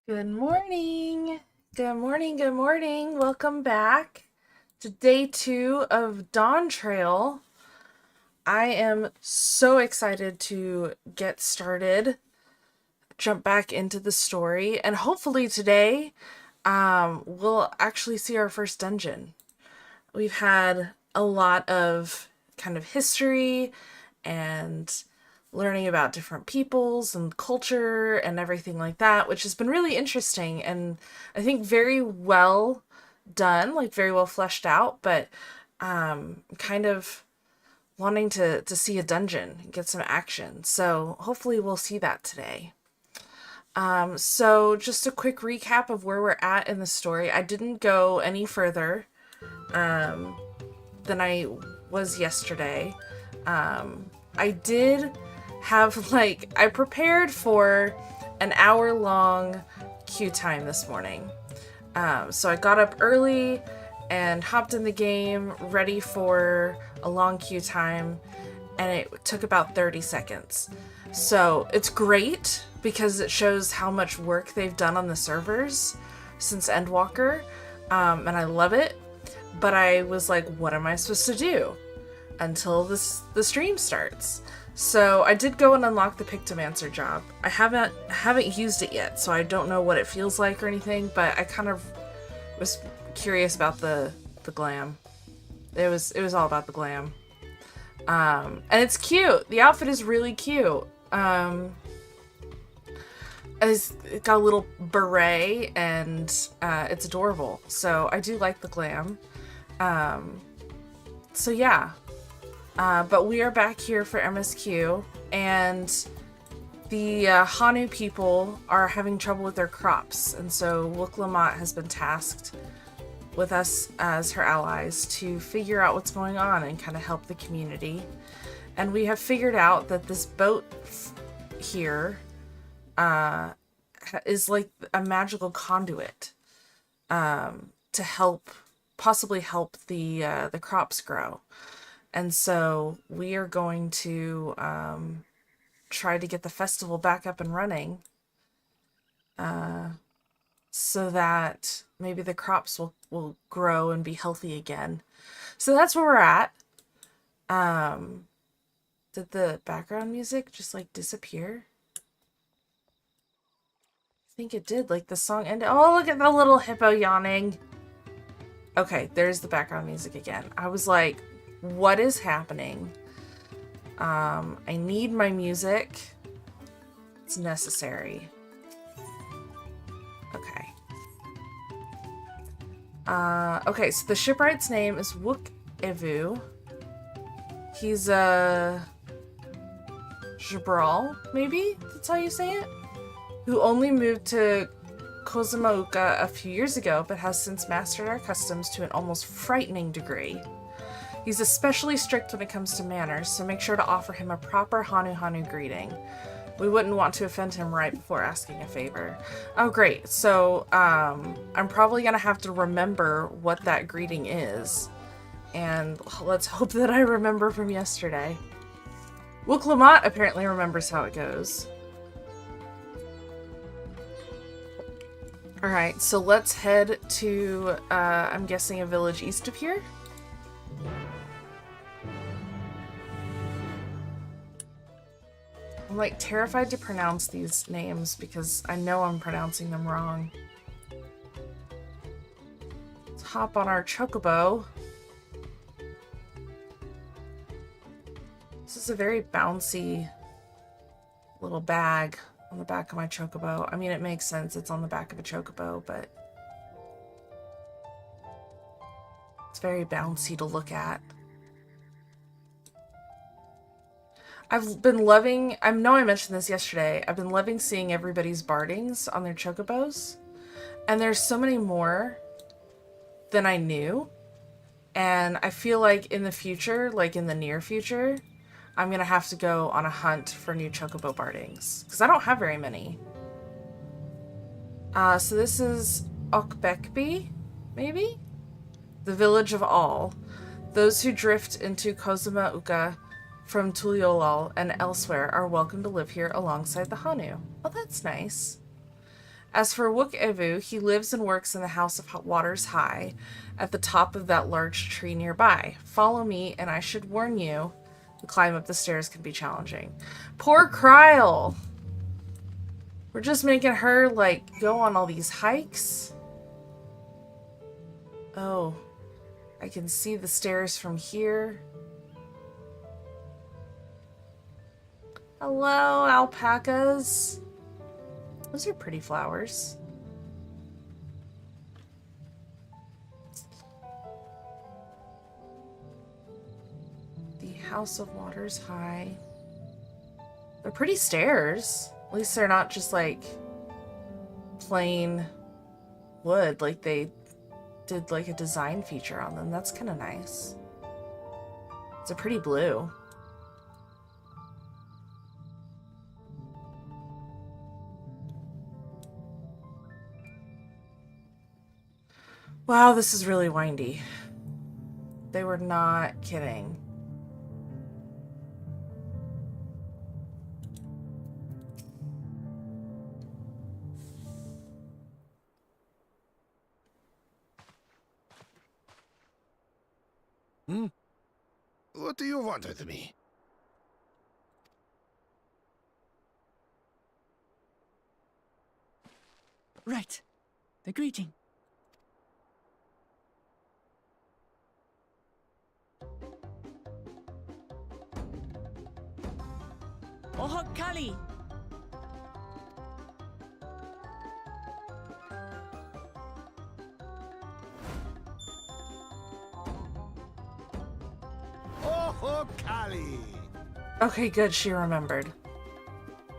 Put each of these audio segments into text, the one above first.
Good morning. Good morning. Good morning. Welcome back to day 2 of Dawn Trail. I am so excited to get started, jump back into the story, and hopefully today we'll actually see our first dungeon. We've had a lot of kind of history and learning about different peoples and culture and everything like that, which has been really interesting and I think very well done, like very well fleshed out, but kind of wanting to see a dungeon and get some action. So hopefully we'll see that today. So just a quick recap of where we're at in the story. I didn't go any further than I was yesterday. I did have I prepared for an hour long queue time this morning. So I got up early and hopped in the game ready for a long queue time, and it took about 30 seconds. So it's great because it shows how much work they've done on the servers since Endwalker, and I love it. But I was like, what am I supposed to do until the stream starts? So I did go and unlock the Pictomancer job. I haven't used it yet, so I don't know what it feels like or anything, but I kind of was curious about the glam. It was all about the glam. And it's cute. The outfit is really cute. It's got a little beret and it's adorable. So I do like the glam. So yeah. But we are back here for MSQ, and the Hanu people are having trouble with their crops, and so Wook has been tasked with us as her allies to figure out what's going on and kind of help the community. And we have figured out that this boat here is like a magical conduit to possibly help the crops grow. And so we are going to try to get the festival back up and running so that maybe the crops will grow and be healthy again. So that's where we're at. Did the background music just disappear? I think it did. Like the song ended. Oh, look at the little hippo yawning. Okay, there's the background music again. I was like, what is happening? I need my music. It's necessary. Okay. Okay, so the shipwright's name is Wook Evu. He's Jabral, maybe? That's how you say it? Who only moved to Kozumauka a few years ago, but has since mastered our customs to an almost frightening degree. He's especially strict when it comes to manners, so make sure to offer him a proper Hanu greeting. We wouldn't want to offend him right before asking a favor. Oh, great. So, I'm probably gonna have to remember what that greeting is. And let's hope that I remember from yesterday. Wook apparently remembers how it goes. Alright, so let's head to, I'm guessing a village east of here? I'm terrified to pronounce these names because I know I'm pronouncing them wrong. Let's hop on our chocobo. This is a very bouncy little bag on the back of my chocobo. I mean, it makes sense. It's on the back of a chocobo, but it's very bouncy to look at. I've been loving, I know I mentioned this yesterday, I've been loving seeing everybody's bardings on their chocobos. And there's so many more than I knew. And I feel like in the future, like in the near future, I'm going to have to go on a hunt for new chocobo bardings. Because I don't have very many. So this is Okbekbi, maybe? The village of all. Those who drift into Kozumauka from Tuliolal and elsewhere are welcome to live here alongside the Hanu. Oh, that's nice. As for Wook Evu, he lives and works in the House of Waters High, at the top of that large tree nearby. Follow me, and I should warn you, the climb up the stairs can be challenging. Poor Kryl! We're just making her, like, go on all these hikes? Oh, I can see the stairs from here. Hello, alpacas. Those are pretty flowers. The House of Waters High. They're pretty stairs. At least they're not just like plain wood, like they did like a design feature on them. That's kind of nice. It's a pretty blue. Wow, this is really windy. They were not kidding. What do you want with me? Right. The greeting. Oho Kali! Oh, Kali! Okay, good, she remembered.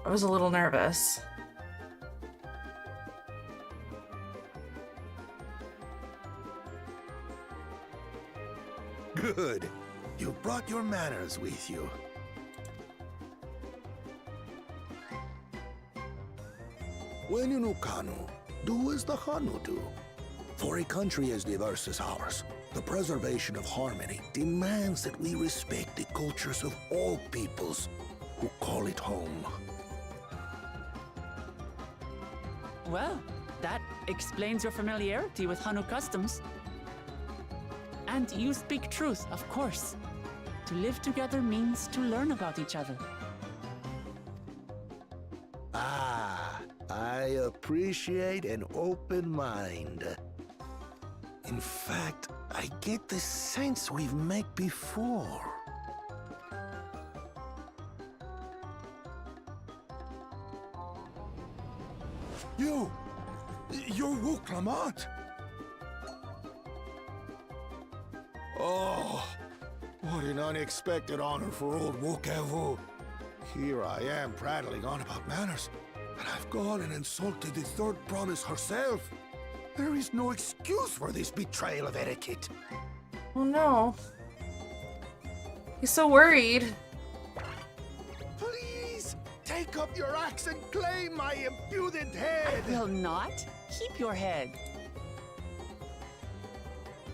I was a little nervous. Good. You brought your manners with you. When you know Kanu, do as the Hanu do. For a country as diverse as ours, the preservation of harmony demands that we respect the cultures of all peoples who call it home. Well, that explains your familiarity with Hanu customs. And you speak truth, of course. To live together means to learn about each other. Ah, I appreciate an open mind. In fact, I get the sense we've met before. You're Wook Lamont. Oh, what an unexpected honor for old Wook Evu. Here I am prattling on about manners, and I've gone and insulted the third promise herself. There is no excuse for this betrayal of etiquette. Oh no. He's so worried. Please, take up your axe and claim my impudent head. I will not. Keep your head.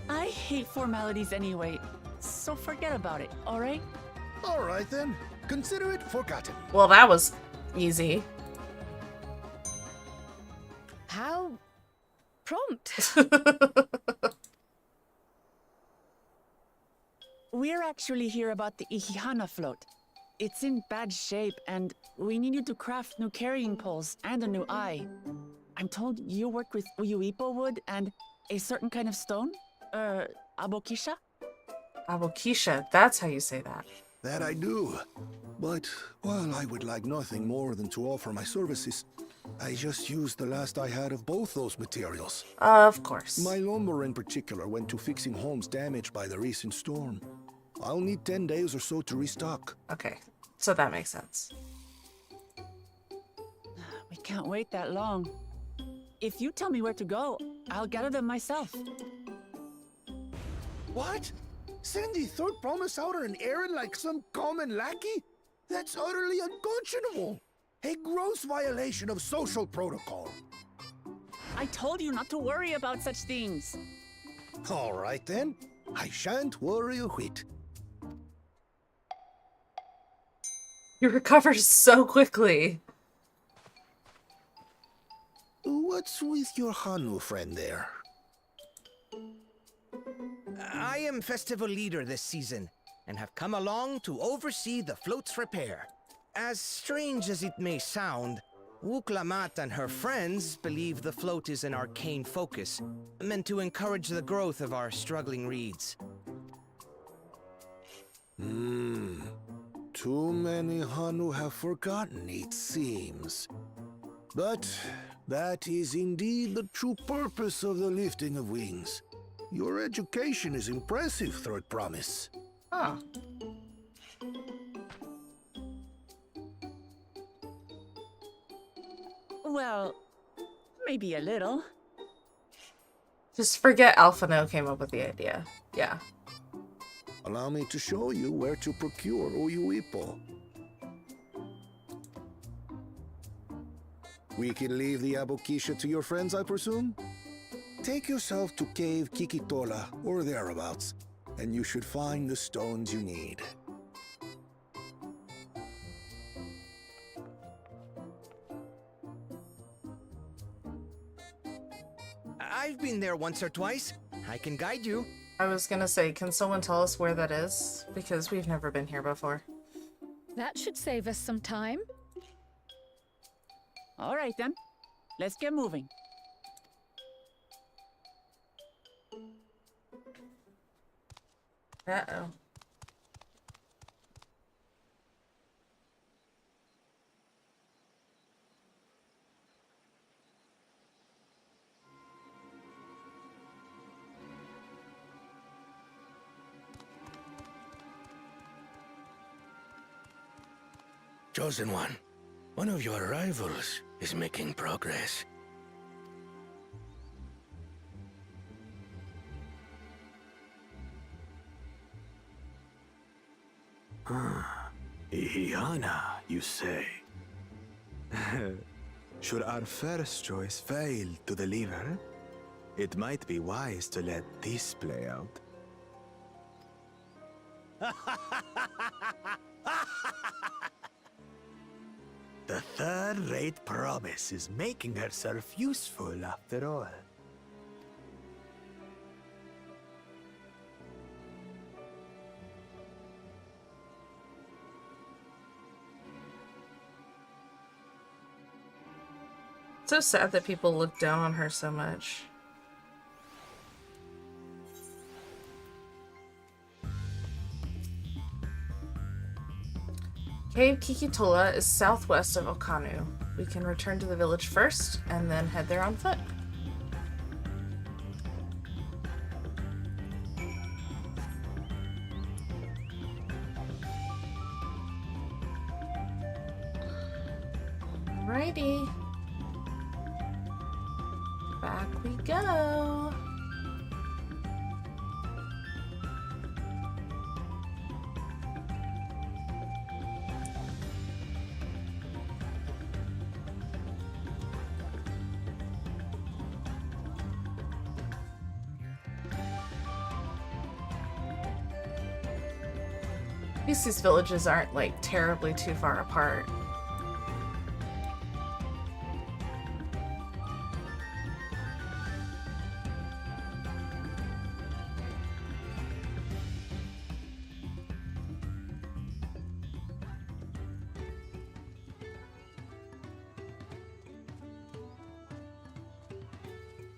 I hate formalities anyway, so forget about it, alright? All right then, consider it forgotten. Well, that was easy. How prompt. We're actually here about the Ihihana float. It's in bad shape, and we need you to craft new carrying poles and a new eye. I'm told you work with Uyuipo wood and a certain kind of stone? Abokisha? Abokisha, that's how you say that. That I do. But while I would like nothing more than to offer my services, I just used the last I had of both those materials. Of course. My lumber in particular went to fixing homes damaged by the recent storm. I'll need 10 days or so to restock. Okay, so that makes sense. We can't wait that long. If you tell me where to go, I'll gather them myself. What? Send the third promise out on an errand like some common lackey? That's utterly unconscionable. A gross violation of social protocol. I told you not to worry about such things. All right then. I shan't worry a whit. You recover so quickly. What What's with your Hanu friend there? I am festival leader this season, and have come along to oversee the float's repair. As strange as it may sound, Wuklamat and her friends believe the float is an arcane focus, meant to encourage the growth of our struggling reeds. Too many Hanu have forgotten, it seems. But that is indeed the true purpose of the lifting of wings. Your education is impressive, Third Promise. Huh. Well, maybe a little. Just forget Alphano came up with the idea. Yeah. Allow me to show you where to procure Uyuipo. We can leave the Abokisha to your friends, I presume? Take yourself to Cave Kikitola or thereabouts, and you should find the stones you need. I've been there once or twice. I can guide you. I was gonna say, can someone tell us where that is? Because we've never been here before. That should save us some time. All right then, let's get moving. Uh-oh. Chosen one of your rivals is making progress. Ihihana, you say? Should our first choice fail to deliver, it might be wise to let this play out. The third-rate promise is making herself useful after all. So sad that people look down on her so much. Cave Kikitola is southwest of Okanu. We can return to the village first and then head there on foot. Alrighty. Back we go. At least these villages aren't like terribly too far apart.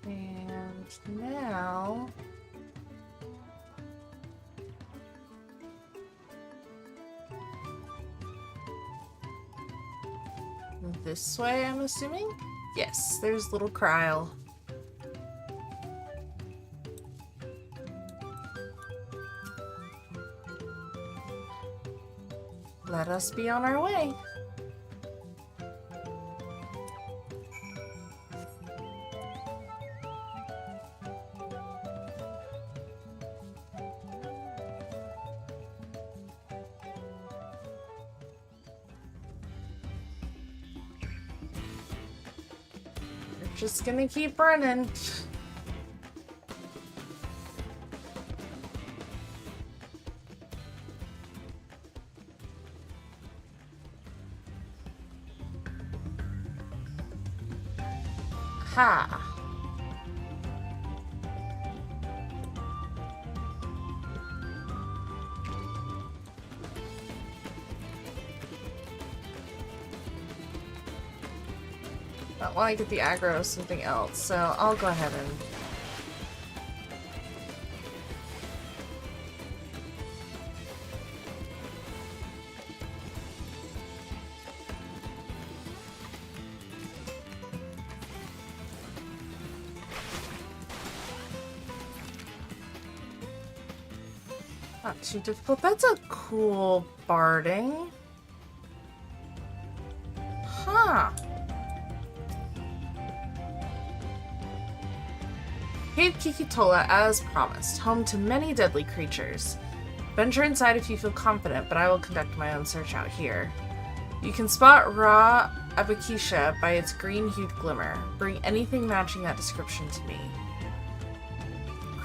And now this way, I'm assuming? Yes, there's little Kryl. Let us be on our way. Just gonna keep running. Ha. I want to get the aggro of something else, so I'll go ahead and... Not too difficult. That's a cool barding. Huh. Cave Kikitola, as promised, home to many deadly creatures. Venture inside if you feel confident, but I will conduct my own search out here. You can spot raw Abakisha by its green-hued glimmer. Bring anything matching that description to me.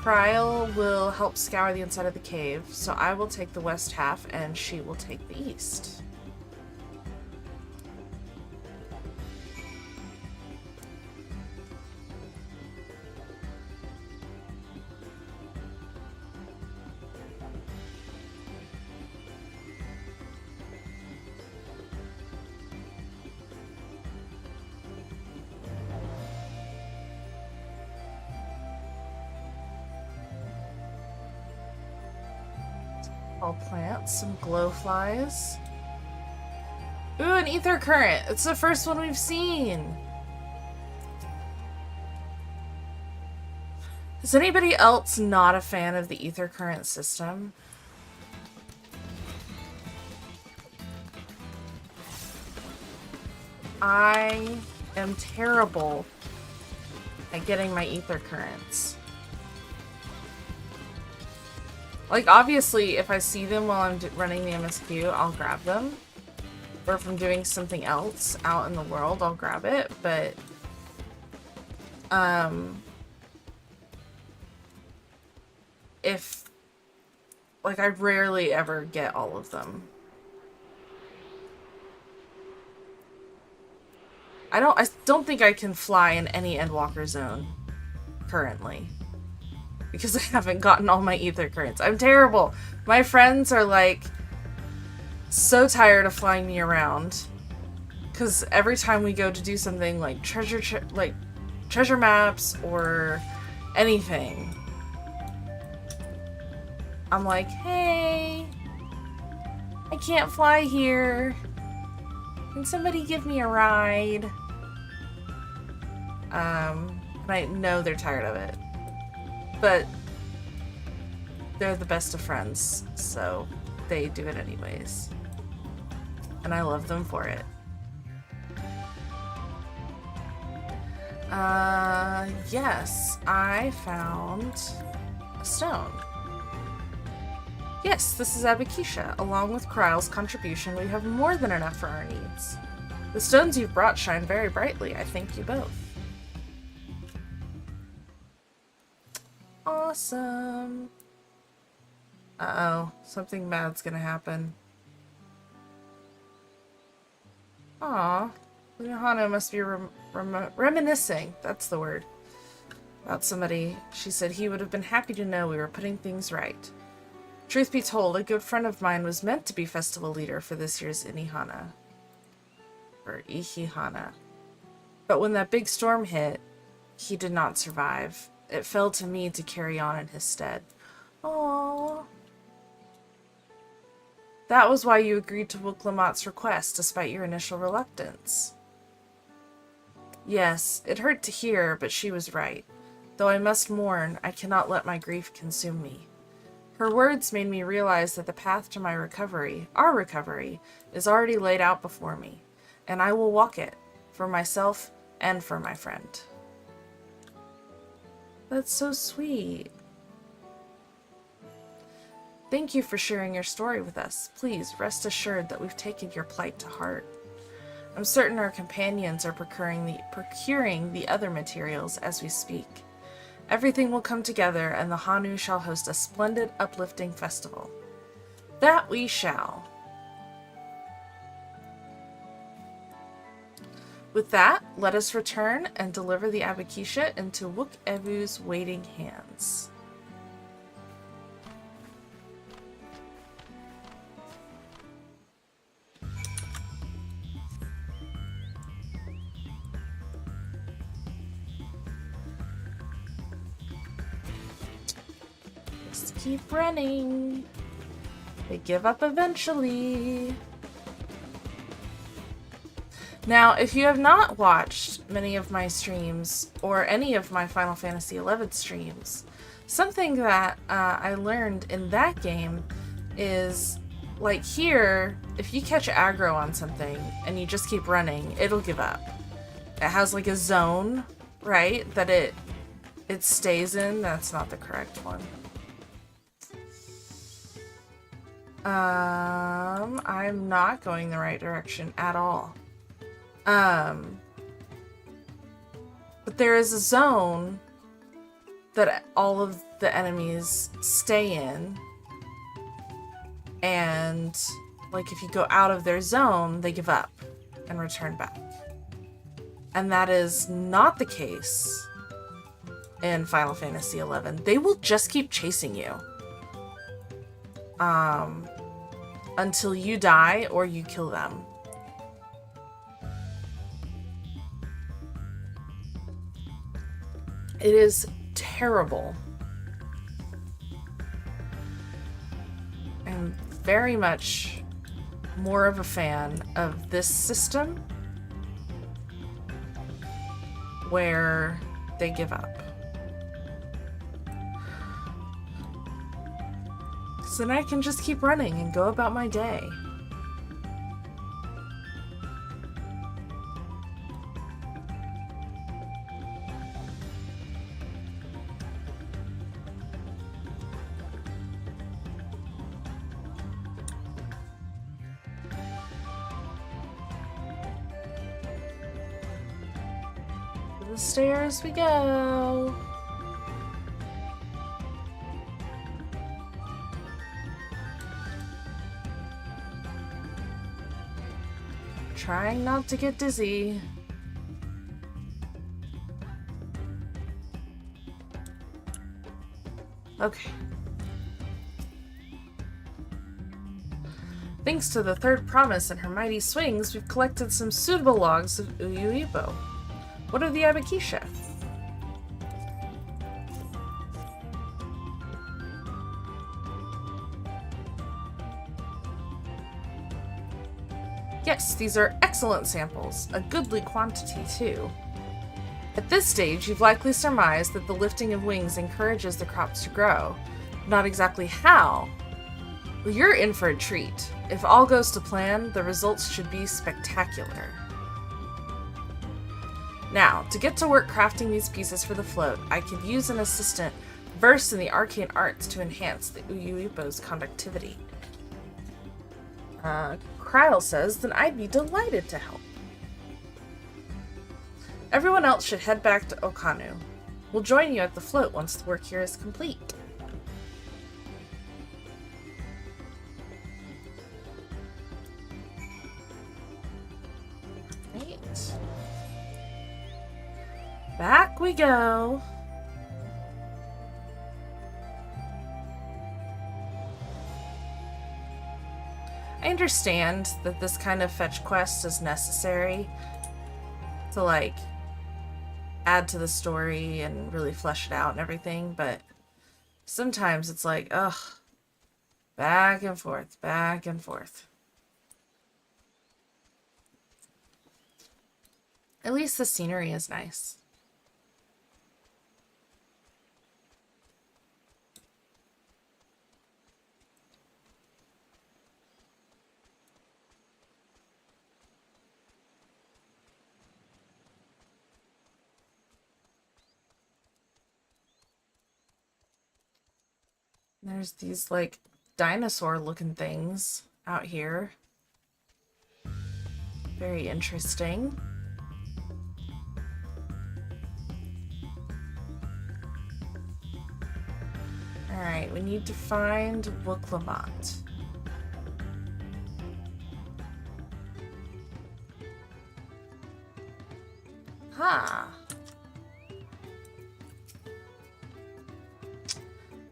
Tural will help scour the inside of the cave, so I will take the west half and she will take the east. All plants, some glowflies. Ooh, an ether current. It's the first one we've seen. Is anybody else not a fan of the ether current system? I am terrible at getting my ether currents. Like, obviously, if I see them while I'm running the MSQ, I'll grab them. Or if I'm doing something else out in the world, I'll grab it. But, if, like, I rarely ever get all of them. I don't think I can fly in any Endwalker zone currently. Because I haven't gotten all my ether currents. I'm terrible. My friends are like so tired of flying me around. Because every time we go to do something like treasure maps or anything, I'm like, hey, I can't fly here. Can somebody give me a ride? And I know they're tired of it. But they're the best of friends, so they do it anyways. And I love them for it. Yes, I found a stone. Yes, this is Abakisha. Along with Kryl's contribution, we have more than enough for our needs. The stones you've brought shine very brightly. I thank you both. Awesome. Uh-oh. Something bad's gonna happen. Aw. Hana must be reminiscing. That's the word. About somebody. She said he would have been happy to know we were putting things right. Truth be told, a good friend of mine was meant to be festival leader for this year's Inihana. Or Ihihana. But when that big storm hit, he did not survive. It fell to me to carry on in his stead. Aww. That was why you agreed to Wuklamat's request, despite your initial reluctance. Yes, it hurt to hear, but she was right. Though I must mourn, I cannot let my grief consume me. Her words made me realize that the path to my recovery, our recovery, is already laid out before me, and I will walk it, for myself and for my friend. That's so sweet. Thank you for sharing your story with us. Please rest assured that we've taken your plight to heart. I'm certain our companions are procuring the other materials as we speak. Everything will come together and the Hanu shall host a splendid, uplifting festival. That we shall. With that, let us return and deliver the Abakisha into Wook Evu's waiting hands. Just keep running. They give up eventually. Now, if you have not watched many of my streams or any of my Final Fantasy XI streams, something that I learned in that game is, like here, if you catch aggro on something and you just keep running, it'll give up. It has like a zone, right, that it stays in. That's not the correct one. I'm not going the right direction at all. But there is a zone that all of the enemies stay in, and like if you go out of their zone, they give up and return back. And that is not the case in Final Fantasy XI. They will just keep chasing you until you die or you kill them. It is terrible. I'm very much more of a fan of this system where they give up. So then I can just keep running and go about my day. To the stairs we go. Trying not to get dizzy. Okay. Thanks to the third promise and her mighty swings, we've collected some suitable logs of Uyuipo. What are the Abakisha? Yes, these are excellent samples, a goodly quantity too. At this stage, you've likely surmised that the lifting of wings encourages the crops to grow. Not exactly how. Well, you're in for a treat. If all goes to plan, the results should be spectacular. Now, to get to work crafting these pieces for the float, I could use an assistant versed in the arcane arts to enhance the Uyuipo's conductivity. Kryl says, then I'd be delighted to help. Everyone else should head back to Okanu. We'll join you at the float once the work here is complete. Right. Back we go. I understand that this kind of fetch quest is necessary to, like, add to the story and really flesh it out and everything, but sometimes it's like, ugh, back and forth, back and forth. At least the scenery is nice. There's these, like, dinosaur-looking things out here. Very interesting. Alright, we need to find Wook-Lamont. Huh.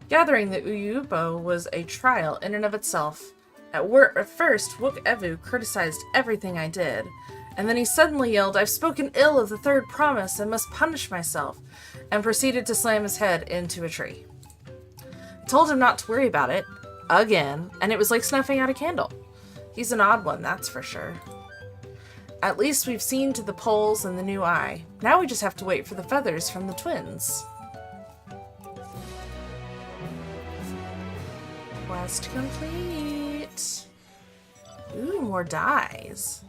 Gathering the Uyubo was a trial in and of itself. At first, Wook Evu criticized everything I did, and then he suddenly yelled, "I've spoken ill of the third promise and must punish myself," and proceeded to slam his head into a tree. I told him not to worry about it, again, and it was like snuffing out a candle. He's an odd one, that's for sure. At least we've seen to the poles and the new eye. Now we just have to wait for the feathers from the twins. Quest complete. Ooh, more dyes.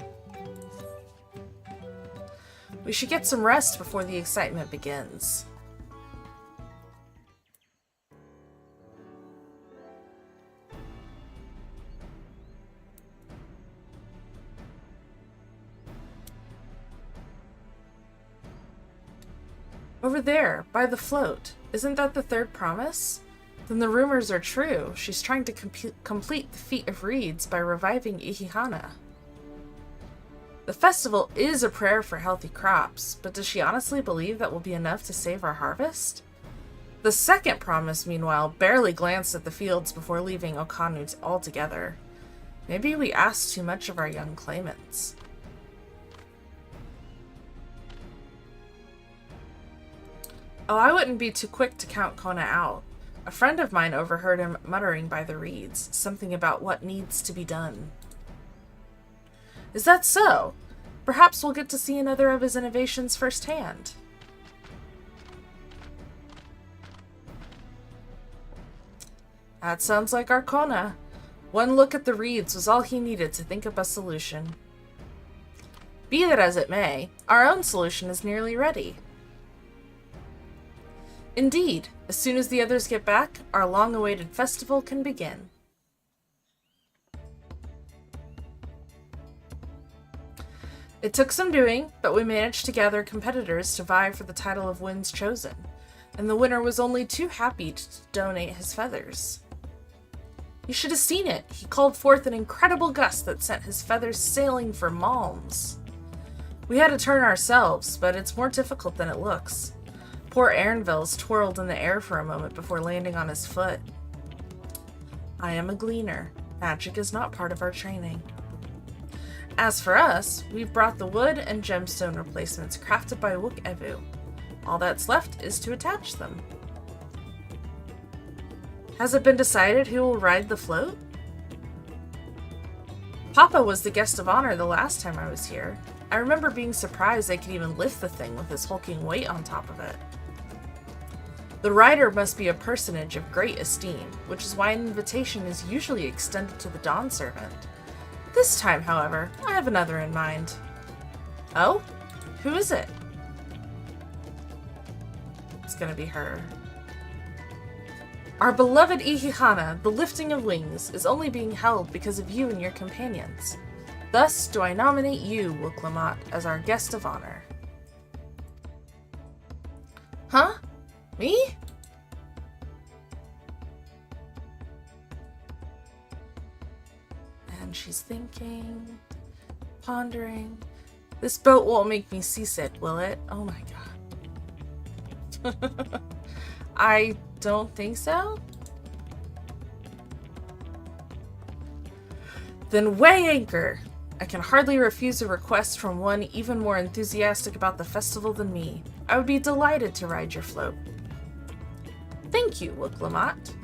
We should get some rest before the excitement begins. Over there, by the float. Isn't that the third promise? Then the rumors are true. She's trying to complete the feat of reeds by reviving Ihihana. The festival is a prayer for healthy crops, but does she honestly believe that will be enough to save our harvest? The second promise, meanwhile, barely glanced at the fields before leaving Okanu altogether. Maybe we asked too much of our young claimants. Oh, I wouldn't be too quick to count Kona out. A friend of mine overheard him muttering by the reeds, something about what needs to be done. Is that so? Perhaps we'll get to see another of his innovations firsthand. That sounds like our Kona. One look at the reeds was all he needed to think up a solution. Be that as it may, our own solution is nearly ready. Indeed, as soon as the others get back, our long-awaited festival can begin. It took some doing, but we managed to gather competitors to vie for the title of Winds Chosen, and the winner was only too happy to donate his feathers. You should have seen it. He called forth an incredible gust that sent his feathers sailing for Malms. We had to turn ourselves, but it's more difficult than it looks. Poor Ernvels twirled in the air for a moment before landing on his foot. I am a gleaner. Magic is not part of our training. As for us, we've brought the wood and gemstone replacements crafted by Wook Evu. All that's left is to attach them. Has it been decided who will ride the float? Papa was the guest of honor the last time I was here. I remember being surprised I could even lift the thing with his hulking weight on top of it. The rider must be a personage of great esteem, which is why an invitation is usually extended to the Dawn Servant. This time, however, I have another in mind. Oh? Who is it? It's gonna be her. Our beloved Ihihana, the lifting of wings, is only being held because of you and your companions. Thus do I nominate you, Wook Lamont, as our guest of honor. Huh? Me? And she's thinking, pondering. This boat won't make me seasick, will it? Oh my god. I don't think so. Then weigh anchor. I can hardly refuse a request from one even more enthusiastic about the festival than me. I would be delighted to ride your float. Thank you, Wook Lamont.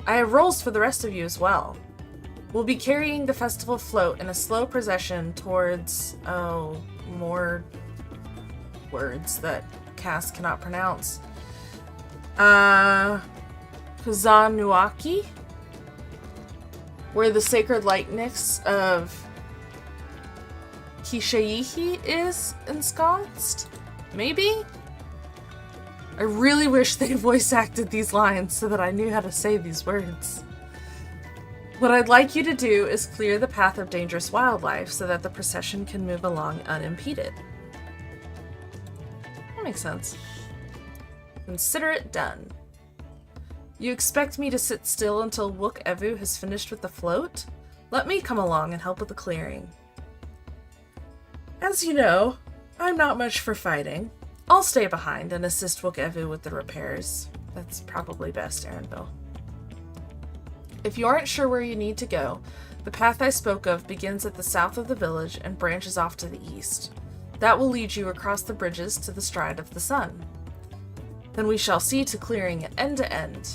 I have roles for the rest of you as well. We'll be carrying the festival float in a slow procession towards, more words that Cass cannot pronounce. Kuzanuaki? Where the sacred likeness of Kishaihi is ensconced? Maybe? I really wish they voice acted these lines so that I knew how to say these words. What I'd like you to do is clear the path of dangerous wildlife so that the procession can move along unimpeded. That makes sense. Consider it done. You expect me to sit still until Wook Evu has finished with the float? Let me come along and help with the clearing. As you know, I'm not much for fighting. I'll stay behind and assist Wokevu with the repairs. That's probably best, Aaronville. If you aren't sure where you need to go, the path I spoke of begins at the south of the village and branches off to the east. That will lead you across the bridges to the Stride of the Sun. Then we shall see to clearing it end to end.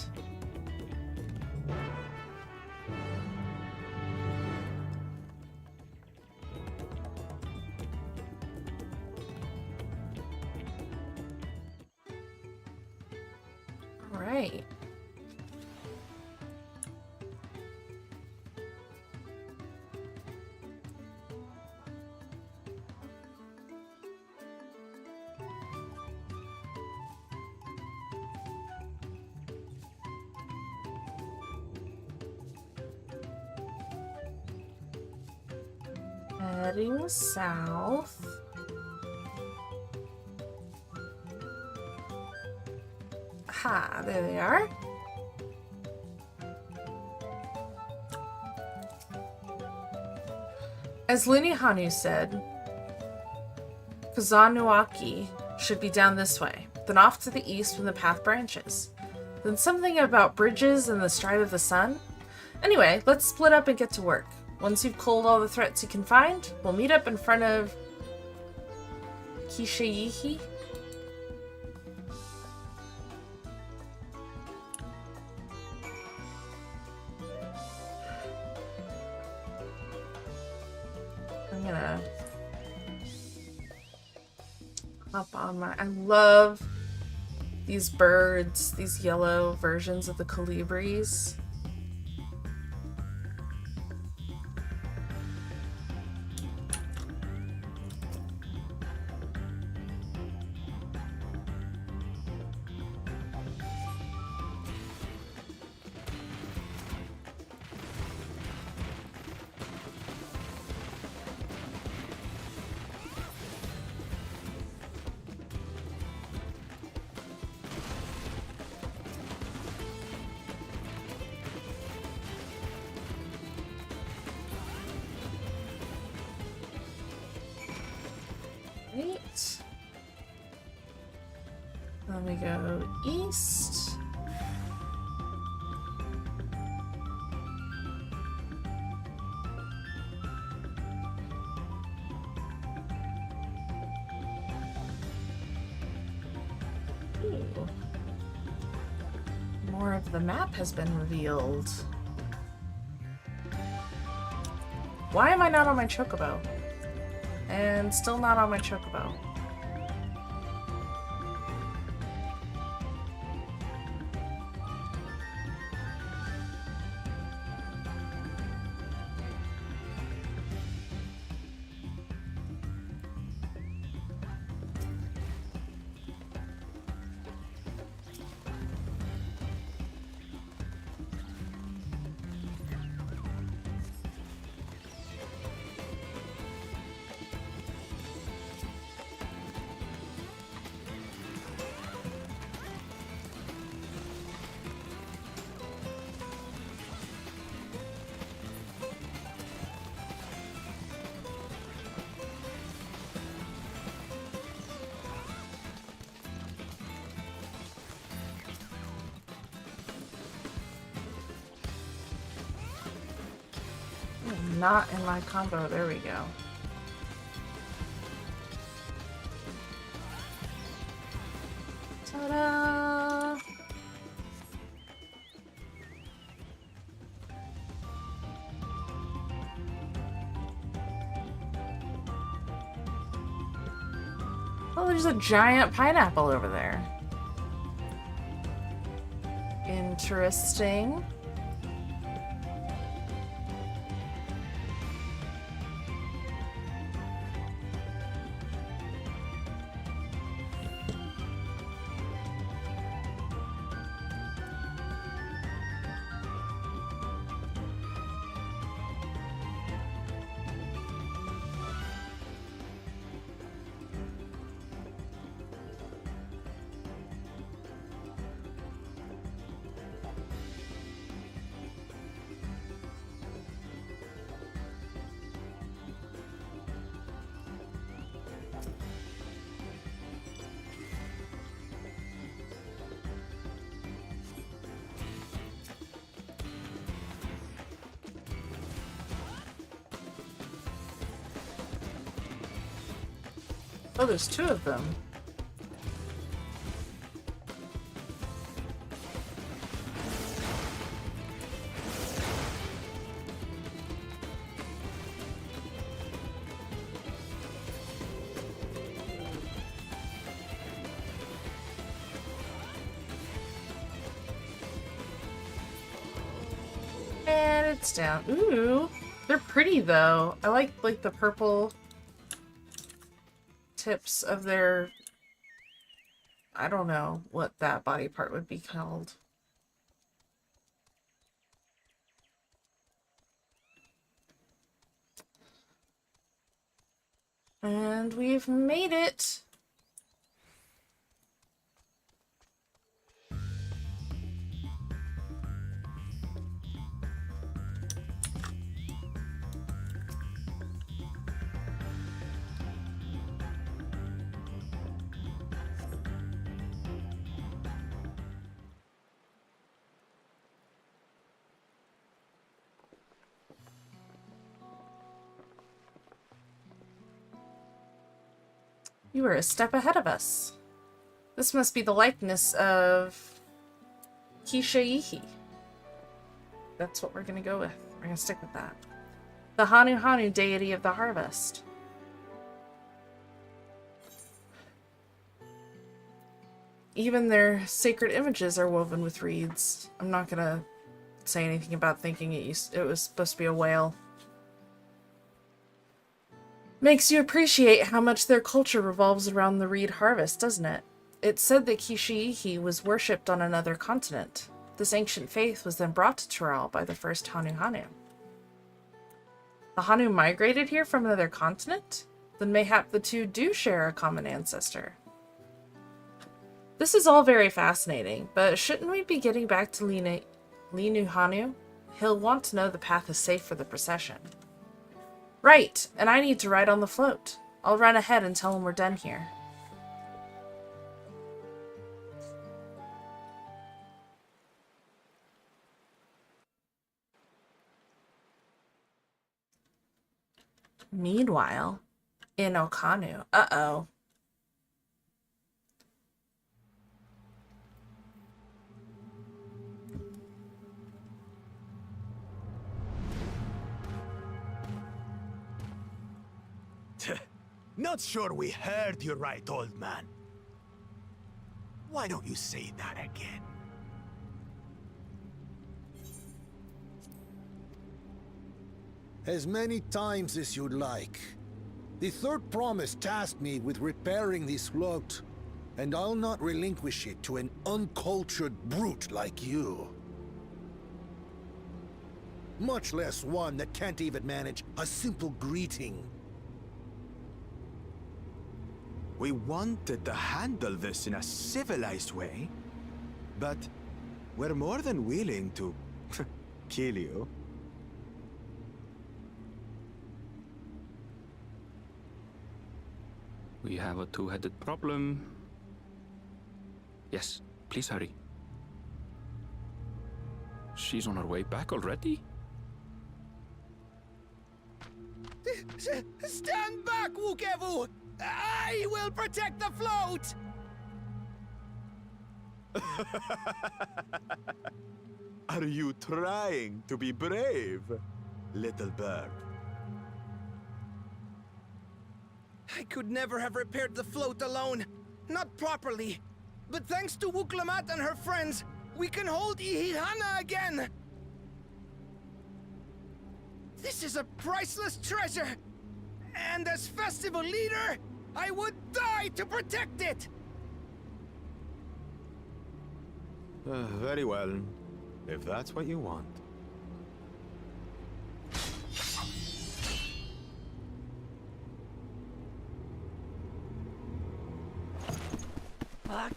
All right. Heading south. Ha, there they are. As Luni Hanu said, Kazanuaki should be down this way, then off to the east when the path branches. Then something about bridges and the Stride of the Sun. Anyway, let's split up and get to work. Once you've culled all the threats you can find, we'll meet up in front of Kishiyihi. I'm gonna hop on my... I love these birds, these yellow versions of the colibris. Right. Then we go east. Ooh. More of the map has been revealed. Why am I not on my chocobo? And still not on my chocobo. Not in my combo. There we go. Ta-da! Oh, there's a giant pineapple over there. Interesting. Oh, there's two of them. And it's down. Ooh, they're pretty though. I like the purple tips of their, I don't know what that body part would be called. And we've made it. You were a step ahead of us. This must be the likeness of Kisha-Ihi. That's what we're gonna go with. We're gonna stick with that. The Hanu Hanu deity of the harvest. Even their sacred images are woven with reeds. I'm not gonna say anything about thinking it was supposed to be a whale. Makes you appreciate how much their culture revolves around the reed harvest, doesn't it? It's said that Kisha-Ihi was worshipped on another continent. This ancient faith was then brought to Tural by the first Hanu Hanu. The Hanu migrated here from another continent? Then mayhap the two do share a common ancestor. This is all very fascinating, but shouldn't we be getting back to Linu Hanu? He'll want to know the path is safe for the procession. Right, and I need to ride on the float. I'll run ahead and tell him we're done here. Meanwhile, in Okanu. Uh-oh. Not sure we heard you right, old man. Why don't you say that again? As many times as you'd like. The third promise tasked me with repairing this float, and I'll not relinquish it to an uncultured brute like you. Much less one that can't even manage a simple greeting. We wanted to handle this in a civilized way, but we're more than willing to kill you. We have a two-headed problem. Yes, please hurry. She's on her way back already? Stand back, Wukevu! I will protect the float! Are you trying to be brave, little bird? I could never have repaired the float alone. Not properly. But thanks to Wuklamat and her friends, we can hold Ihihana again! This is a priceless treasure! And as festival leader, I would die to protect it! Very well, if that's what you want. I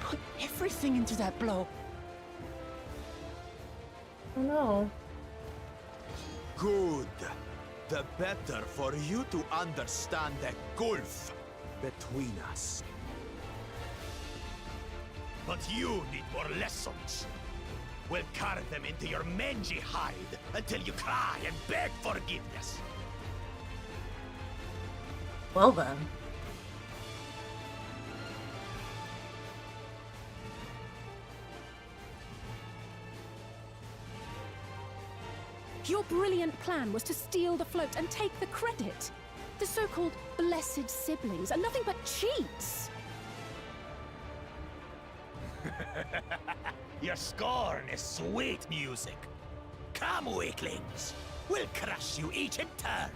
put everything into that blow. Oh no. Good. The better for you to understand the gulf between us. But you need more lessons. We'll carve them into your mangy hide until you cry and beg forgiveness. Well then. Your brilliant plan was to steal the float and take the credit. The so-called blessed siblings are nothing but cheats. Your scorn is sweet music. Come, weaklings. We'll crush you each in turn.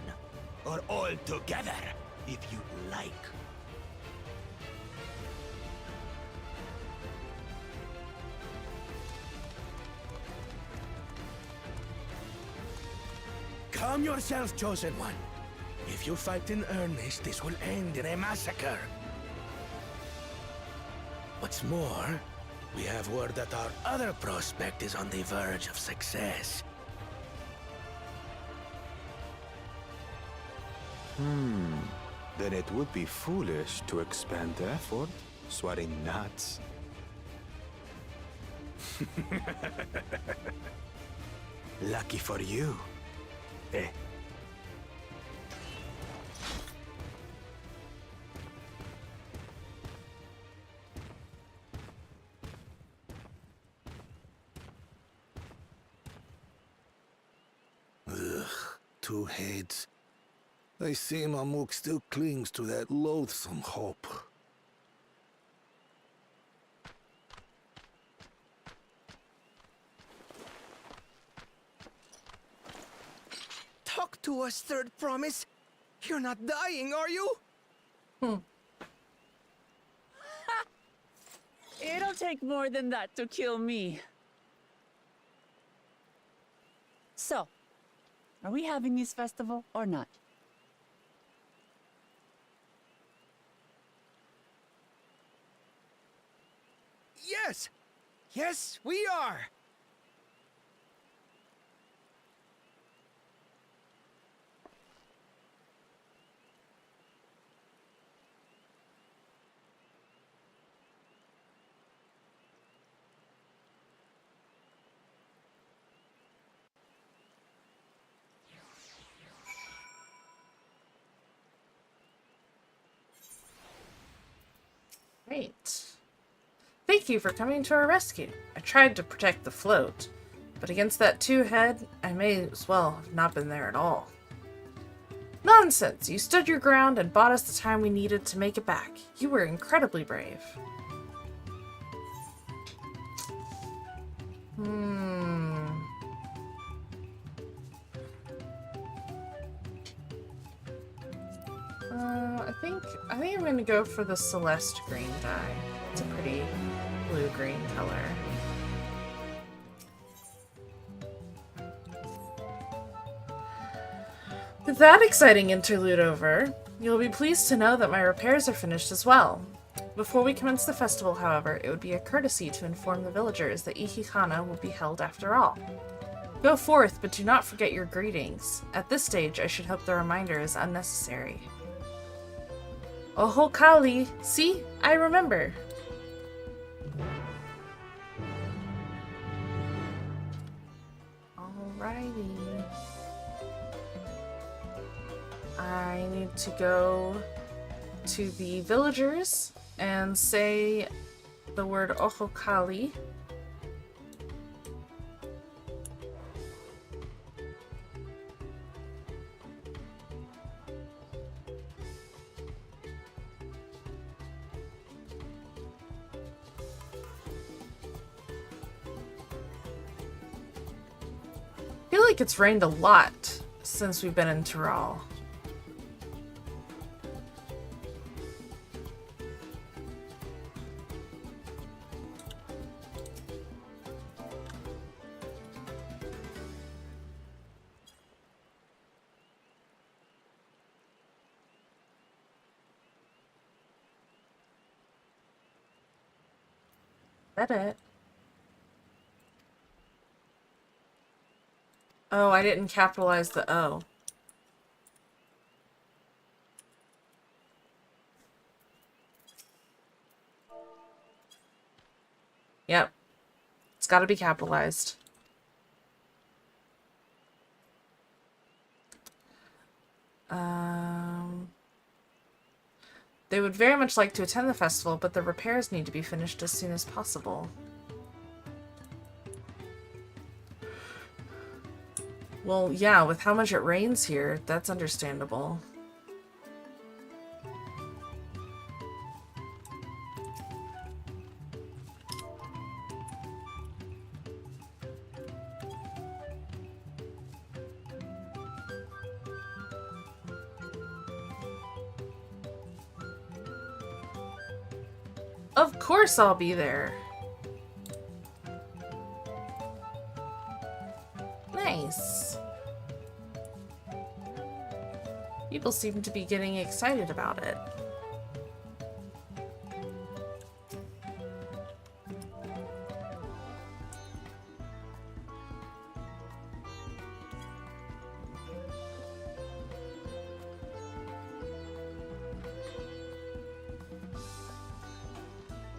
Or all together, if you like. Calm yourself, Chosen One. If you fight in earnest, this will end in a massacre. What's more, we have word that our other prospect is on the verge of success. Then it would be foolish to expend effort sweating nuts. Lucky for you. Eh? Two heads. I see Mamuk still clings to that loathsome hope. Talk to us, Third Promise. You're not dying, are you? It'll take more than that to kill me. So, are we having this festival or not? Yes! Yes, we are! Great. Thank you for coming to our rescue. I tried to protect the float, but against that two-head, I may as well have not been there at all. Nonsense! You stood your ground and bought us the time we needed to make it back. You were incredibly brave. I think I'm gonna go for the Celeste green dye. It's a pretty blue-green color. With that exciting interlude over, you'll be pleased to know that my repairs are finished as well. Before we commence the festival, however, it would be a courtesy to inform the villagers that Ihihana will be held after all. Go forth, but do not forget your greetings. At this stage, I should hope the reminder is unnecessary. Oho Kali! See? I remember! Alrighty. I need to go to the villagers and say the word Oho Kali. I feel like it's rained a lot since we've been in Tural. Is that it? Oh, I didn't capitalize the O. Yep. It's got to be capitalized. They would very much like to attend the festival, but the repairs need to be finished as soon as possible. Well, yeah, with how much it rains here, that's understandable. Of course I'll be there. Nice. People seem to be getting excited about it.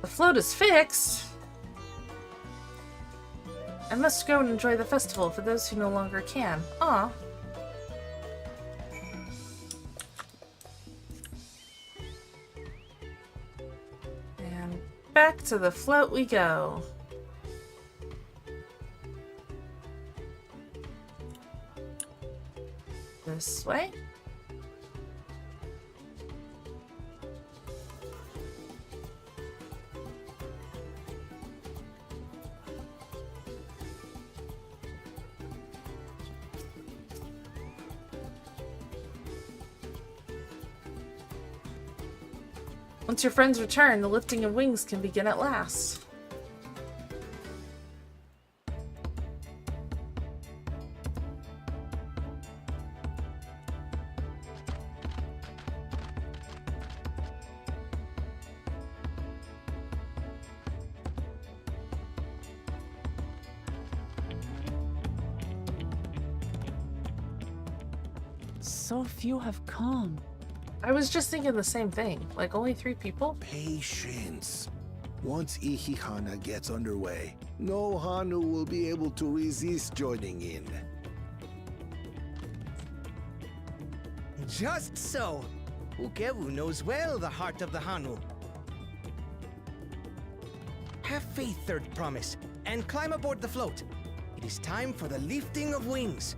The float is fixed. I must go and enjoy the festival for those who no longer can. Aw. And back to the float we go. This way. Once your friends return, the lifting of wings can begin at last. So few have come. I was just thinking the same thing. Like, only 3 people? Patience. Once Ihihana gets underway, no Hanu will be able to resist joining in. Just so. Ukewu knows well the heart of the Hanu. Have faith, Third Promise, and climb aboard the float. It is time for the lifting of wings.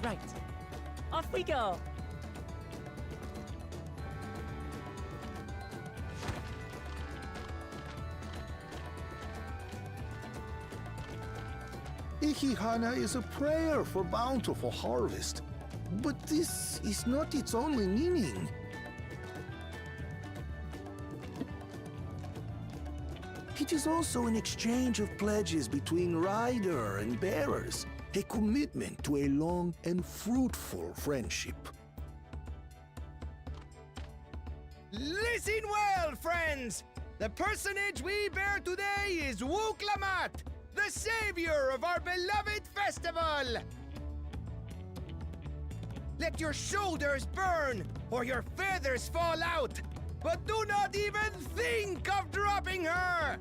Right. Off we go. Ihihana is a prayer for bountiful harvest. But this is not its only meaning. It is also an exchange of pledges between rider and bearers, a commitment to a long and fruitful friendship. Listen well, friends! The personage we bear today is Wuklamat, the savior of our beloved festival! Let your shoulders burn, or your feathers fall out, but do not even think of dropping her!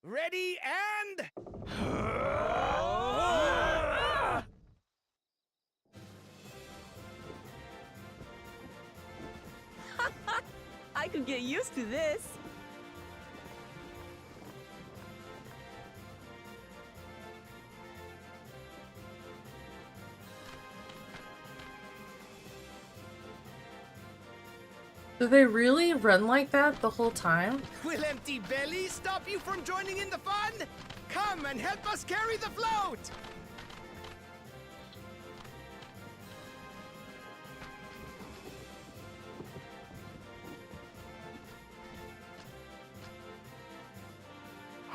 Ready and... I could get used to this. Do they really run like that the whole time? Will empty belly stop you from joining in the fun? Come and help us carry the float!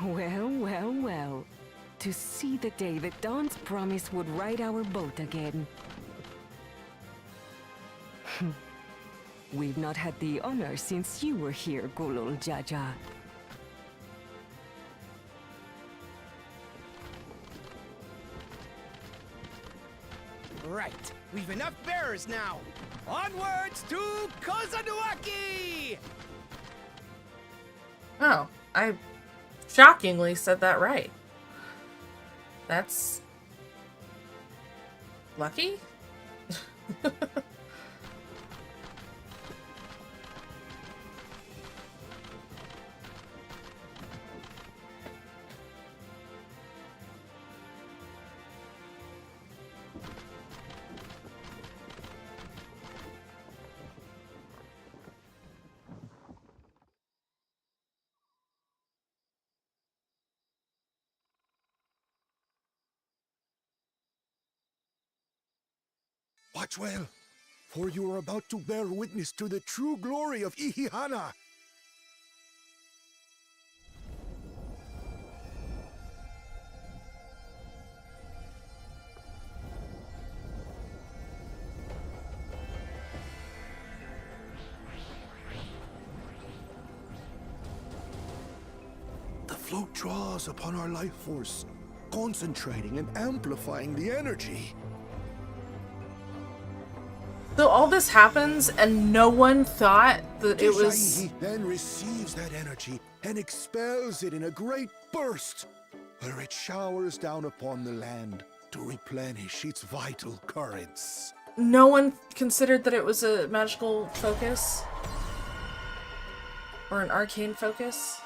Well, well, well. to see the day that Dawn's promise would ride our boat again. We've not had the honor since you were here, Gulul Jaja. Right. We've enough bearers now. Onwards to Kozanuaki! Oh, I shockingly said that right. That's lucky? Watch well, for you are about to bear witness to the true glory of Ihihana. The float draws upon our life force, concentrating and amplifying the energy. So all this happens and no one thought that it was... Shaihi then receives that energy and expels it in a great burst, where it showers down upon the land to replenish its vital currents. No one considered that it was a magical focus? Or an arcane focus?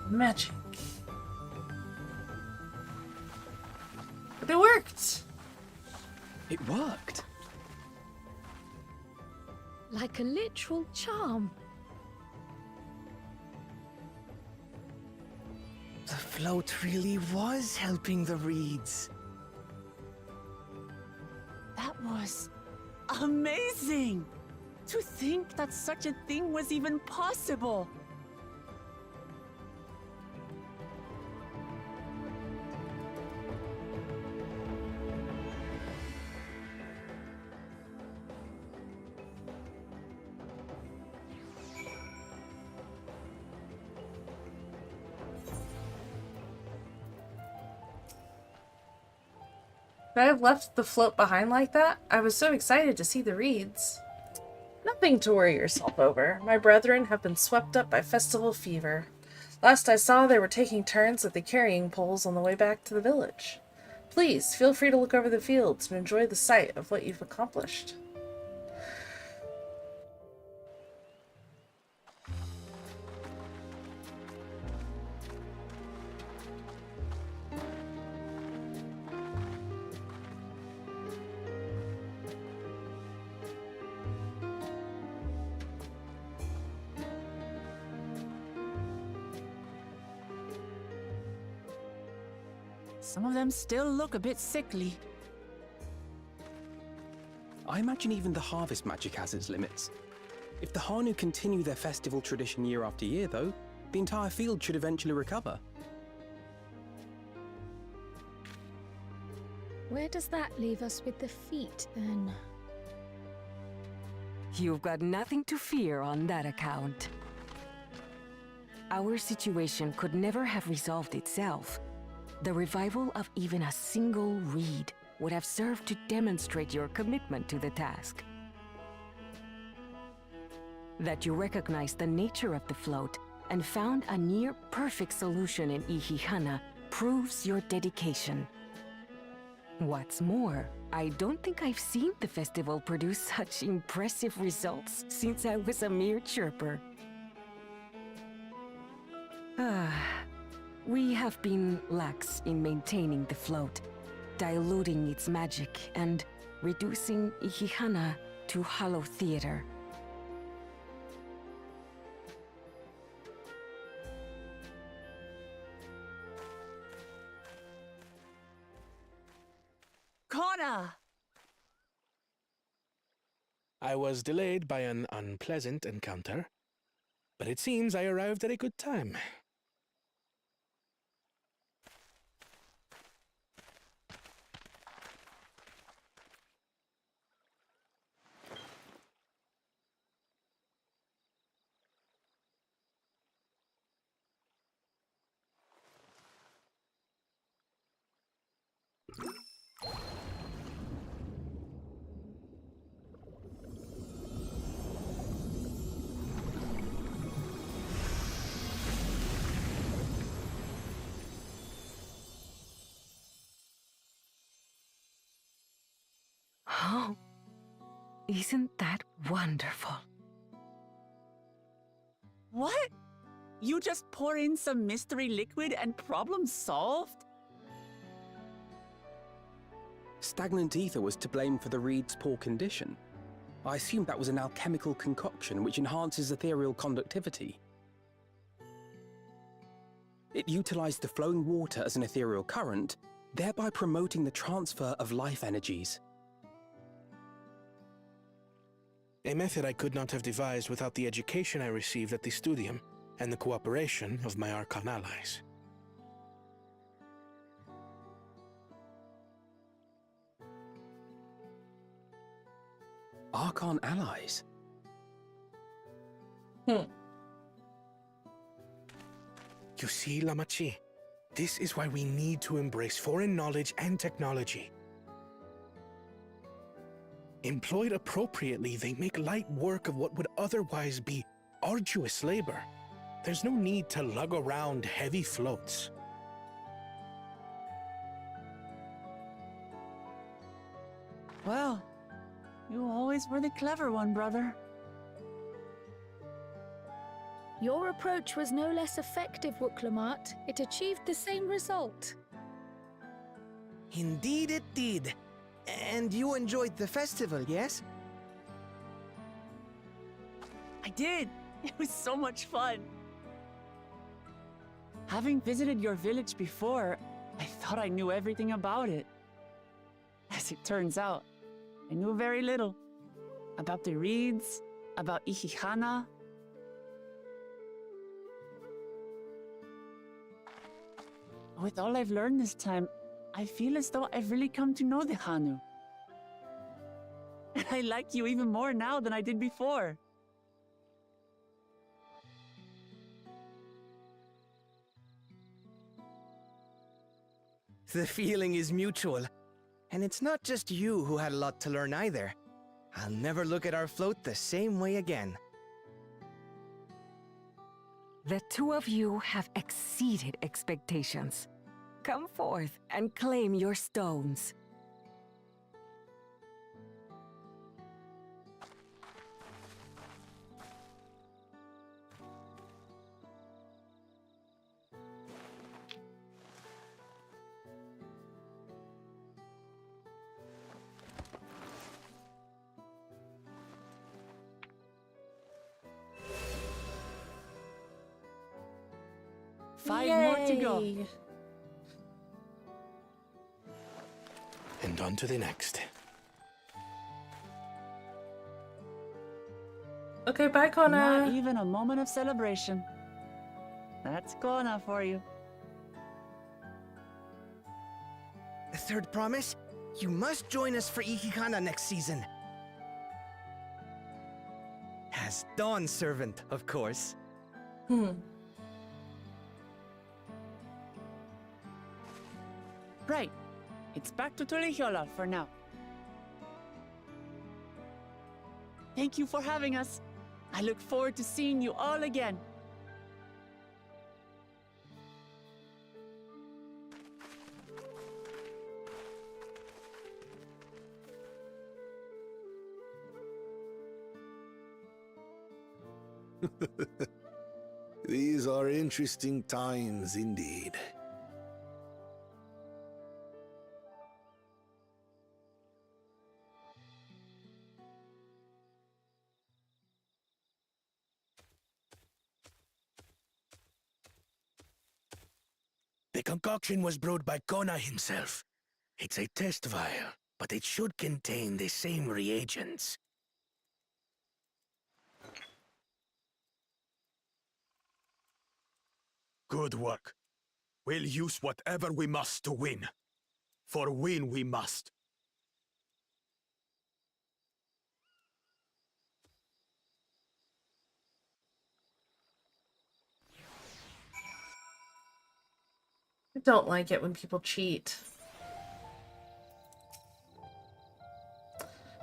Magic. But it worked! It worked. Like a literal charm. The float really was helping the reeds. That was amazing! To think that such a thing was even possible! Could I have left the float behind like that? I was so excited to see the reeds. Nothing to worry yourself over. My brethren have been swept up by festival fever. Last I saw, they were taking turns at the carrying poles on the way back to the village. Please, feel free to look over the fields and enjoy the sight of what you've accomplished. Some of them still look a bit sickly. I imagine even the harvest magic has its limits. If the Hanu continue their festival tradition year after year, though, the entire field should eventually recover. Where does that leave us with the feet, then? You've got nothing to fear on that account. Our situation could never have resolved itself. The revival of even a single reed would have served to demonstrate your commitment to the task. That you recognized the nature of the float and found a near-perfect solution in Ihihana proves your dedication. What's more, I don't think I've seen the festival produce such impressive results since I was a mere chirper. We have been lax in maintaining the float, diluting its magic and reducing Ihihana to hollow theater. Kona! I was delayed by an unpleasant encounter, but it seems I arrived at a good time. Oh, isn't that wonderful? What? You just pour in some mystery liquid and problem solved? Stagnant ether was to blame for the reed's poor condition. I assumed that was an alchemical concoction which enhances ethereal conductivity. It utilized the flowing water as an ethereal current, thereby promoting the transfer of life energies. A method I could not have devised without the education I received at the studium and the cooperation of my Archon allies. Archon allies? You see, Lamachi, this is why we need to embrace foreign knowledge and technology. Employed appropriately, they make light work of what would otherwise be arduous labor. There's no need to lug around heavy floats. Well, you always were the clever one, brother. Your approach was no less effective, Wuklamat. It achieved the same result. Indeed it did. And you enjoyed the festival, yes? I did. It was so much fun. Having visited your village before, I thought I knew everything about it. As it turns out, I knew very little. About the reeds, about Ihihana. With all I've learned this time, I feel as though I've really come to know the Hanu. And I like you even more now than I did before. The feeling is mutual. And it's not just you who had a lot to learn either. I'll never look at our float the same way again. The two of you have exceeded expectations. Come forth and claim your stones. Five more to go. Yay. And on to the next. Okay, bye, Kona. Not even a moment of celebration. That's Kona for you. The third promise? You must join us for Ihihana next season. As Dawn Servant, of course. Right. It's back to Tulihiola for now. Thank you for having us. I look forward to seeing you all again. These are interesting times indeed. The concoction was brewed by Kona himself. It's a test vial, but it should contain the same reagents. Good work. We'll use whatever we must to win. For win we must. I don't like it when people cheat.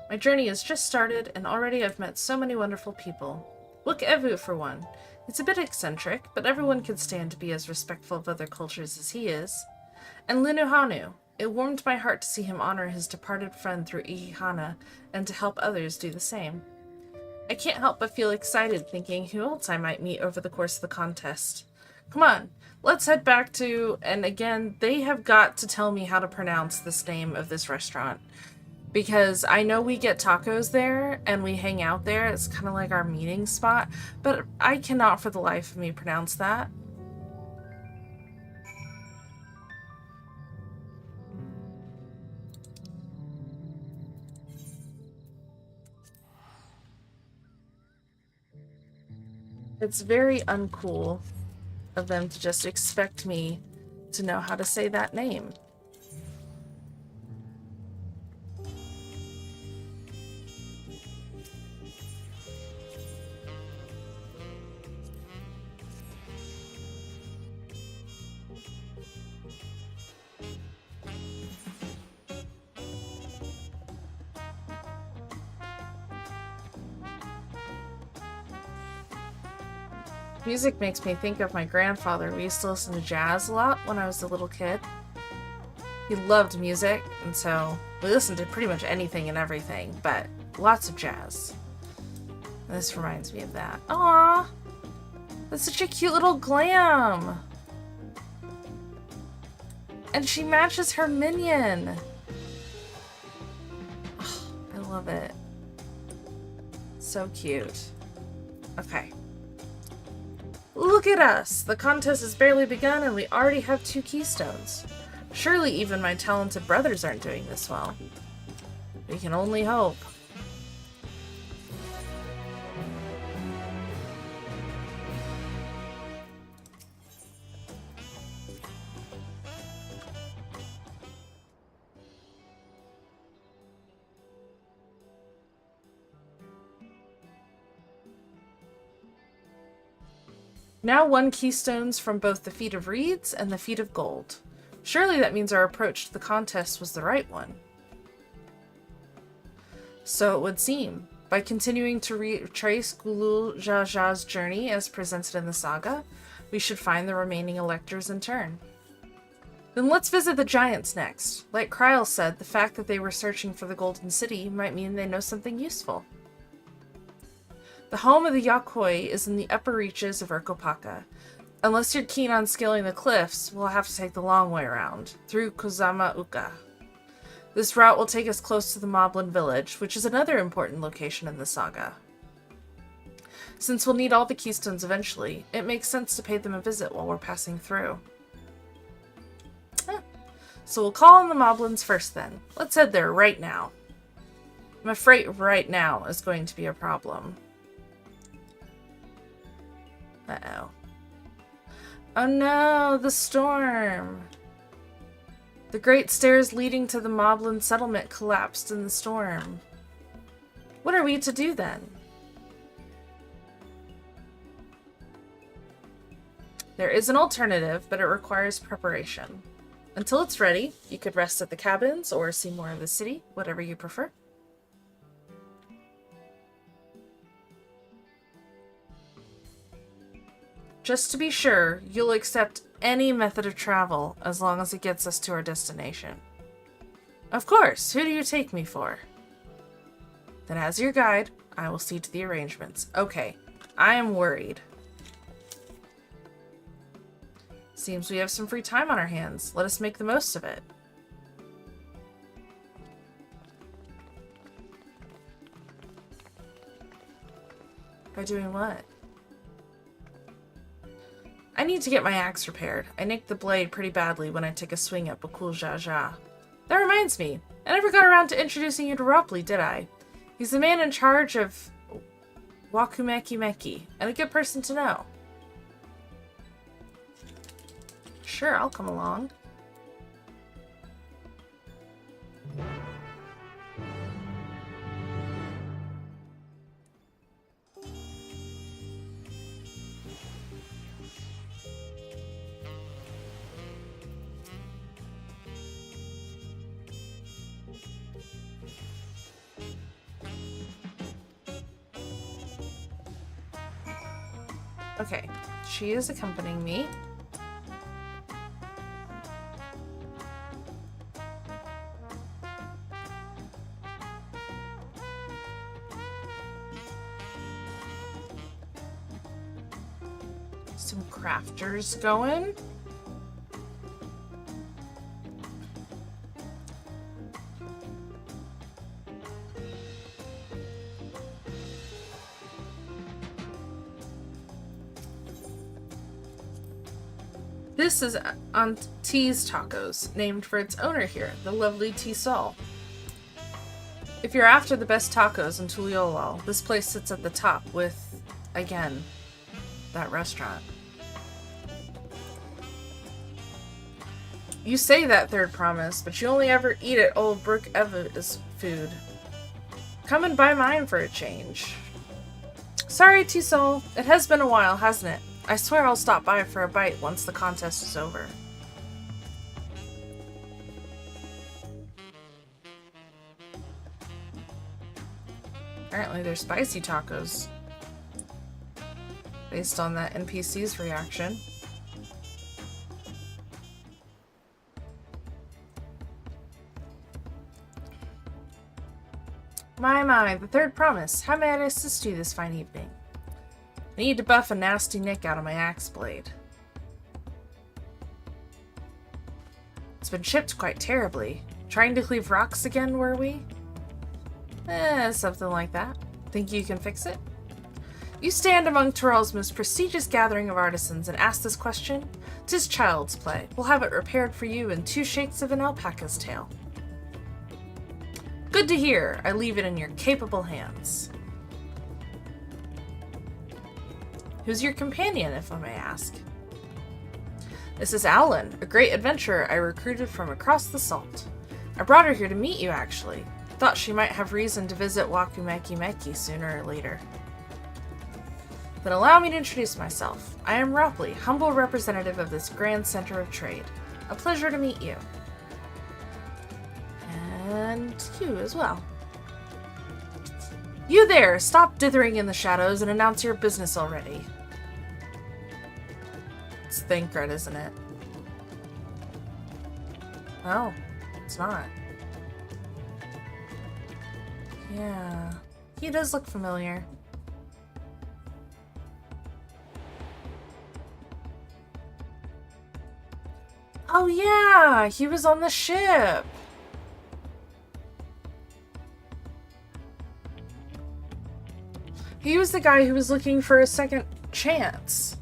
My journey has just started, and already I've met so many wonderful people. Look Evu, for one. He's a bit eccentric, but everyone can stand to be as respectful of other cultures as he is. And Linuhanu. It warmed my heart to see him honor his departed friend through Ihihana, and to help others do the same. I can't help but feel excited thinking who else I might meet over the course of the contest. Come on, let's head back to... And again, they have got to tell me how to pronounce this name of this restaurant. Because I know we get tacos there, and we hang out there. It's kind of like our meeting spot. But I cannot for the life of me pronounce that. It's very uncool of them to just expect me to know how to say that name. Music makes me think of my grandfather. We used to listen to jazz a lot when I was a little kid. He loved music, and so we listened to pretty much anything and everything, but lots of jazz. And this reminds me of that. Aww! That's such a cute little glam! And she matches her minion! Oh, I love it. So cute. Okay. Look at us! The contest has barely begun and we already have 2 keystones. Surely even my talented brothers aren't doing this well. We can only hope. Now 1 keystones from both the Feet of Reeds and the Feet of Gold. Surely that means our approach to the contest was the right one. So it would seem. By continuing to retrace Gulul Jaja's journey as presented in the saga, we should find the remaining electors in turn. Then let's visit the giants next. Like Kryl said, the fact that they were searching for the Golden City might mean they know something useful. The home of the Yakoi is in the upper reaches of Urkopaka. Unless you're keen on scaling the cliffs, we'll have to take the long way around, through Kozama Uka. This route will take us close to the Moblin village, which is another important location in the saga. Since we'll need all the keystones eventually, it makes sense to pay them a visit while we're passing through. So we'll call on the Moblins first then. Let's head there right now. I'm afraid right now is going to be a problem. Uh-oh. Oh no, the storm! The great stairs leading to the Moblin settlement collapsed in the storm. What are we to do then? There is an alternative, but it requires preparation. Until it's ready, you could rest at the cabins or see more of the city, whatever you prefer. Just to be sure, you'll accept any method of travel as long as it gets us to our destination. Of course, who do you take me for? Then as your guide, I will see to the arrangements. Okay, I am worried. Seems we have some free time on our hands. Let us make the most of it. By doing what? I need to get my axe repaired. I nicked the blade pretty badly when I took a swing at Bakul Jaja. That reminds me, I never got around to introducing you to Ropley, did I? He's the man in charge of Wakumeki Meki, and a good person to know. Sure, I'll come along. Okay, she is accompanying me. Some crafters going. This is Aunt T's Tacos, named for its owner here, the lovely T. Sol. If you're after the best tacos in Tuliolal, this place sits at the top with, again, that restaurant. You say that, Third Promise, but you only ever eat at old Brooke Eva's food. Come and buy mine for a change. Sorry, T. Sol. It has been a while, hasn't it? I swear I'll stop by for a bite once the contest is over. Apparently they're spicy tacos. Based on that NPC's reaction. My, the Third Promise. How may I assist you this fine evening? I need to buff a nasty nick out of my axe blade. It's been chipped quite terribly. Trying to cleave rocks again, were we? Something like that. Think you can fix it? You stand among Tural's most prestigious gathering of artisans and ask this question? 'Tis child's play. We'll have it repaired for you in 2 shakes of an alpaca's tail. Good to hear. I leave it in your capable hands. Who's your companion, if I may ask? This is Alan, a great adventurer I recruited from across the salt. I brought her here to meet you, actually. Thought she might have reason to visit Wakumeki Meki sooner or later. Then allow me to introduce myself. I am Ropley, humble representative of this grand center of trade. A pleasure to meet you. And you as well. You there! Stop dithering in the shadows and announce your business already. It's Thancred, isn't it? Oh, it's not. Yeah, he does look familiar. Oh yeah, he was on the ship. He was the guy who was looking for a second chance.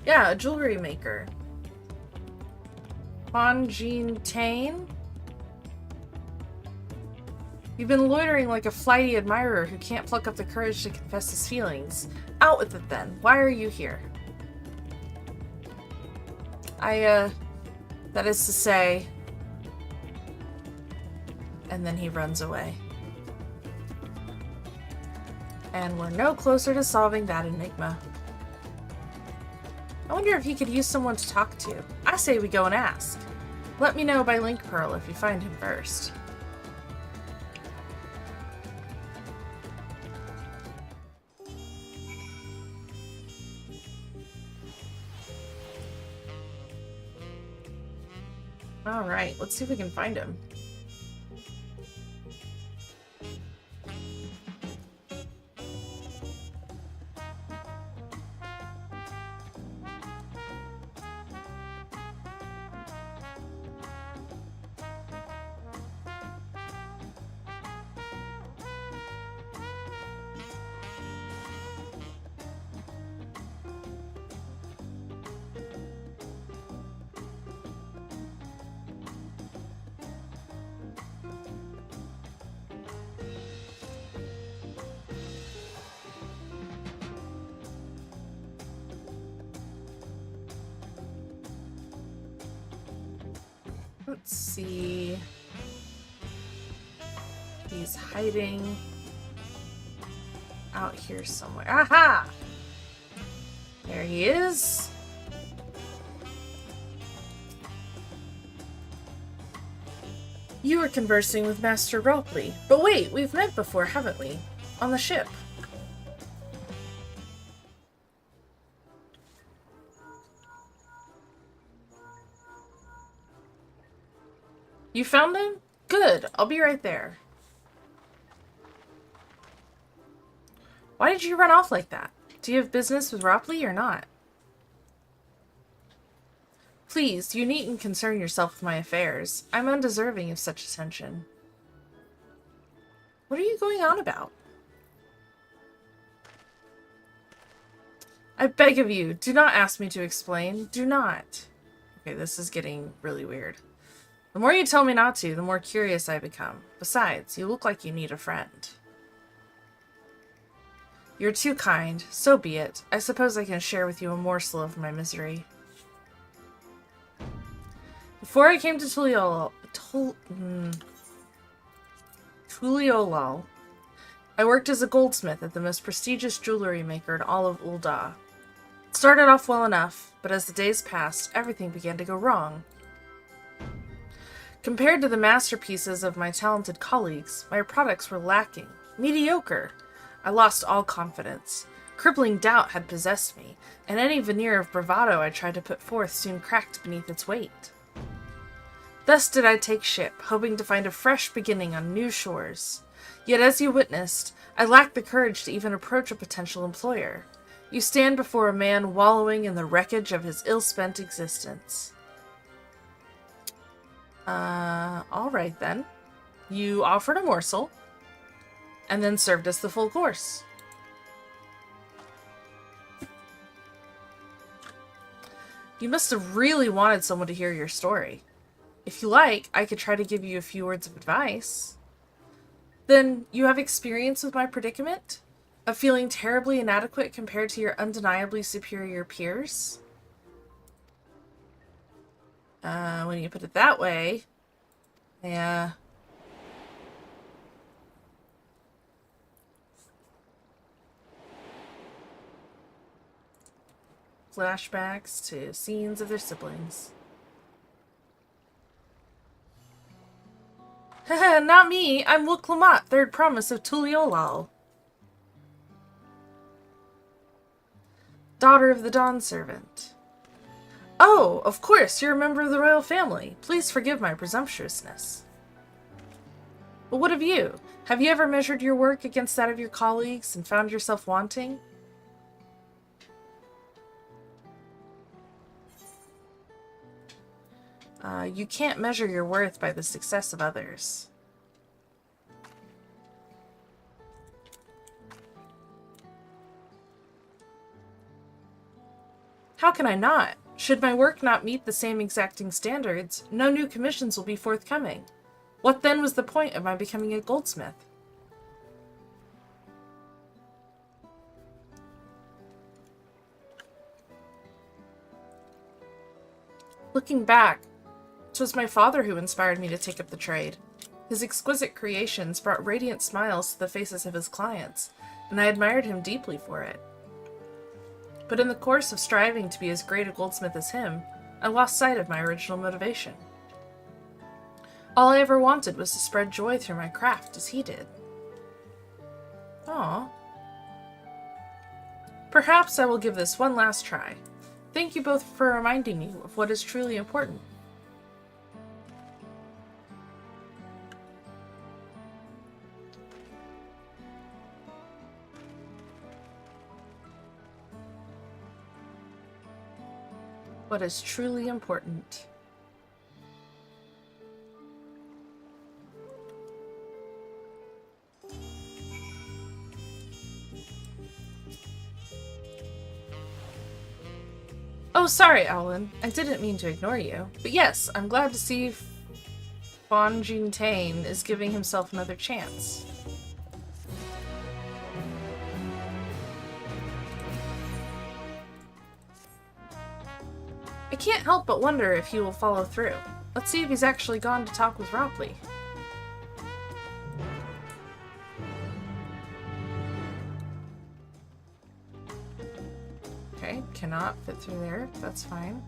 Yeah, a jewelry maker. Juan Jean Tane? You've been loitering like a flighty admirer who can't pluck up the courage to confess his feelings. Out with it then. Why are you here? That is to say... And then he runs away. And we're no closer to solving that enigma. I wonder if he could use someone to talk to. I say we go and ask. Let me know by Link Pearl if you find him first. Alright, let's see if we can find him. Let's see. He's hiding out here somewhere. Aha! There he is. You were conversing with Master Ropley. But wait, we've met before, haven't we? On the ship. You found him? Good. I'll be right there. Why did you run off like that? Do you have business with Ropley or not? Please, you needn't concern yourself with my affairs. I'm undeserving of such attention. What are you going on about? I beg of you, do not ask me to explain. Do not. Okay, this is getting really weird. The more you tell me not to, the more curious I become. Besides, you look like you need a friend. You're too kind. So be it. I suppose I can share with you a morsel of my misery. Before I came to Tuliolal, I worked as a goldsmith at the most prestigious jewelry maker in all of Ul'dah. It started off well enough, but as the days passed, everything began to go wrong. Compared to the masterpieces of my talented colleagues, my products were lacking. Mediocre. I lost all confidence. Crippling doubt had possessed me, and any veneer of bravado I tried to put forth soon cracked beneath its weight. Thus did I take ship, hoping to find a fresh beginning on new shores. Yet as you witnessed, I lacked the courage to even approach a potential employer. You stand before a man wallowing in the wreckage of his ill-spent existence. Alright then. You offered a morsel, and then served us the full course. You must have really wanted someone to hear your story. If you like, I could try to give you a few words of advice. Then, you have experience with my predicament? Of feeling terribly inadequate compared to your undeniably superior peers? When you put it that way, yeah. Flashbacks to scenes of their siblings. Haha, not me! I'm Wook Lamont, third promise of Tuliolal. Daughter of the Dawn Servant. Oh, of course, you're a member of the royal family. Please forgive my presumptuousness. But what of you? Have you ever measured your work against that of your colleagues and found yourself wanting? You can't measure your worth by the success of others. How can I not? Should my work not meet the same exacting standards, no new commissions will be forthcoming. What then was the point of my becoming a goldsmith? Looking back, it was my father who inspired me to take up the trade. His exquisite creations brought radiant smiles to the faces of his clients, and I admired him deeply for it. But in the course of striving to be as great a goldsmith as him, I lost sight of my original motivation. All I ever wanted was to spread joy through my craft as he did. Aww. Perhaps I will give this one last try. Thank you both for reminding me of what is truly important. What is truly important. Oh, sorry, Alan. I didn't mean to ignore you. But yes, I'm glad to see Bon Jin-Tain is giving himself another chance. I can't help but wonder if he will follow through. Let's see if he's actually gone to talk with Ropley. Okay, cannot fit through there. That's fine.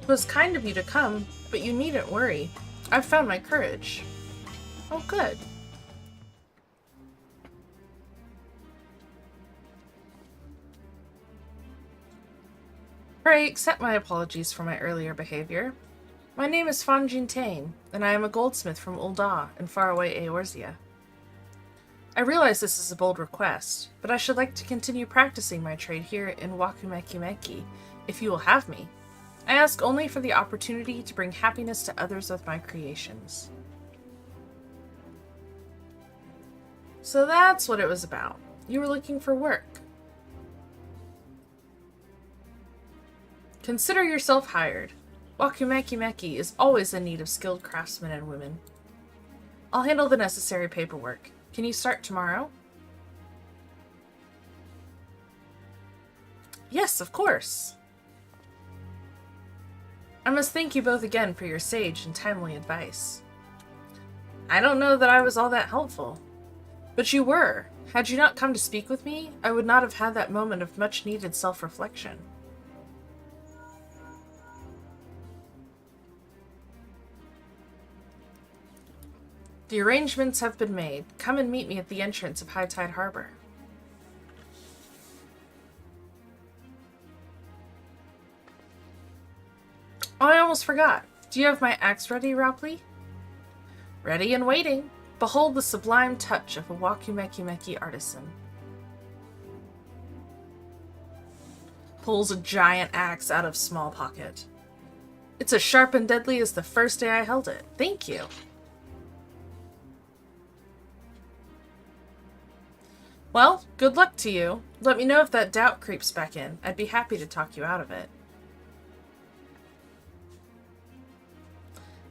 It was kind of you to come, but you needn't worry. I've found my courage. Oh, good. Pray accept my apologies for my earlier behavior. My name is Fan Jintain, and I am a goldsmith from Ul'dah in faraway Eorzea. I realize this is a bold request, but I should like to continue practicing my trade here in Wakumekimeki, if you will have me. I ask only for the opportunity to bring happiness to others with my creations. So that's what it was about. You were looking for work. Consider yourself hired. Wakumekimeki is always in need of skilled craftsmen and women. I'll handle the necessary paperwork. Can you start tomorrow? Yes, of course. I must thank you both again for your sage and timely advice. I don't know that I was all that helpful. But you were. Had you not come to speak with me, I would not have had that moment of much-needed self-reflection. The arrangements have been made. Come and meet me at the entrance of High Tide Harbor. Oh, I almost forgot. Do you have my axe ready, Ropley? Ready and waiting. Behold the sublime touch of a Wakumekimeki artisan. Pulls a giant axe out of small pocket. It's as sharp and deadly as the first day I held it. Thank you. Well, good luck to you. Let me know if that doubt creeps back in. I'd be happy to talk you out of it.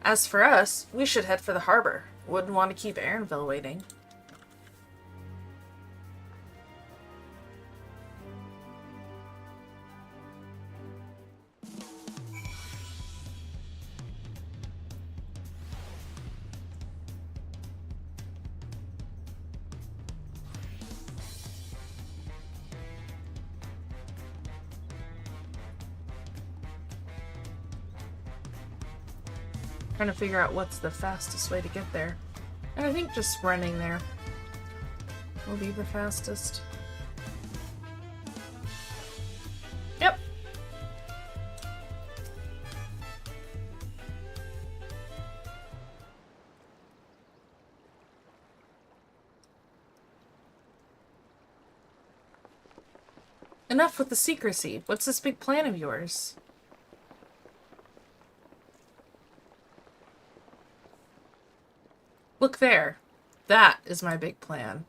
As for us, we should head for the harbor. Wouldn't want to keep Aaronville waiting. Trying to figure out what's the fastest way to get there. And I think just running there will be the fastest. Yep. Enough with the secrecy. What's this big plan of yours? Look there. That is my big plan.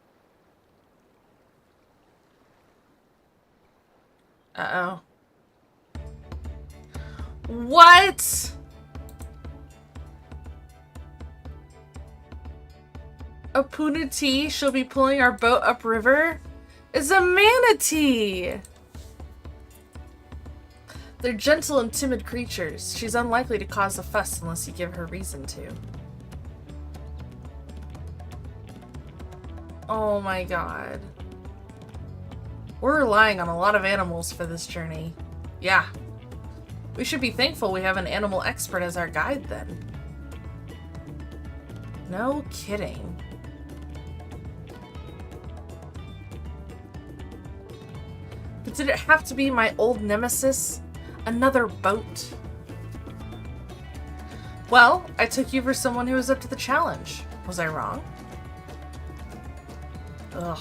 Uh-oh. What? A punati she'll be pulling our boat upriver? Is a manatee! They're gentle and timid creatures. She's unlikely to cause a fuss unless you give her reason to. Oh my god. We're relying on a lot of animals for this journey. Yeah. We should be thankful we have an animal expert as our guide then. No kidding. But did it have to be my old nemesis? Another boat? Well, I took you for someone who was up to the challenge. Was I wrong? Ugh.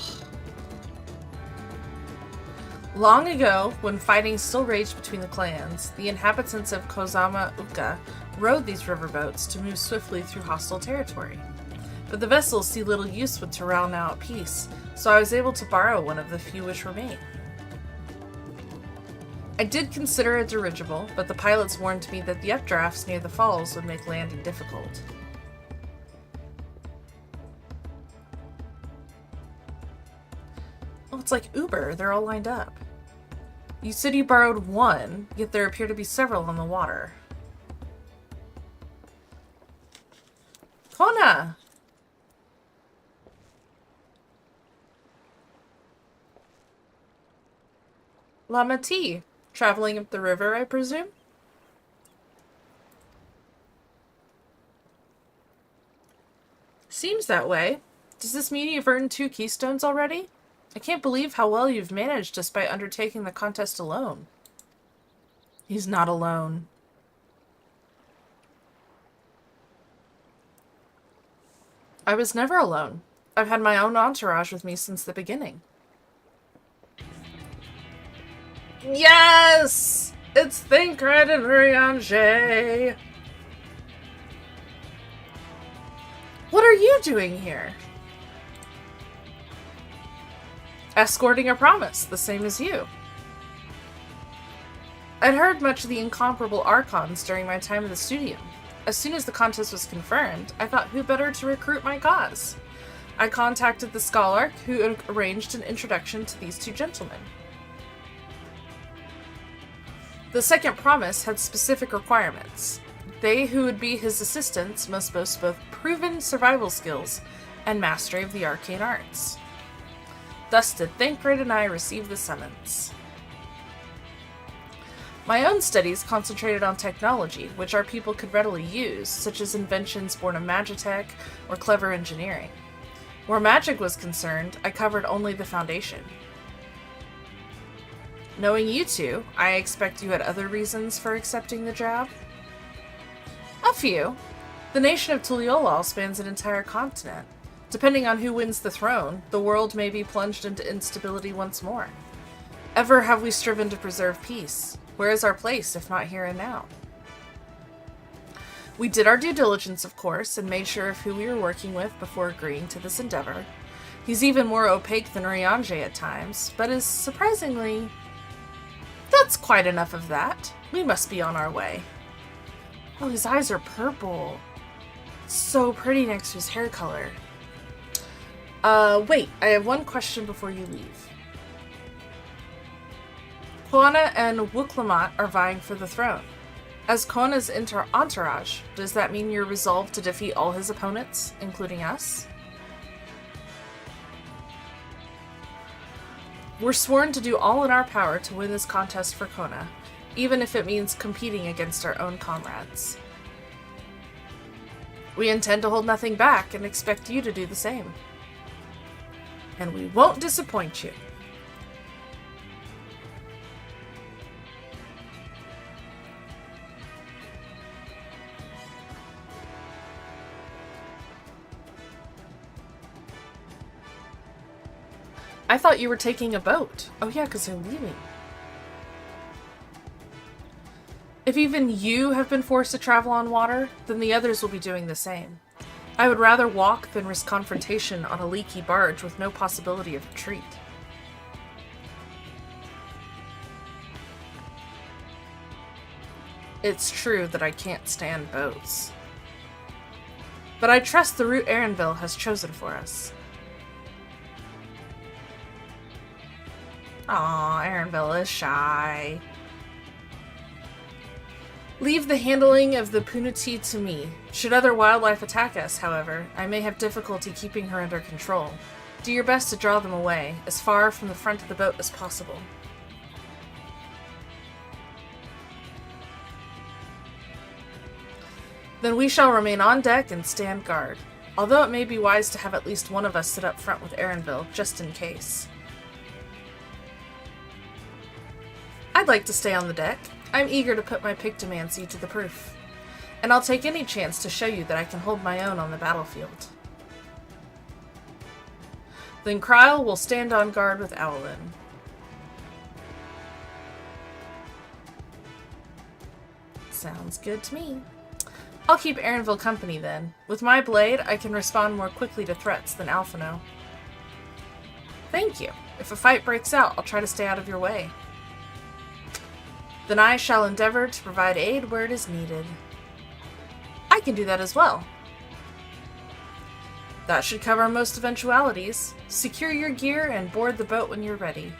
Long ago, when fighting still raged between the clans, the inhabitants of Kozama Uka rowed these riverboats to move swiftly through hostile territory. But the vessels see little use with Tural now at peace, so I was able to borrow one of the few which remain. I did consider a dirigible, but the pilots warned me that the updrafts near the falls would make landing difficult. Oh, it's like Uber. They're all lined up. You said you borrowed one, yet there appear to be several on the water. Kona! Lamati. Traveling up the river, I presume? Seems that way. Does this mean you've earned 2 keystones already? I can't believe how well you've managed despite undertaking the contest alone. He's not alone. I was never alone. I've had my own entourage with me since the beginning. Yes! It's Thancred and Urianger! What are you doing here? Escorting a promise, the same as you. I'd heard much of the incomparable Archons during my time in the studio. As soon as the contest was confirmed, I thought who better to recruit my cause. I contacted the Scholarch, who arranged an introduction to these 2 gentlemen. The second promise had specific requirements. They who would be his assistants must boast both proven survival skills and mastery of the arcane arts. Thus did Thancred and I receive the summons. My own studies concentrated on technology, which our people could readily use, such as inventions born of magitech or clever engineering. Where magic was concerned, I covered only the foundation. Knowing you 2, I expect you had other reasons for accepting the job? A few. The nation of Tuliolal spans an entire continent. Depending on who wins the throne, the world may be plunged into instability once more. Ever have we striven to preserve peace? Where is our place, if not here and now? We did our due diligence, of course, and made sure of who we were working with before agreeing to this endeavor. He's even more opaque than Urianger at times, but is surprisingly... That's quite enough of that. We must be on our way. Oh, his eyes are purple. So pretty next to his hair color. Wait, I have one question before you leave. Koana and Wuklamat are vying for the throne. As Koana's entourage, does that mean you're resolved to defeat all his opponents, including us? We're sworn to do all in our power to win this contest for Koana, even if it means competing against our own comrades. We intend to hold nothing back and expect you to do the same. And we won't disappoint you. I thought you were taking a boat. Oh yeah, because they're leaving. If even you have been forced to travel on water, then the others will be doing the same. I would rather walk than risk confrontation on a leaky barge with no possibility of retreat. It's true that I can't stand boats. But I trust the route Erenville has chosen for us. Aw, Erenville is shy. Leave the handling of the Punati to me. Should other wildlife attack us, however, I may have difficulty keeping her under control. Do your best to draw them away, as far from the front of the boat as possible. Then we shall remain on deck and stand guard, although it may be wise to have at least one of us sit up front with Erenville, just in case. I'd like to stay on the deck. I'm eager to put my pictomancy to the proof. And I'll take any chance to show you that I can hold my own on the battlefield. Then Kryle will stand on guard with Owlin. Sounds good to me. I'll keep Erinville company then. With my blade, I can respond more quickly to threats than Alphino. Thank you. If a fight breaks out, I'll try to stay out of your way. Then I shall endeavor to provide aid where it is needed. I can do that as well. That should cover most eventualities. Secure your gear and board the boat when you're ready.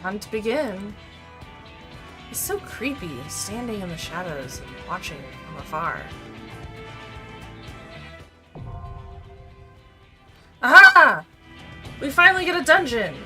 Time to begin. It's so creepy, standing in the shadows and watching from afar. Aha! We finally get a dungeon!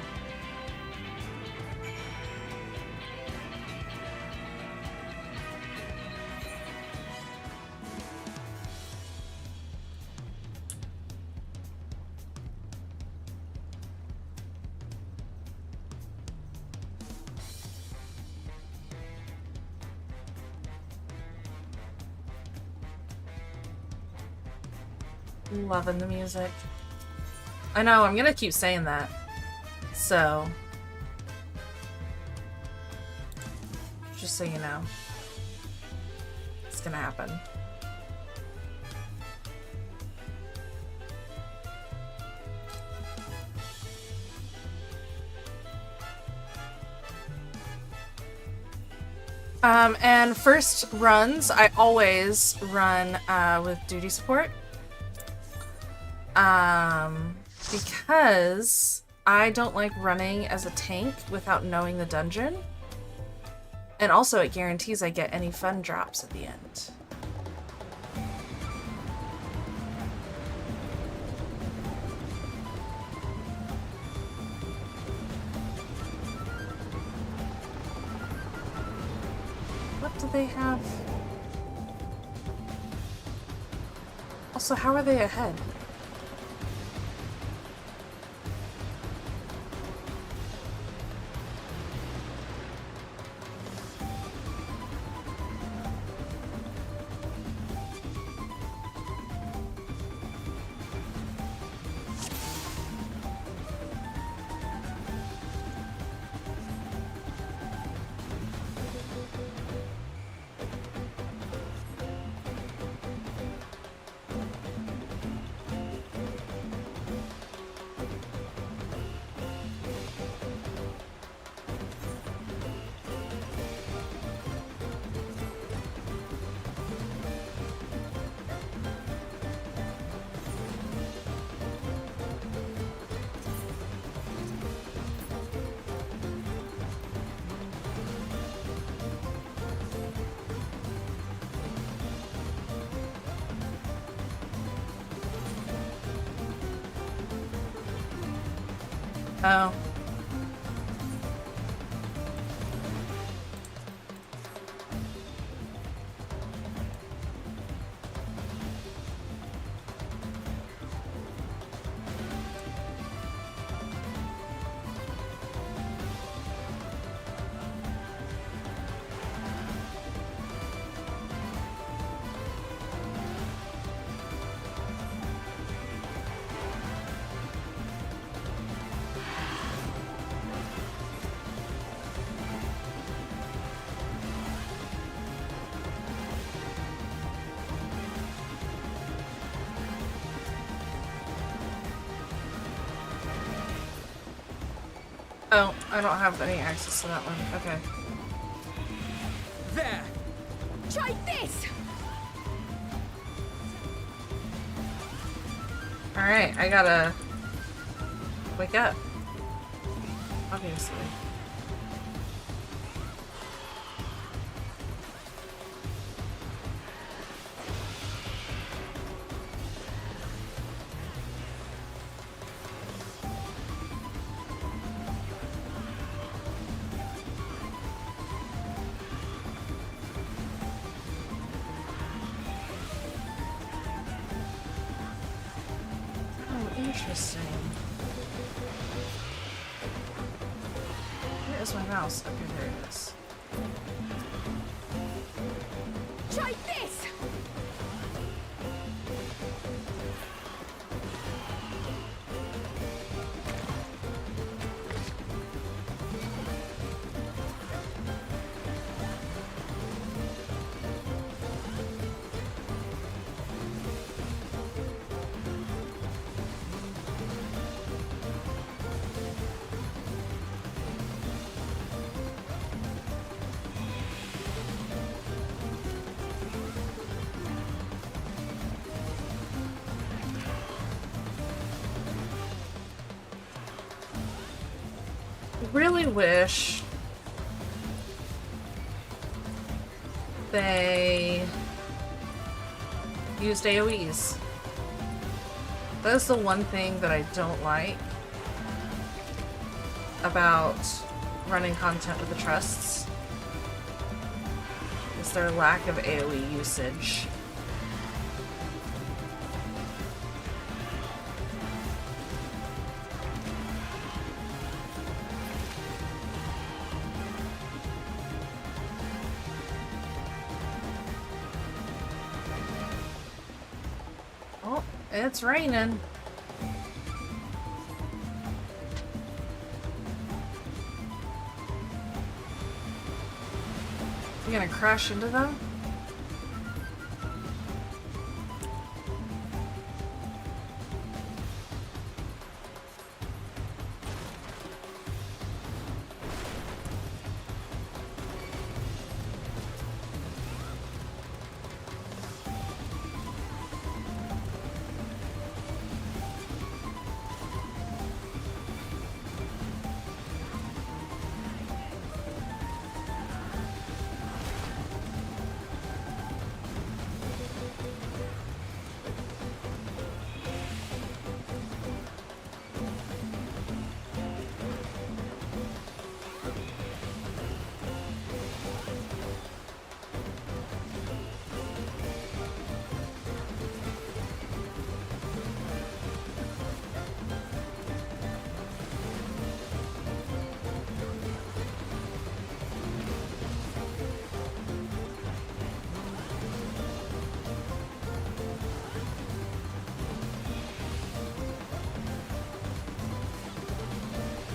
Loving the music. I know, I'm gonna keep saying that. So, just so you know, it's gonna happen. And first runs, I always run with duty support. Because I don't like running as a tank without knowing the dungeon. And also it guarantees I get any fun drops at the end. What do they have? Also, how are they ahead? Oh. Oh, I don't have any access to that one. Okay. There! Try this! Alright, I gotta wake up. Obviously. Interesting. Where is my mouse? Okay, there it is. really wish they used AoEs. That's the one thing that I don't like about running content with the trusts, is their lack of AoE usage. Oh, it's raining. You gonna crash into them?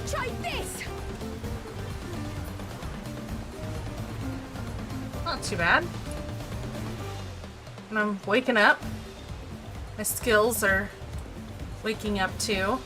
Try this! Not too bad. And I'm waking up. My skills are waking up too.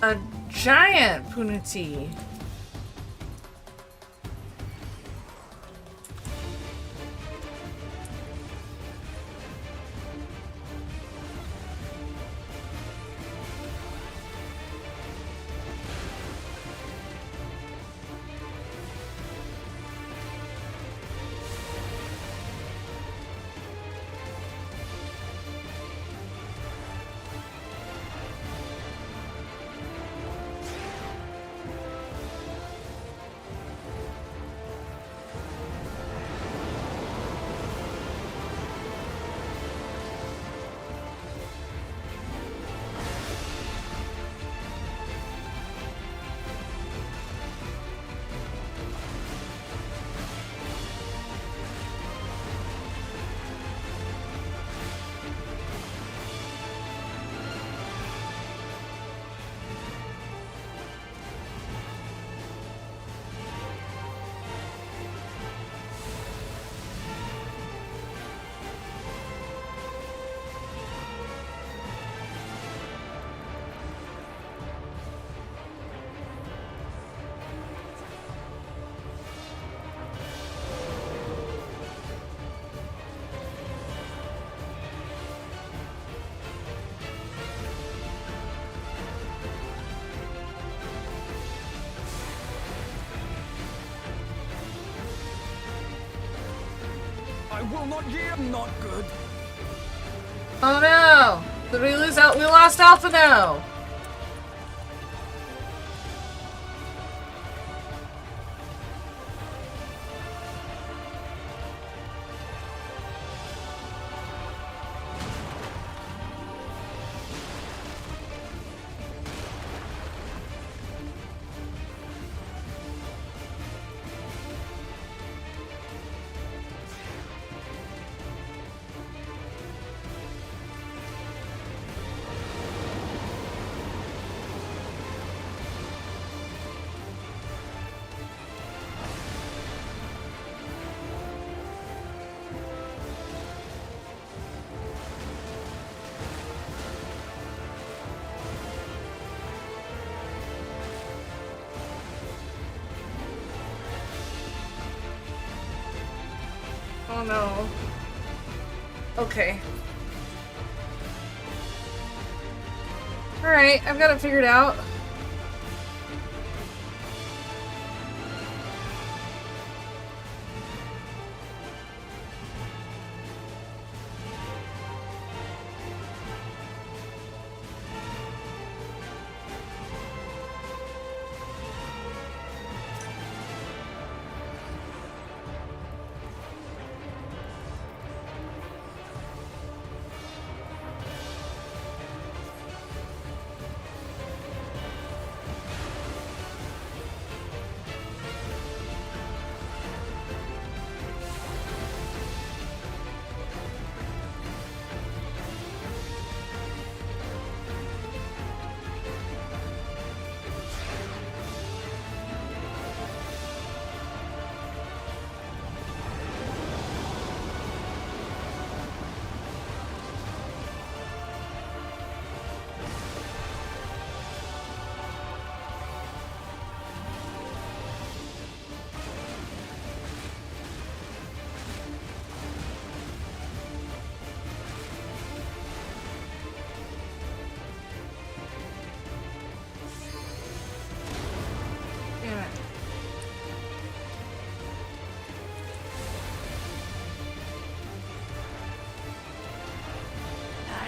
A giant puniti. I will not yield. Not good. Oh no! Did we lose out? We lost Alphino! no. Okay. Alright, I've got it figured out.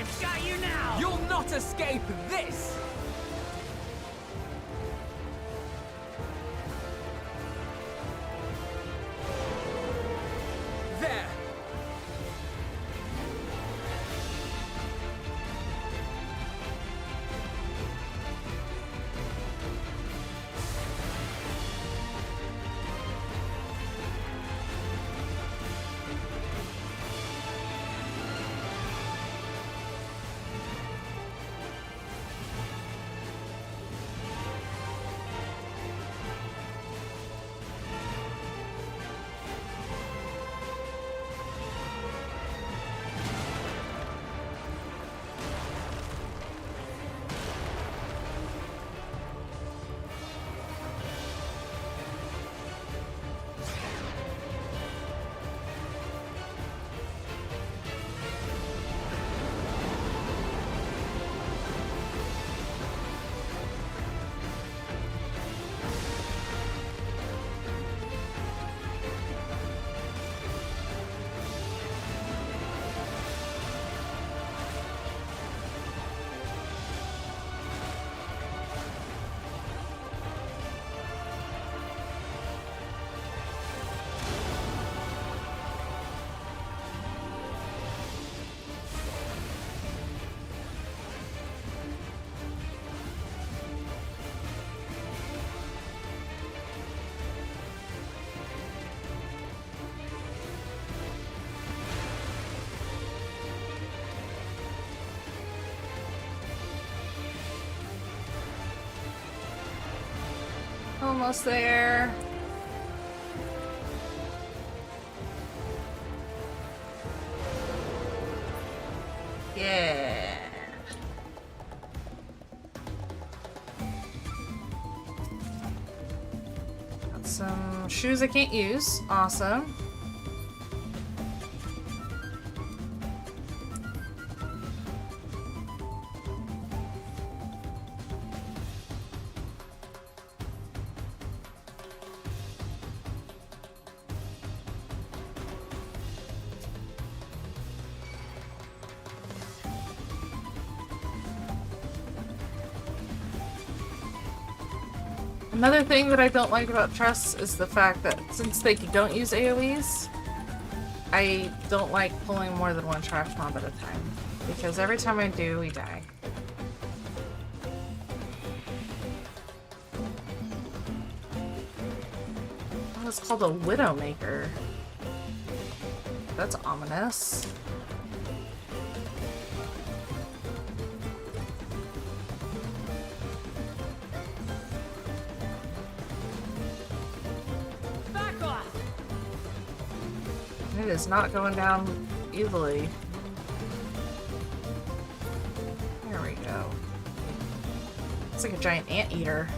I've got you now! You'll not escape this! There! Almost there. Yeah. Got some shoes I can't use. Awesome. Another thing that I don't like about Trust is the fact that since they don't use AoEs, I don't like pulling more than one trash mob at a time. Because every time I do, we die. Oh, it's called a Widowmaker. That's ominous. It is not going down easily. There we go. It's like a giant anteater.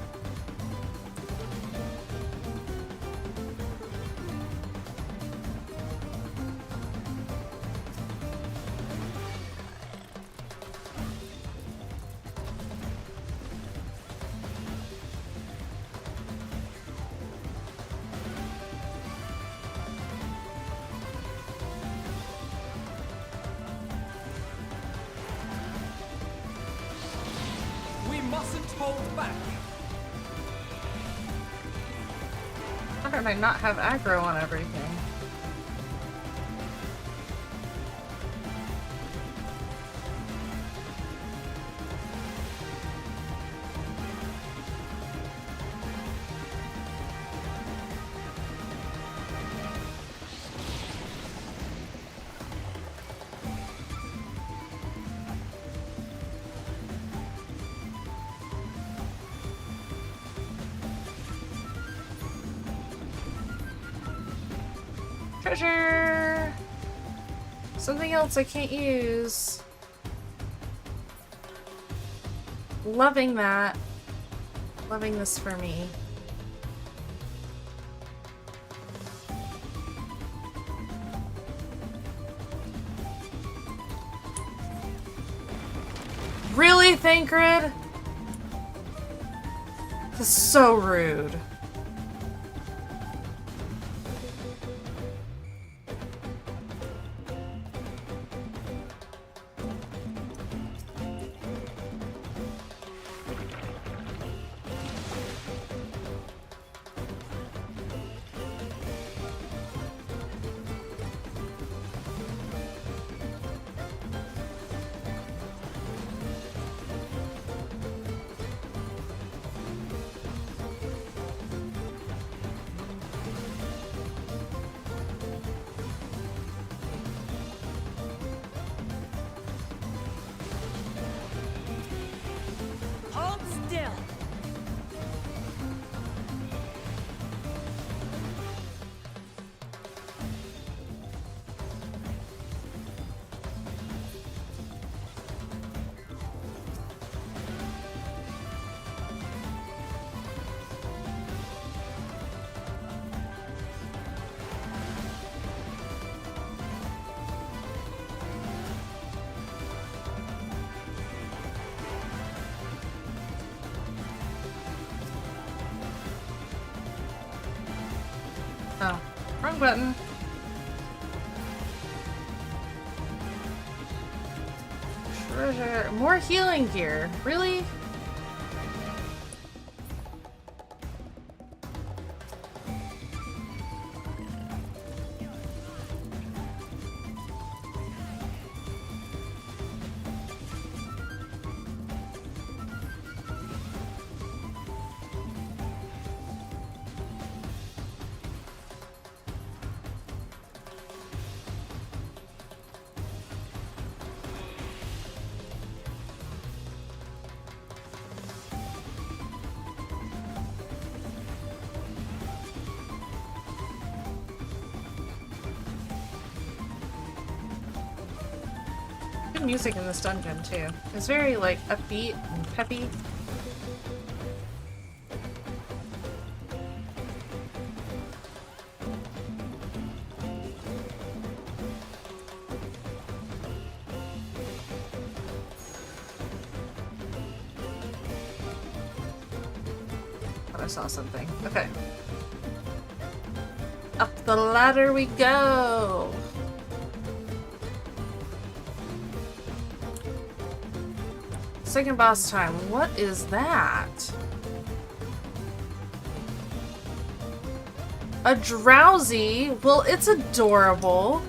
hold back. How did I not have aggro on everything? Treasure! Something else I can't use. Loving that. Loving this for me. Really, Thancred? This is so rude. Hold still. Oh, wrong button. Treasure. More healing gear. Really? Good music in this dungeon too. It's very like upbeat and peppy. Thought I saw something. Okay. Up the ladder we go! Second boss time. What is that? A drowsy? Well, it's adorable.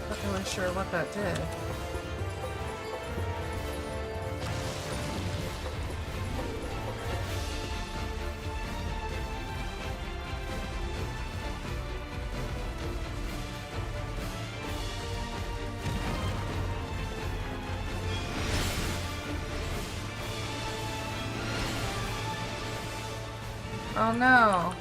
Not really sure what that did. Oh no.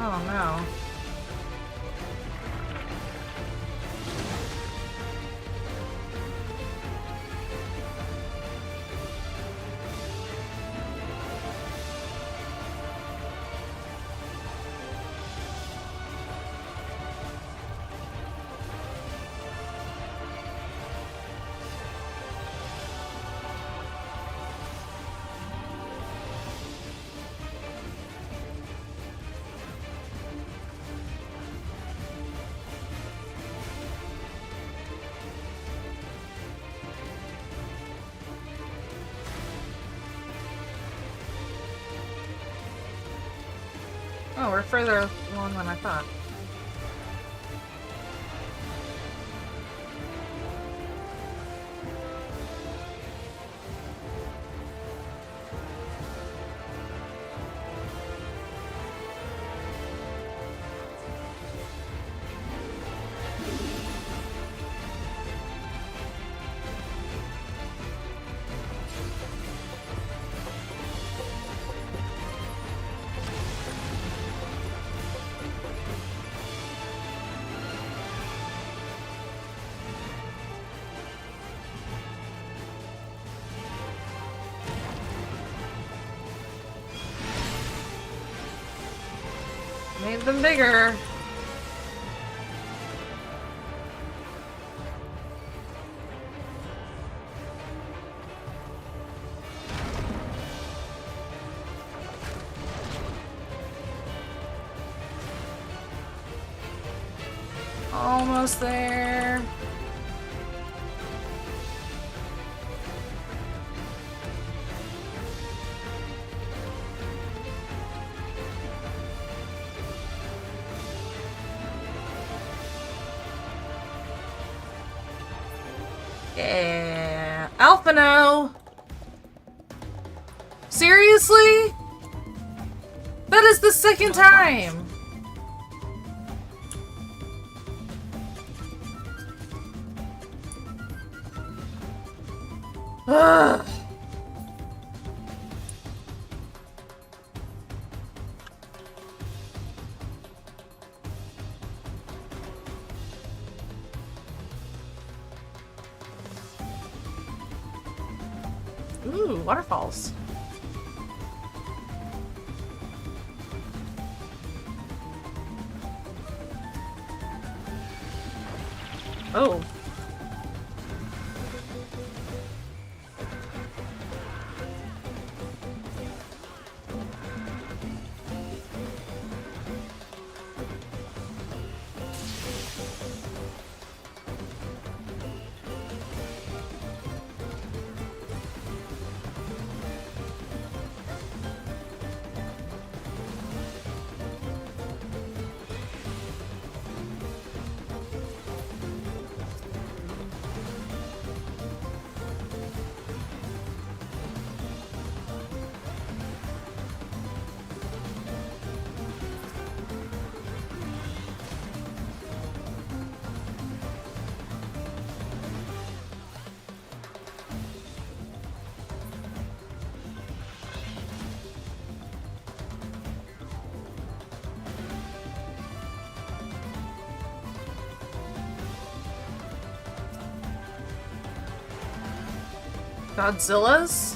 Oh no. Oh, we're further along than I thought. Made them bigger. Almost there. Yeah. Alphino! Seriously? That is the second time! Ugh. Ooh, waterfalls. Oh. Godzillas?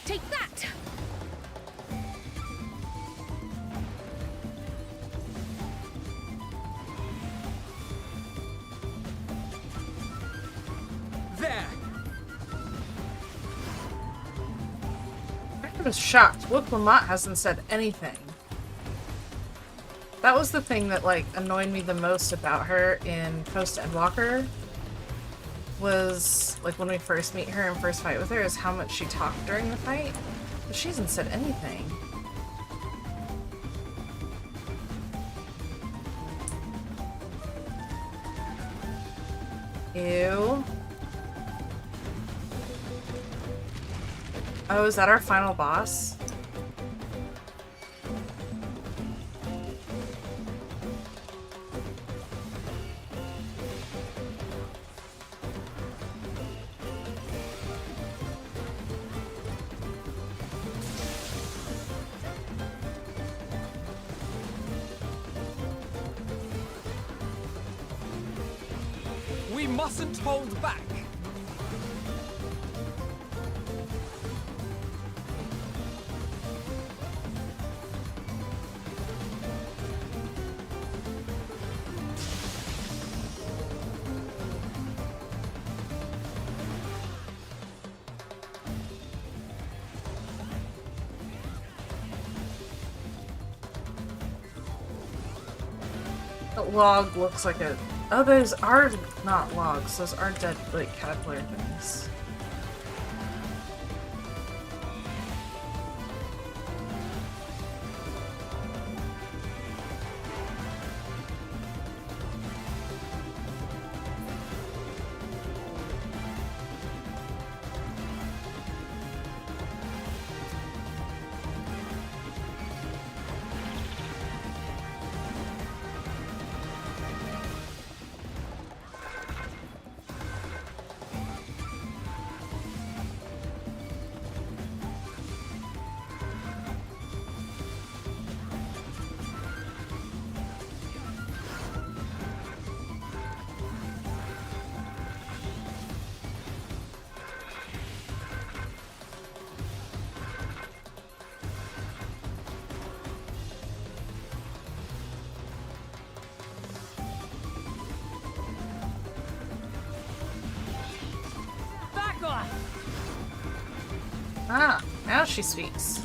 Take that! There! I was shocked. Wook Lamont hasn't said anything. That was the thing that, like, annoyed me the most about her in Post Endwalker. Was, like, when we first meet her and first fight with her, is how much she talked during the fight. But she hasn't said anything. Ew. Oh, is that our final boss? We mustn't hold back. That log looks like a... Oh, those are not logs. Those are dead, like, caterpillar things. Back off! Ah, now she speaks.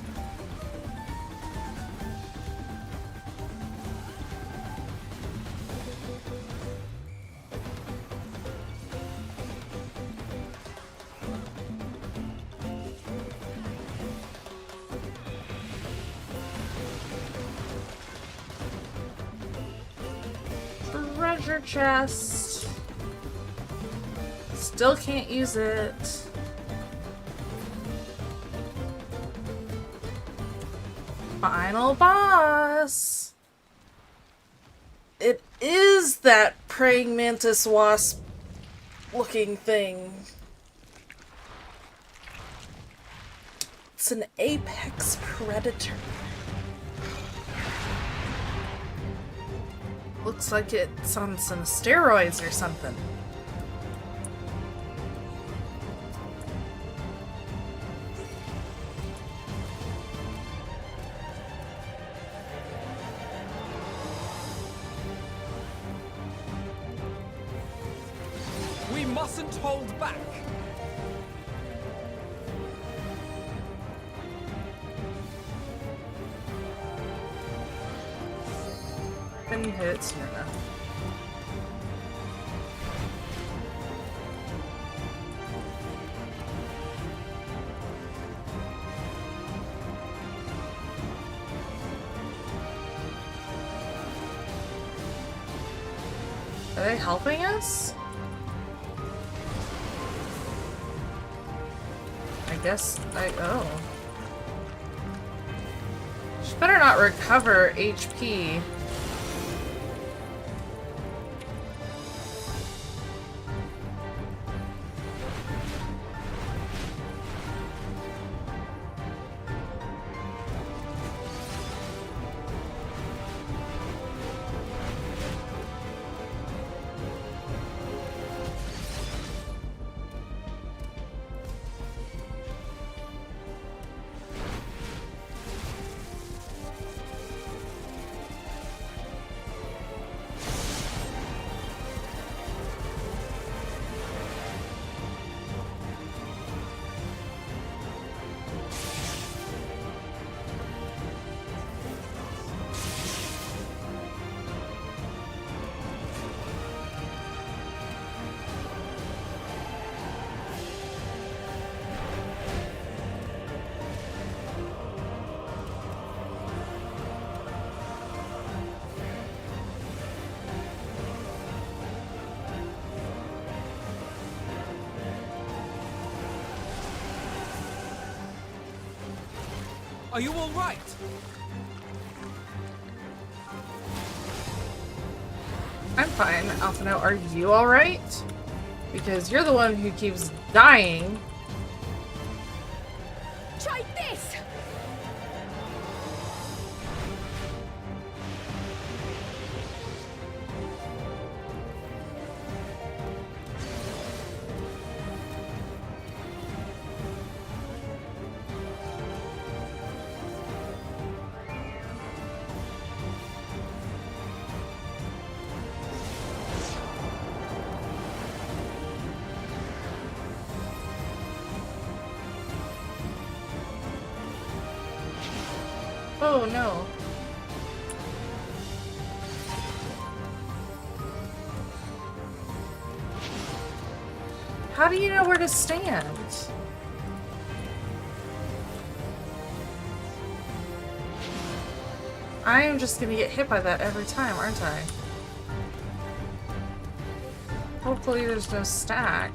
Treasure chest. Still can't use it. Final boss. It is that praying mantis wasp looking thing. It's an apex predator. Looks like it's on some steroids or something. We mustn't hold back. Any hits? No. Are they helping us? I guess oh. She better not recover HP. Are you all right? I'm fine. Alphino, are you alright? Because you're the one who keeps dying. Try this! Oh no. How do you know where to stand? I am just gonna get hit by that every time, aren't I? Hopefully there's no stack.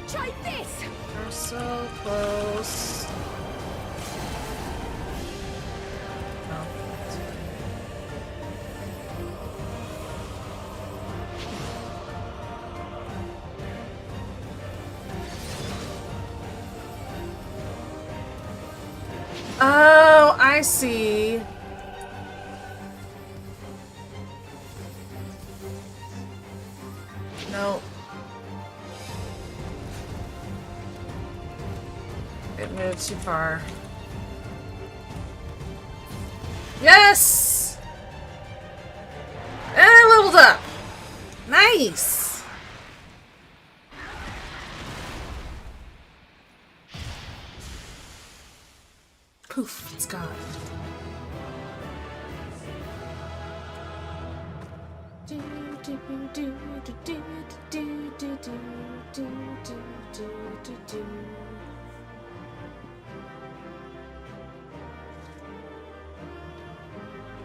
Try this! We're so close. Oh. Oh, I see. Nope. It moved too far. Yes! And I leveled up! Nice! Poof, it's gone.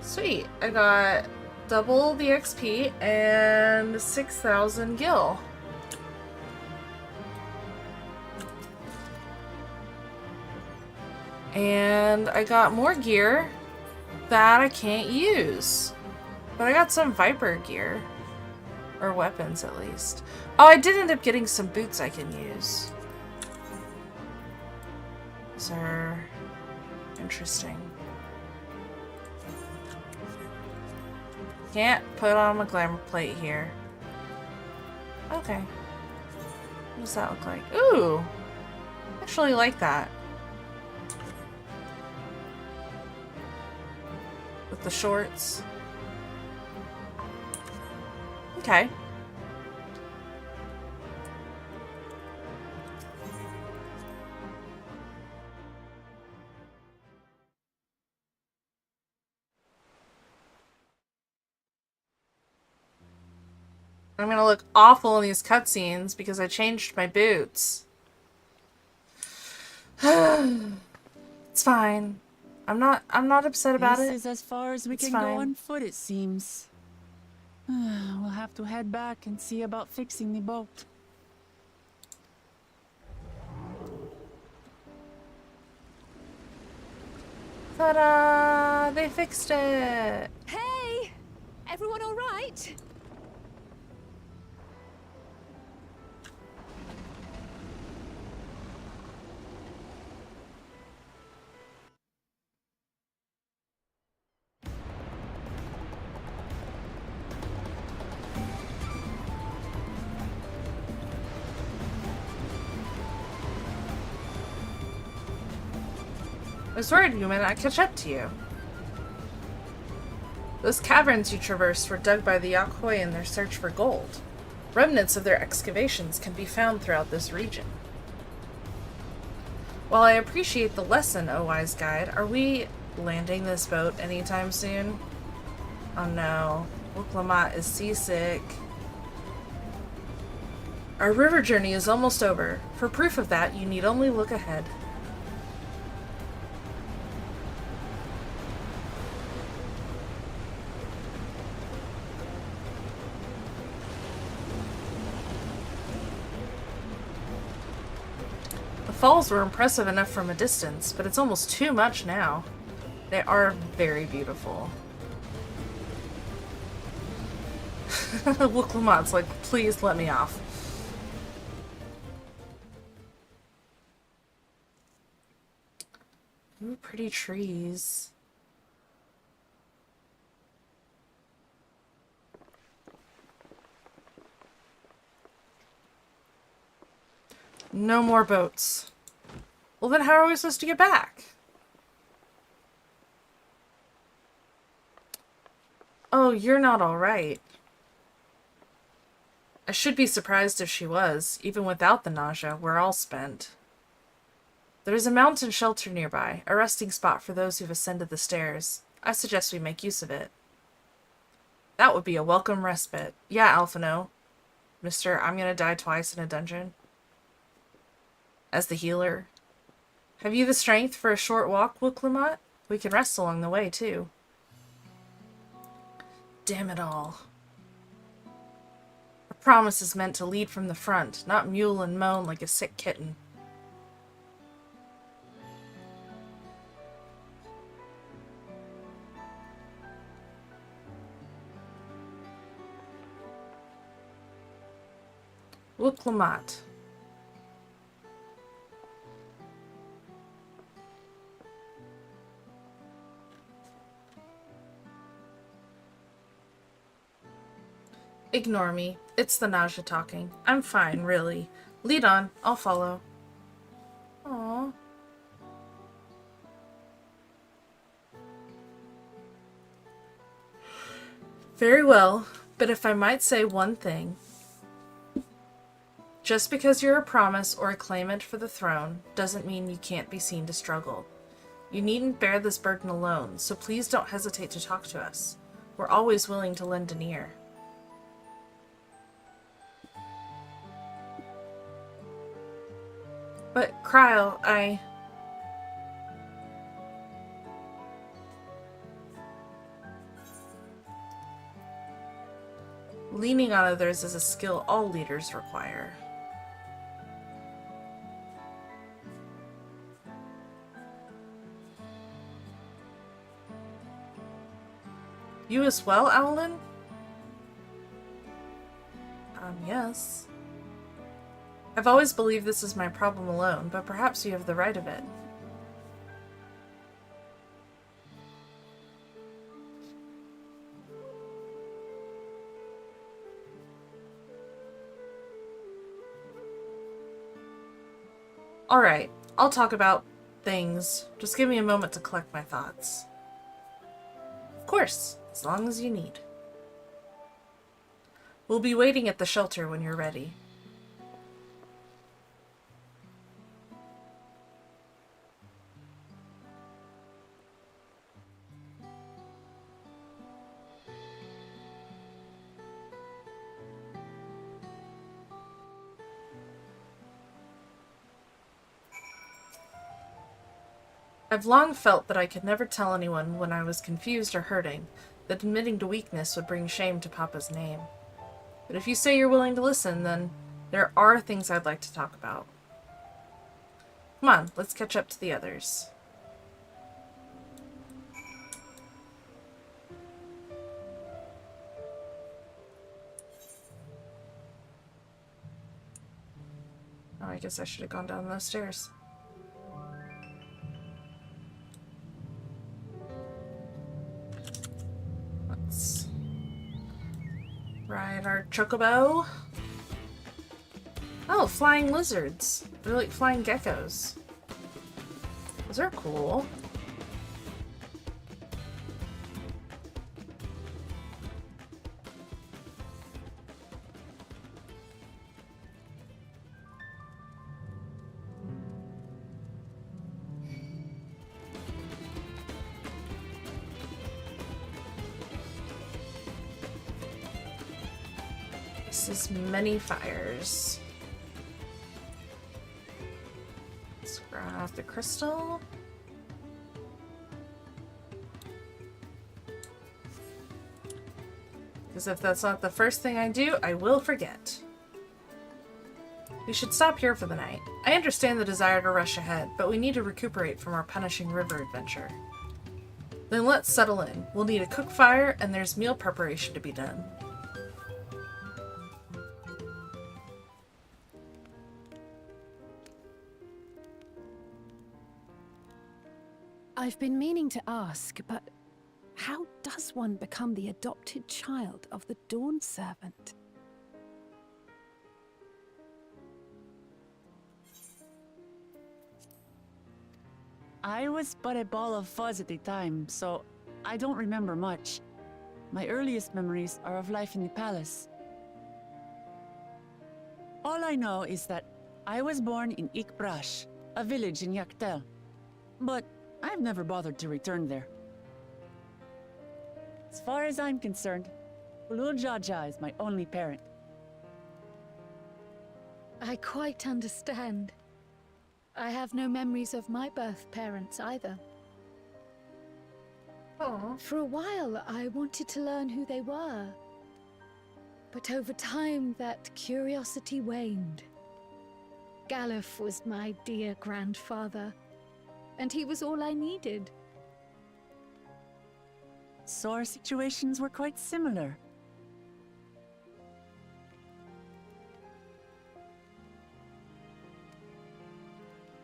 Sweet, I got double the XP and 6,000 gil. And I got more gear that I can't use. But I got some Viper gear. Or weapons, at least. Oh, I did end up getting some boots I can use. These are interesting. Can't put on a glamour plate here. Okay. What does that look like? Ooh! I actually like that. With the shorts. Okay. I'm gonna look awful in these cutscenes because I changed my boots. It's fine. I'm not upset about it. This is as far as we It's can fine. go on foot, it seems. We'll have to head back and see about fixing the boat. Ta-da! They fixed it! Hey! Everyone all right? I was worried you might not catch up to you. Those caverns you traversed were dug by the Yakhoi in their search for gold. Remnants of their excavations can be found throughout this region. While I appreciate the lesson, O Wise Guide, are we landing this boat anytime soon? Oh no. Wuk-Lamat is seasick. Our river journey is almost over. For proof of that, you need only look ahead. The falls were impressive enough from a distance, but it's almost too much now. They are very beautiful. Wuk-Lamat's like, please let me off. Ooh, pretty trees. No more boats. Well, then how are we supposed to get back? Oh, you're not all right. I should be surprised if she was. Even without the nausea, we're all spent. There's a mountain shelter nearby, a resting spot for those who've ascended the stairs. I suggest we make use of it. That would be a welcome respite. Yeah, Alphino. Mister, I'm gonna die twice in a dungeon. As the healer. Have you the strength for a short walk, Wuk-Lamat? We can rest along the way, too. Damn it all. A promise is meant to lead from the front, not mule and moan like a sick kitten. Wuk-Lamat. Ignore me. It's the nausea talking. I'm fine, really. Lead on. I'll follow. Aww. Very well, but if I might say one thing. Just because you're a promise or a claimant for the throne doesn't mean you can't be seen to struggle. You needn't bear this burden alone, so please don't hesitate to talk to us. We're always willing to lend an ear. But, Kryle, leaning on others is a skill all leaders require. You as well, Owlin? Yes. I've always believed this is my problem alone, but perhaps you have the right of it. Alright, I'll talk about things. Just give me a moment to collect my thoughts. Of course, as long as you need. We'll be waiting at the shelter when you're ready. I've long felt that I could never tell anyone when I was confused or hurting, that admitting to weakness would bring shame to Papa's name. But if you say you're willing to listen, then there are things I'd like to talk about. Come on, let's catch up to the others. Oh, I guess I should have gone down those stairs. Let's ride our chocobo. Oh, flying lizards. They're like flying geckos. Those are cool. This is many fires. Let's grab the crystal. Because if that's not the first thing I do, I will forget. We should stop here for the night. I understand the desire to rush ahead, but we need to recuperate from our punishing river adventure. Then let's settle in. We'll need a cook fire, and there's meal preparation to be done. I've been meaning to ask, but how does one become the adopted child of the Dawn Servant? I was but a ball of fuzz at the time, so I don't remember much. My earliest memories are of life in the palace. All I know is that I was born in Ikbrash, a village in Yaktel. But I've never bothered to return there. As far as I'm concerned, Ulul Jaja is my only parent. I quite understand. I have no memories of my birth parents either. Oh. For a while, I wanted to learn who they were. But over time, that curiosity waned. Galuf was my dear grandfather, and he was all I needed. So our situations were quite similar.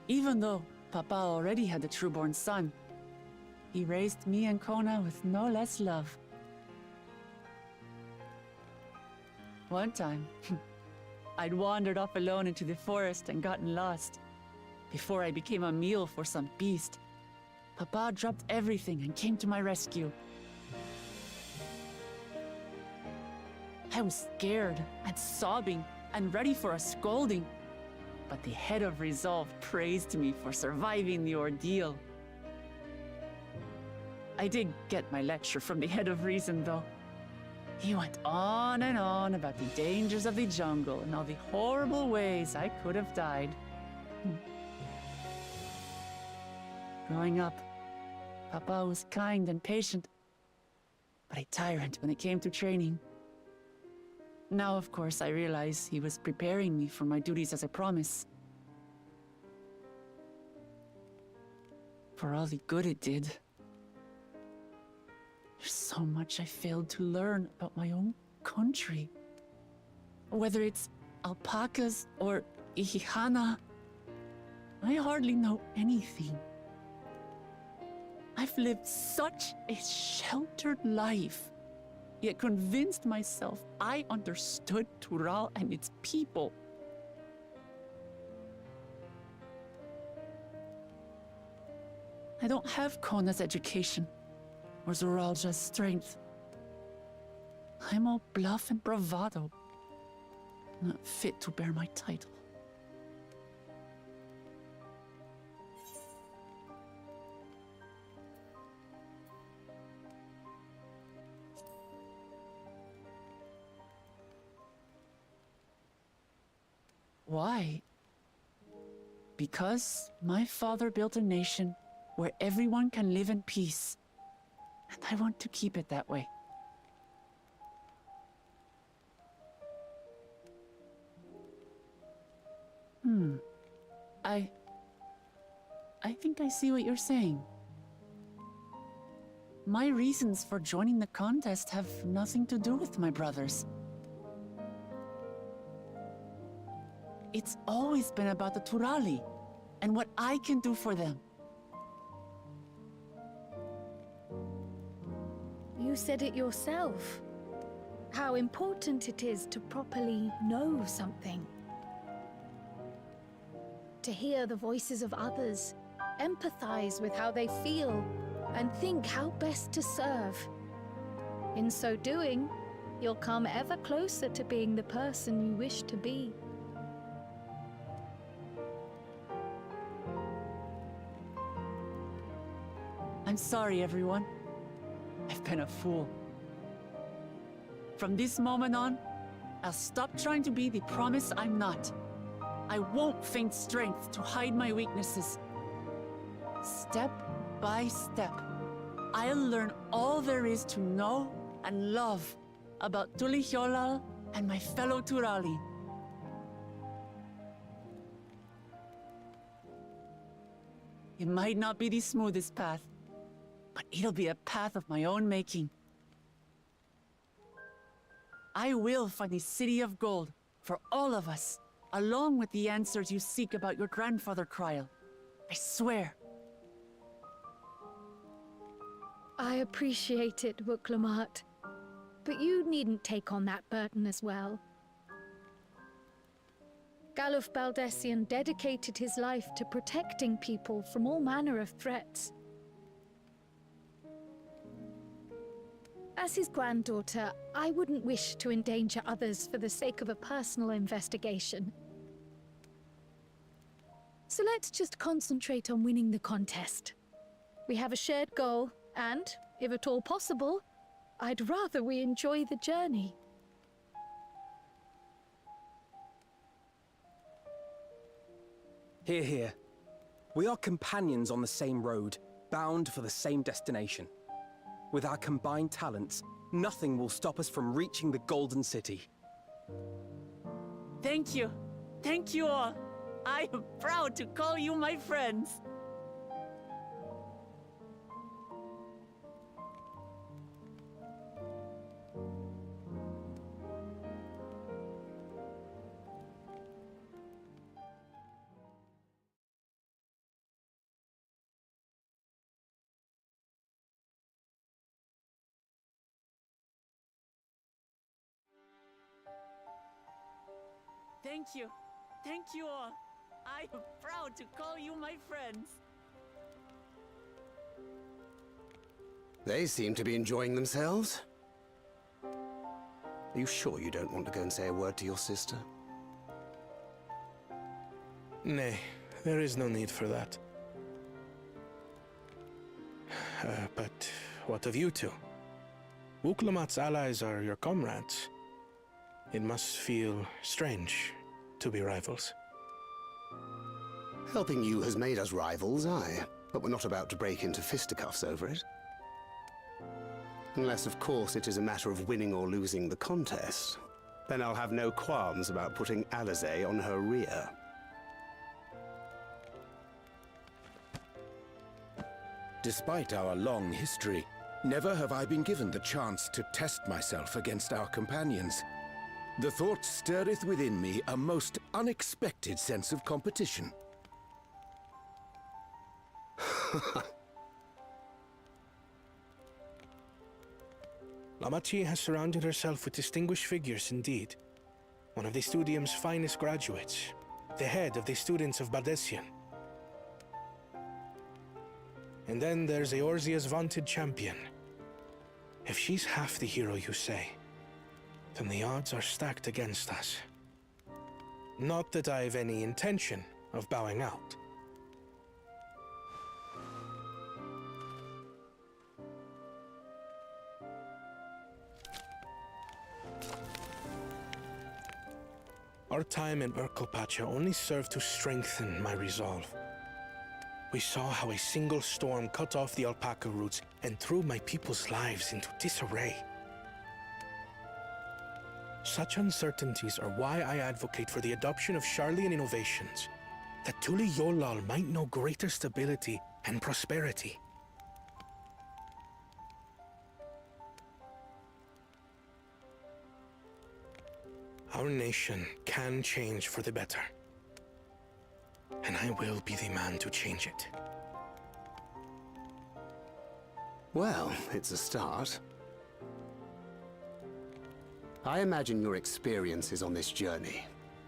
Even though Papa already had a trueborn son, he raised me and Kona with no less love. One time, I'd wandered off alone into the forest and gotten lost. Before I became a meal for some beast, Papa dropped everything and came to my rescue. I was scared and sobbing and ready for a scolding, but the head of resolve praised me for surviving the ordeal. I did get my lecture from the head of reason, though. He went on and on about the dangers of the jungle and all the horrible ways I could have died. Growing up, Papa was kind and patient, but a tyrant when it came to training. Now, of course, I realize he was preparing me for my duties as a promise. For all the good it did. There's so much I failed to learn about my own country. Whether it's alpacas or Ihihana, I hardly know anything. I've lived such a sheltered life, yet convinced myself I understood Tural and its people. I don't have Kona's education, or Zoralja's strength. I'm all bluff and bravado, not fit to bear my title. Why? Because my father built a nation where everyone can live in peace, and I want to keep it that way. I think I see what you're saying. My reasons for joining the contest have nothing to do with my brothers. It's always been about the Turali, and what I can do for them. You said it yourself. How important it is to properly know something. To hear the voices of others, empathize with how they feel, and think how best to serve. In so doing, you'll come ever closer to being the person you wish to be. I'm sorry, everyone. I've been a fool. From this moment on, I'll stop trying to be the promise I'm not. I won't feign strength to hide my weaknesses. Step by step, I'll learn all there is to know and love about Tulihyolal and my fellow Turali. It might not be the smoothest path, but it'll be a path of my own making. I will find the City of Gold for all of us, along with the answers you seek about your grandfather, Kryl. I swear. I appreciate it, Wuklamat. But you needn't take on that burden as well. Galuf Baldessian dedicated his life to protecting people from all manner of threats. As his granddaughter, I wouldn't wish to endanger others for the sake of a personal investigation. So let's just concentrate on winning the contest. We have a shared goal, and, if at all possible, I'd rather we enjoy the journey. Hear, hear. We are companions on the same road, bound for the same destination. With our combined talents, nothing will stop us from reaching the Golden City. Thank you. Thank you all. I am proud to call you my friends. Thank you. Thank you all. I am proud to call you my friends. They seem to be enjoying themselves. Are you sure you don't want to go and say a word to your sister? Nay, there is no need for that. But what of you two? Wuklamat's allies are your comrades. It must feel strange to be rivals. Helping you has made us rivals, aye. But we're not about to break into fisticuffs over it. Unless, of course, it is a matter of winning or losing the contest. Then I'll have no qualms about putting Alizé on her rear. Despite our long history, never have I been given the chance to test myself against our companions. The thought stirreth within me a most unexpected sense of competition. Lamachi has surrounded herself with distinguished figures indeed. One of the Studium's finest graduates, the head of the students of Baldessian. And then there's Eorzea's vaunted champion. If she's half the hero you say, then the odds are stacked against us. Not that I've any intention of bowing out. Our time in Urkelpacha only served to strengthen my resolve. We saw how a single storm cut off the alpaca roots and threw my people's lives into disarray. Such uncertainties are why I advocate for the adoption of Sharlayan innovations, that Tulihyolal might know greater stability and prosperity. Our nation can change for the better, and I will be the man to change it. Well, it's a start. I imagine your experiences on this journey,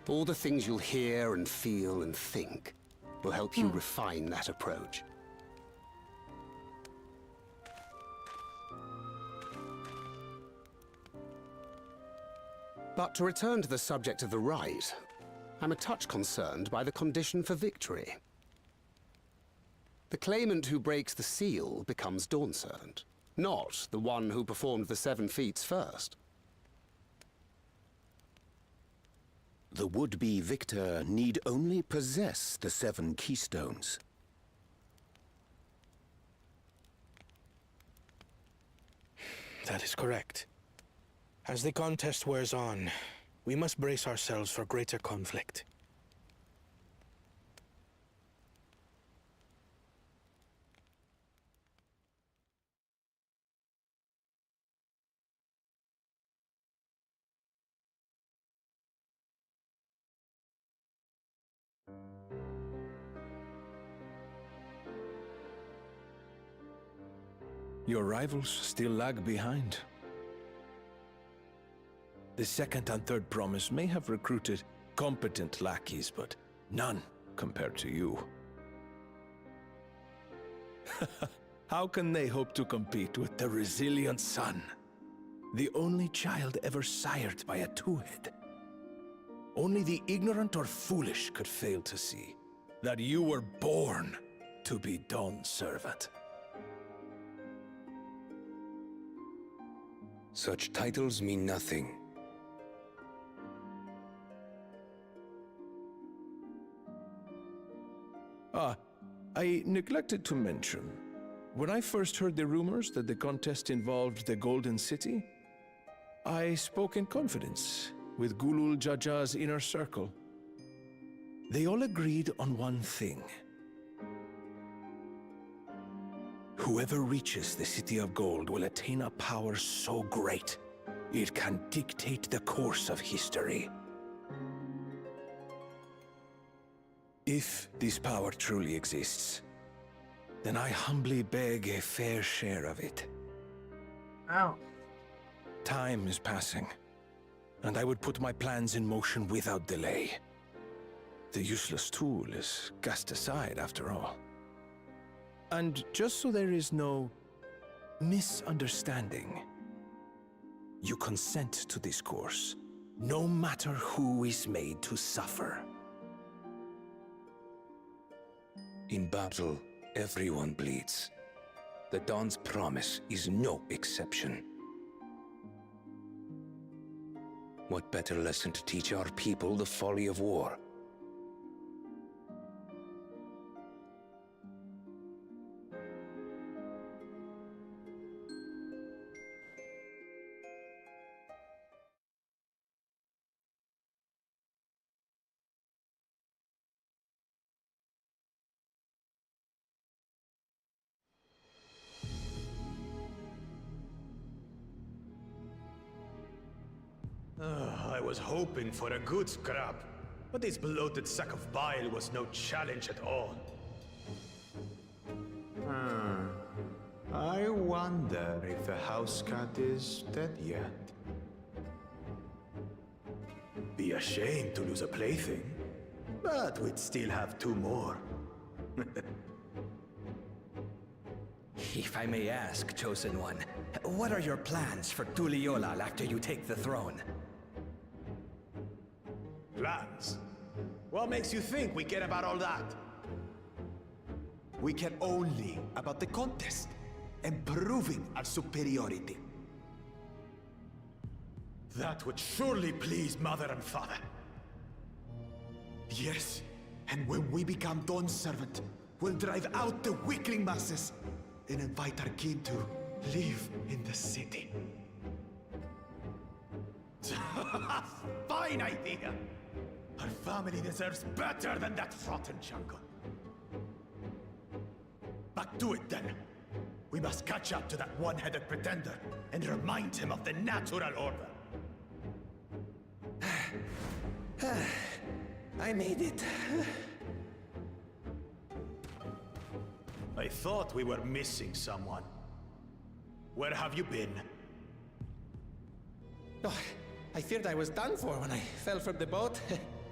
all the things you'll hear and feel and think, will help you refine that approach. But to return to the subject of the rite, I'm a touch concerned by the condition for victory. The claimant who breaks the seal becomes Dawn Servant, not the one who performed the 7 feats first. The would-be victor need only possess the 7 keystones. That is correct. As the contest wears on, we must brace ourselves for greater conflict. Your rivals still lag behind. The second and third promise may have recruited competent lackeys, but none compared to you. How can they hope to compete with the resilient son? The only child ever sired by a two-head. Only the ignorant or foolish could fail to see that you were born to be Dawn's servant. Such titles mean nothing. I neglected to mention, when I first heard the rumors that the contest involved the Golden City, I spoke in confidence with Gulul Jaja's inner circle. They all agreed on one thing. Whoever reaches the City of Gold will attain a power so great, it can dictate the course of history. If this power truly exists, then I humbly beg a fair share of it. Wow. Time is passing, and I would put my plans in motion without delay. The useless tool is cast aside after all. And just so there is no misunderstanding, you consent to this course, no matter who is made to suffer. In battle, everyone bleeds. The Dawn's promise is no exception. What better lesson to teach our people the folly of war? I was hoping for a good scrap, but this bloated sack of bile was no challenge at all. I wonder if the house cat is dead yet. Be ashamed to lose a plaything, but we'd still have 2 more. If I may ask, Chosen One, what are your plans for Tuliolal after you take the throne? Plans? What makes you think we care about all that? We care only about the contest and proving our superiority. That would surely please Mother and Father. Yes, and when we become Dawn's servant, we'll drive out the weakling masses and invite our kin to live in the city. Fine idea! Our family deserves better than that rotten jungle. Back to it then. We must catch up to that one-headed pretender and remind him of the natural order. I made it. I thought we were missing someone. Where have you been? Oh, I feared I was done for when I fell from the boat.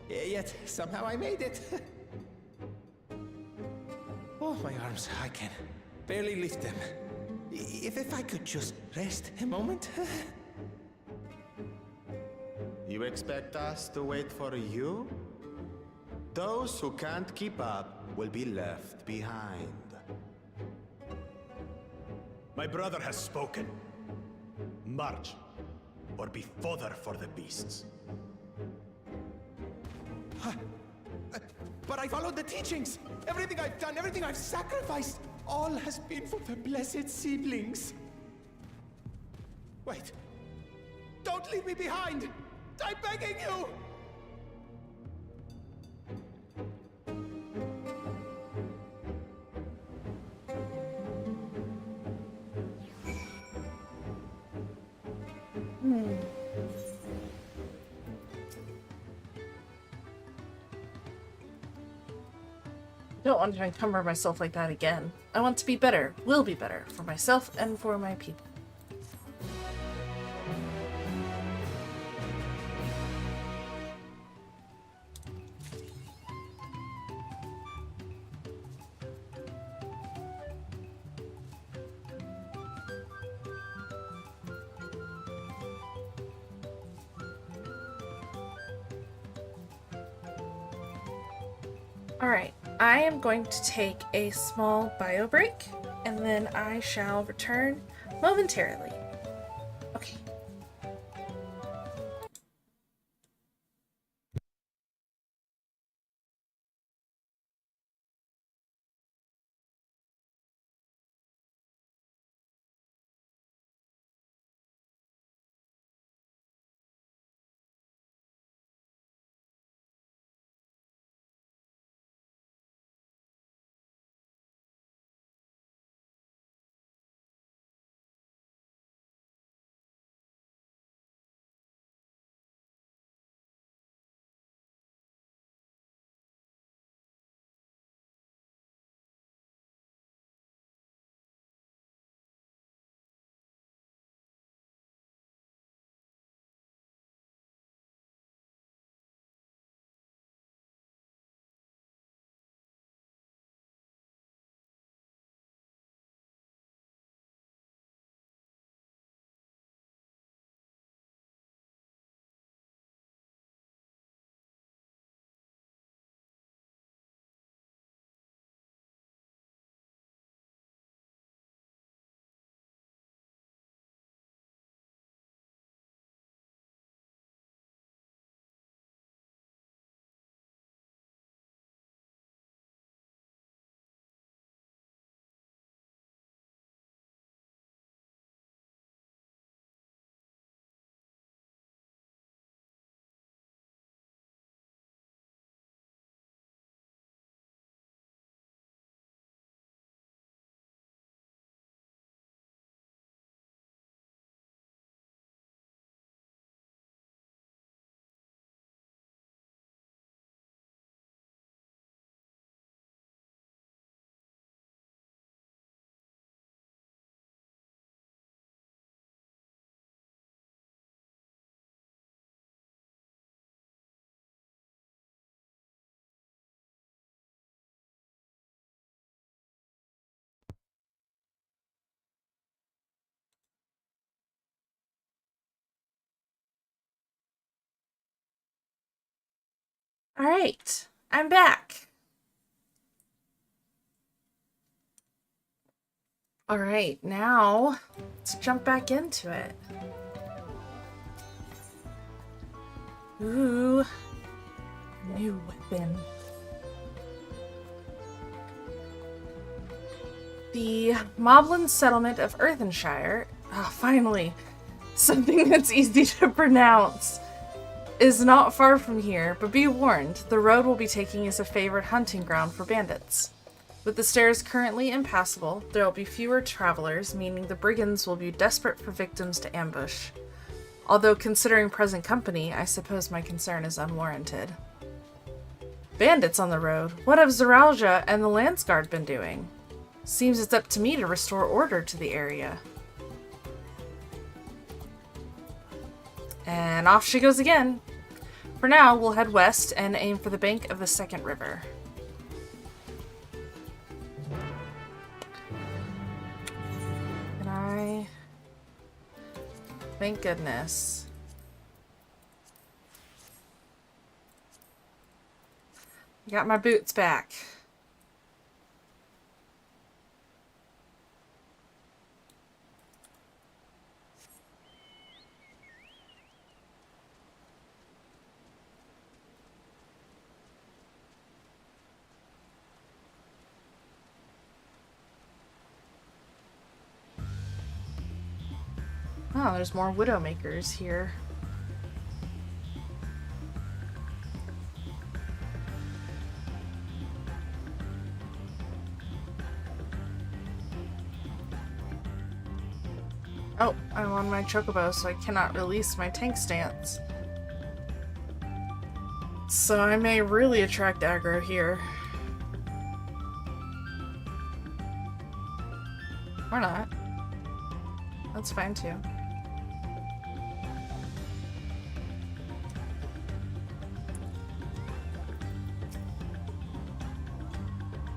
Yet, somehow I made it. Oh, my arms, I can barely lift them. If I could just rest a moment. You expect us to wait for you? Those who can't keep up will be left behind. My brother has spoken. March, or be fodder for the beasts. But I followed the teachings. Everything I've done, everything I've sacrificed, all has been for the blessed siblings. Wait. Don't leave me behind! I'm begging you! I don't want to encumber myself like that again. I want to be better, will be better, for myself and for my people. Alright, I am going to take a small bio break, and then I shall return momentarily. Okay. Alright, I'm back. Alright, now let's jump back into it. Ooh, new weapon. The Moblin settlement of Earthenshire, finally, something that's easy to pronounce, is not far from here, but be warned, the road we'll be taking is a favored hunting ground for bandits. With the stairs currently impassable, there will be fewer travelers, meaning the brigands will be desperate for victims to ambush. Although considering present company, I suppose my concern is unwarranted. Bandits on the road? What have Zeralja and the Landsguard been doing? Seems it's up to me to restore order to the area. And off she goes again. For now, we'll head west and aim for the bank of the second river. And thank goodness. Got my boots back. Oh, there's more Widowmakers here. Oh, I'm on my chocobo, so I cannot release my tank stance. So I may really attract aggro here. Or not. That's fine too.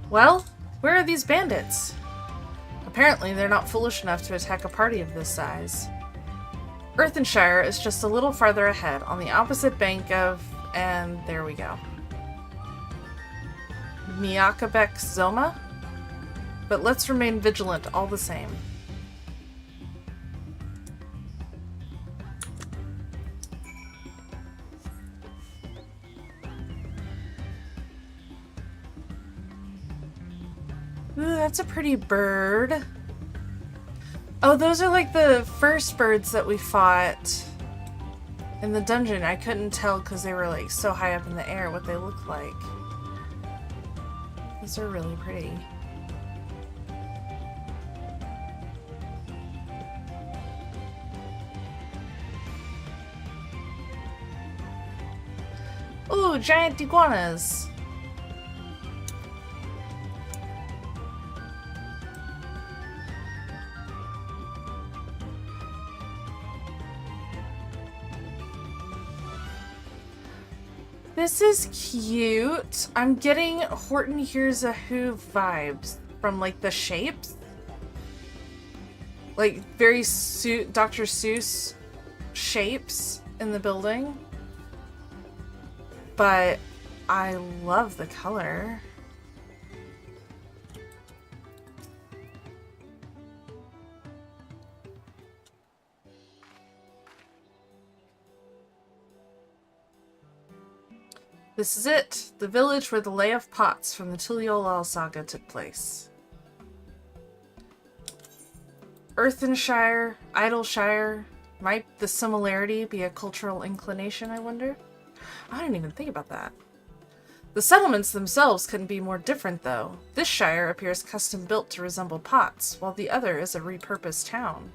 Well, where are these bandits? Apparently, they're not foolish enough to attack a party of this size. Earthenshire is just a little farther ahead, on the opposite bank of... and there we go. Miakabek Zoma? But let's remain vigilant all the same. Ooh, that's a pretty bird. Oh, those are like the first birds that we fought in the dungeon. I couldn't tell because they were like so high up in the air what they look like. These are really pretty. Ooh, giant iguanas. This is cute. I'm getting Horton Hears a Who vibes from like the shapes. Like very Dr. Seuss shapes in the building. But I love the color. This is it, the village where the Lay of Pots from the Tural saga took place. Earthenshire, Idleshire, might the similarity be a cultural inclination, I wonder? I didn't even think about that. The settlements themselves couldn't be more different, though. This shire appears custom-built to resemble Pots, while the other is a repurposed town.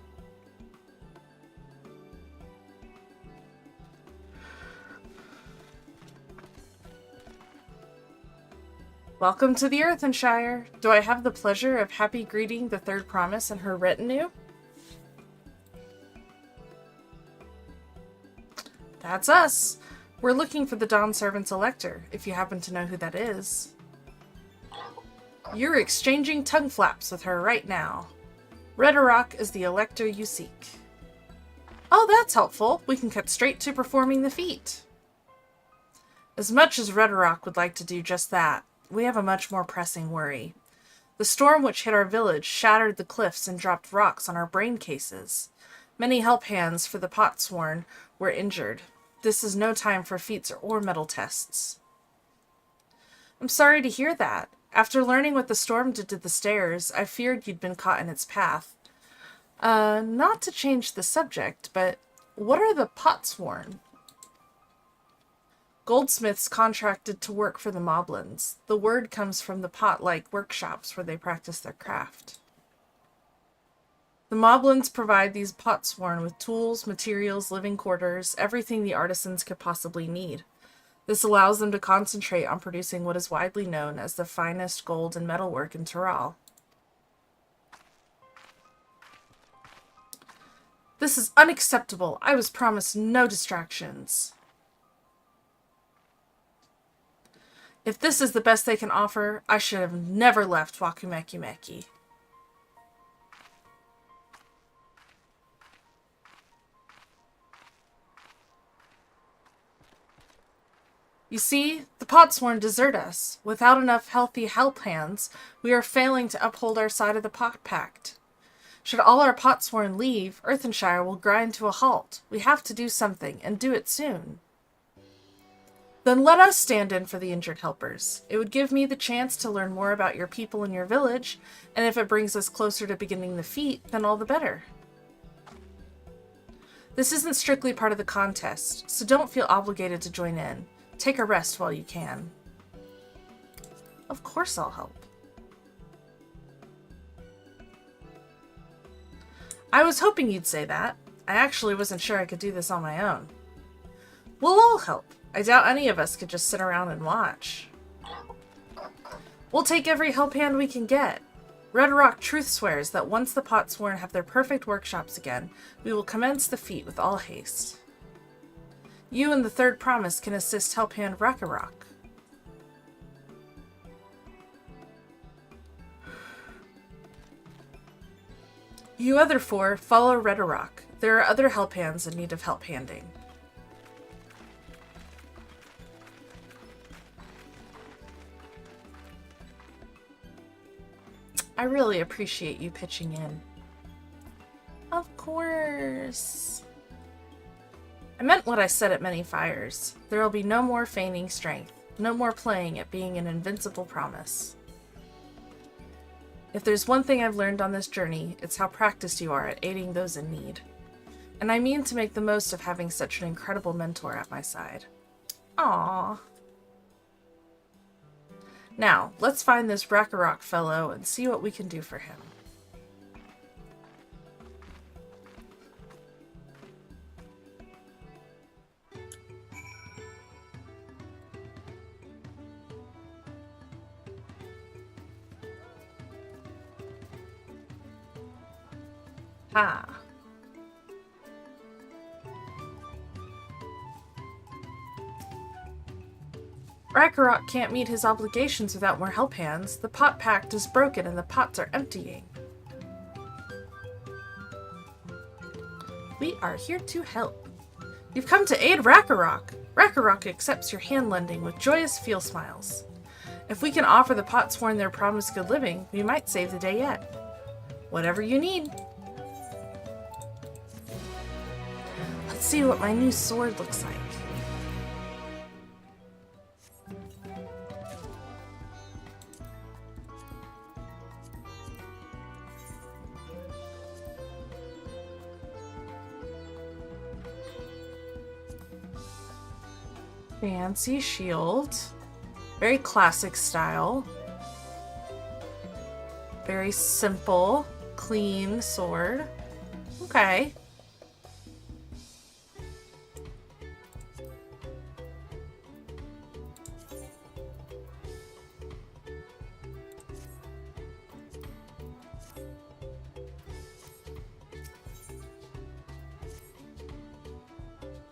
Welcome to the Earthenshire. Do I have the pleasure of happy greeting the Third Promise and her retinue? That's us. We're looking for the Dawn Servant's Elector, if you happen to know who that is. You're exchanging tongue flaps with her right now. Redarok is the Elector you seek. Oh, that's helpful. We can cut straight to performing the feat. As much as Redarok would like to do just that, we have a much more pressing worry. The storm which hit our village shattered the cliffs and dropped rocks on our brain cases. Many help hands for the Potsworn were injured. This is no time for feats or metal tests. I'm sorry to hear that. After learning what the storm did to the stairs, I feared you'd been caught in its path. Not to change the subject, but what are the Potsworn? Goldsmiths contracted to work for the Moblins. The word comes from the pot-like workshops where they practice their craft. The Moblins provide these Potsworn with tools, materials, living quarters, everything the artisans could possibly need. This allows them to concentrate on producing what is widely known as the finest gold and metalwork in Tural. This is unacceptable. I was promised no distractions. If this is the best they can offer, I should have never left Wakumekimeki. You see, the Potsworn desert us. Without enough healthy help hands, we are failing to uphold our side of the Pot Pact. Should all our Potsworn leave, Earthenshire will grind to a halt. We have to do something, and do it soon. Then let us stand in for the injured helpers. It would give me the chance to learn more about your people and your village, and if it brings us closer to beginning the feat, then all the better. This isn't strictly part of the contest, so don't feel obligated to join in. Take a rest while you can. Of course I'll help. I was hoping you'd say that. I actually wasn't sure I could do this on my own. We'll all help. I doubt any of us could just sit around and watch. We'll take every help hand we can get. Red Rock truth swears that once the Potsworn have their perfect workshops again, we will commence the feat with all haste. You and the Third Promise can assist help hand Rakarok. You other four, follow Redarok. There are other help hands in need of help handing. I really appreciate you pitching in. Of course. I meant what I said at Many Fires. There will be no more feigning strength, no more playing at being an invincible promise. If there's one thing I've learned on this journey, it's how practiced you are at aiding those in need. And I mean to make the most of having such an incredible mentor at my side. Aww. Now, let's find this Rakarok fellow and see what we can do for him. Ha. Rakarok can't meet his obligations without more help hands. The pot pact is broken and the pots are emptying. We are here to help. You've come to aid Rakarok. Rakarok accepts your hand lending with joyous feel smiles. If we can offer the Potsworn their promised good living, we might save the day yet. Whatever you need. Let's see what my new sword looks like. Fancy shield. Very classic style. Very simple, clean sword. Okay.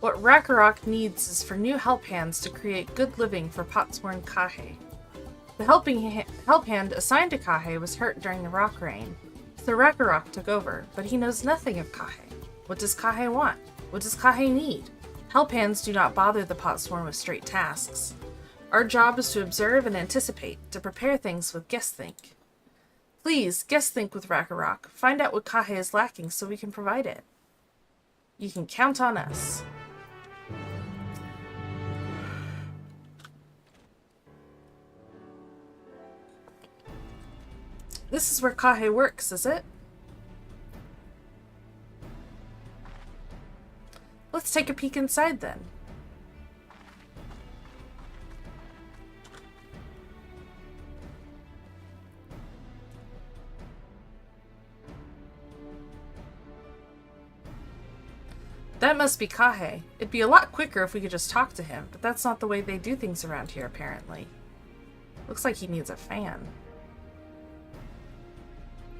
What Rakarok needs is for new help hands to create good living for Potsworn Kahe. The help hand assigned to Kahe was hurt during the rock rain, so Rakarok took over, but he knows nothing of Kahe. What does Kahe want? What does Kahe need? Help hands do not bother the Potsworn with straight tasks. Our job is to observe and anticipate, to prepare things with guess think. Please, guess think with Rakarok. Find out what Kahe is lacking so we can provide it. You can count on us. This is where Kahe works, is it? Let's take a peek inside then. That must be Kahe. It'd be a lot quicker if we could just talk to him, but that's not the way they do things around here, apparently. Looks like he needs a fan.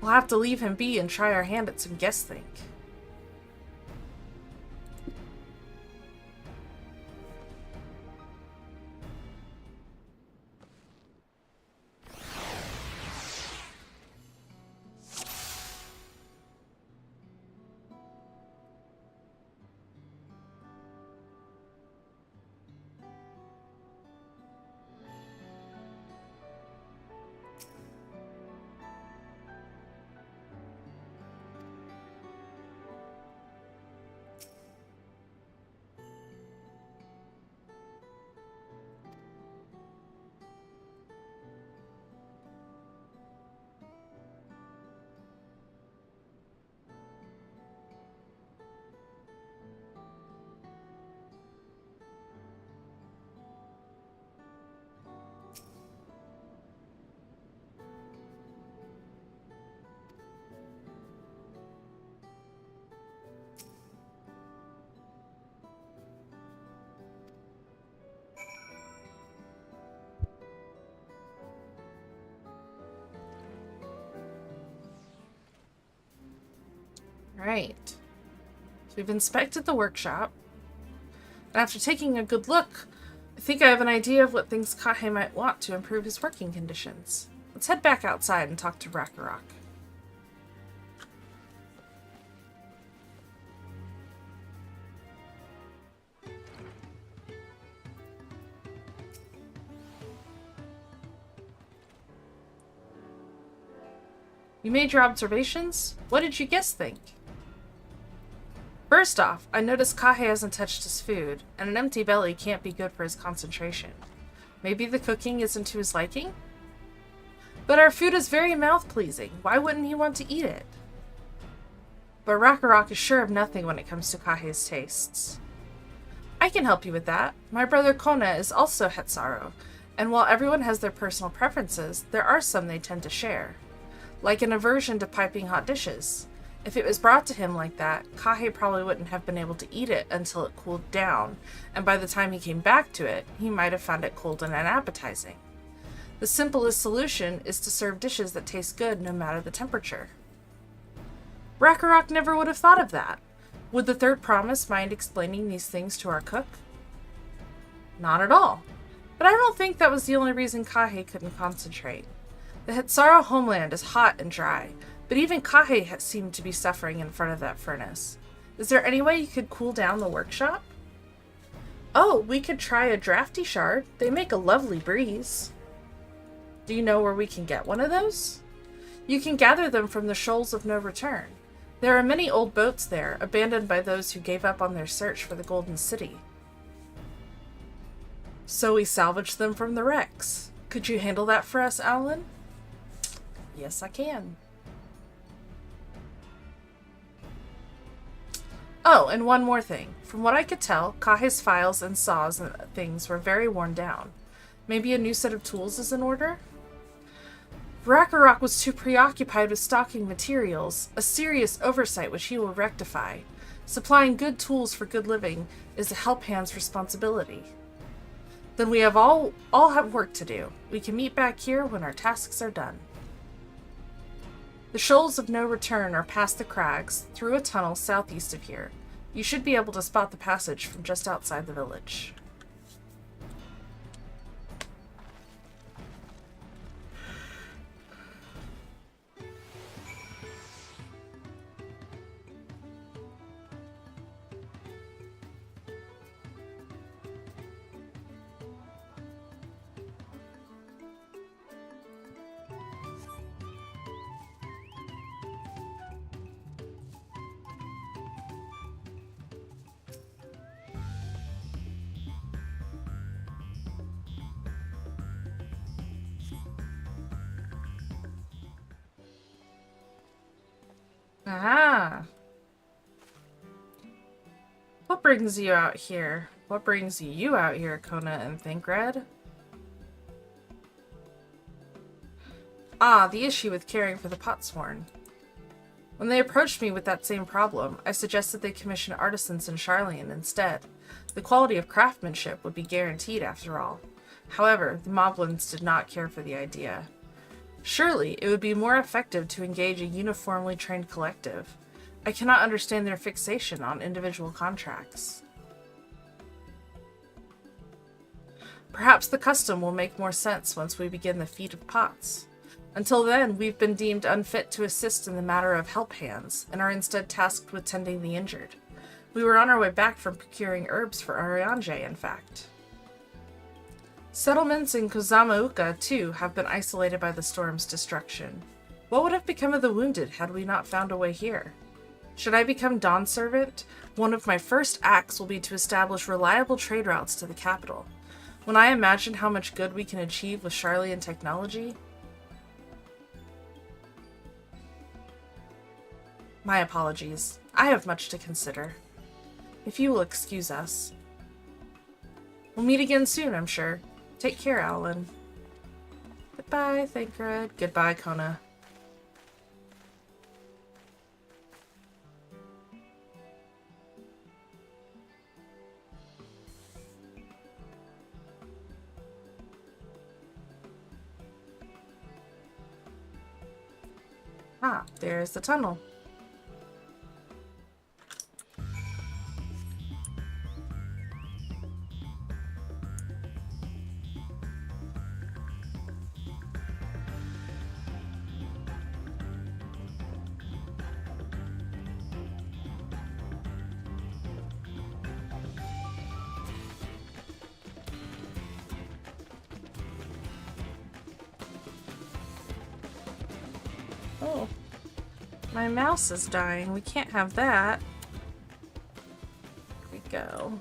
We'll have to leave him be and try our hand at some guess think. Right. So we've inspected the workshop. And after taking a good look, I think I have an idea of what things Kahe might want to improve his working conditions. Let's head back outside and talk to Rakarok. You made your observations? What did you guess think? First off, I noticed Kahe hasn't touched his food, and an empty belly can't be good for his concentration. Maybe the cooking isn't to his liking? But our food is very mouth-pleasing. Why wouldn't he want to eat it? But Rakarok is sure of nothing when it comes to Kahe's tastes. I can help you with that. My brother Kona is also Hetsaru, and while everyone has their personal preferences, there are some they tend to share. Like an aversion to piping hot dishes. If it was brought to him like that, Kahe probably wouldn't have been able to eat it until it cooled down, and by the time he came back to it, he might have found it cold and unappetizing. The simplest solution is to serve dishes that taste good no matter the temperature. Rakarok never would have thought of that. Would the third promise mind explaining these things to our cook? Not at all. But I don't think that was the only reason Kahe couldn't concentrate. The Hetsaru homeland is hot and dry, but even Kahe seemed to be suffering in front of that furnace. Is there any way you could cool down the workshop? Oh, we could try a drafty shard. They make a lovely breeze. Do you know where we can get one of those? You can gather them from the Shoals of No Return. There are many old boats there, abandoned by those who gave up on their search for the Golden City. So we salvaged them from the wrecks. Could you handle that for us, Alan? Yes, I can. Oh, and one more thing. From what I could tell, Kahe's files and saws and things were very worn down. Maybe a new set of tools is in order? Rakarok was too preoccupied with stocking materials, a serious oversight which he will rectify. Supplying good tools for good living is a help hand's responsibility. Then we have all have work to do. We can meet back here when our tasks are done. The Shoals of No Return are past the crags, through a tunnel southeast of here. You should be able to spot the passage from just outside the village. Ah. What brings you out here? What brings you out here, Kona and Thinkred? Ah, the issue with caring for the Potsworn. When they approached me with that same problem, I suggested they commission artisans in Charlian instead. The quality of craftsmanship would be guaranteed after all. However, the Moblins did not care for the idea. Surely, it would be more effective to engage a uniformly trained collective. I cannot understand their fixation on individual contracts. Perhaps the custom will make more sense once we begin the feat of pots. Until then, we've been deemed unfit to assist in the matter of help hands, and are instead tasked with tending the injured. We were on our way back from procuring herbs for Arianje, in fact. Settlements in Kozamauka, too, have been isolated by the storm's destruction. What would have become of the wounded had we not found a way here? Should I become Dawn Servant? One of my first acts will be to establish reliable trade routes to the capital. When I imagine how much good we can achieve with Charlian technology... My apologies. I have much to consider. If you will excuse us. We'll meet again soon, I'm sure. Take care, Alan. Goodbye, Thinkred. Goodbye, Kona. Ah, there's the tunnel. no. My mouse is dying. We can't have that. Here we go.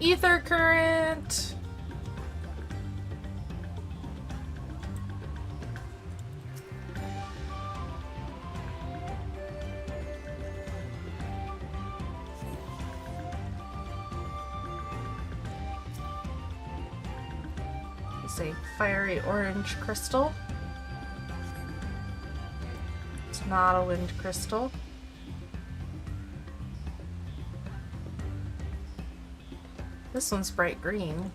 Ether current. It's a fiery orange crystal. It's not a wind crystal. This one's bright green.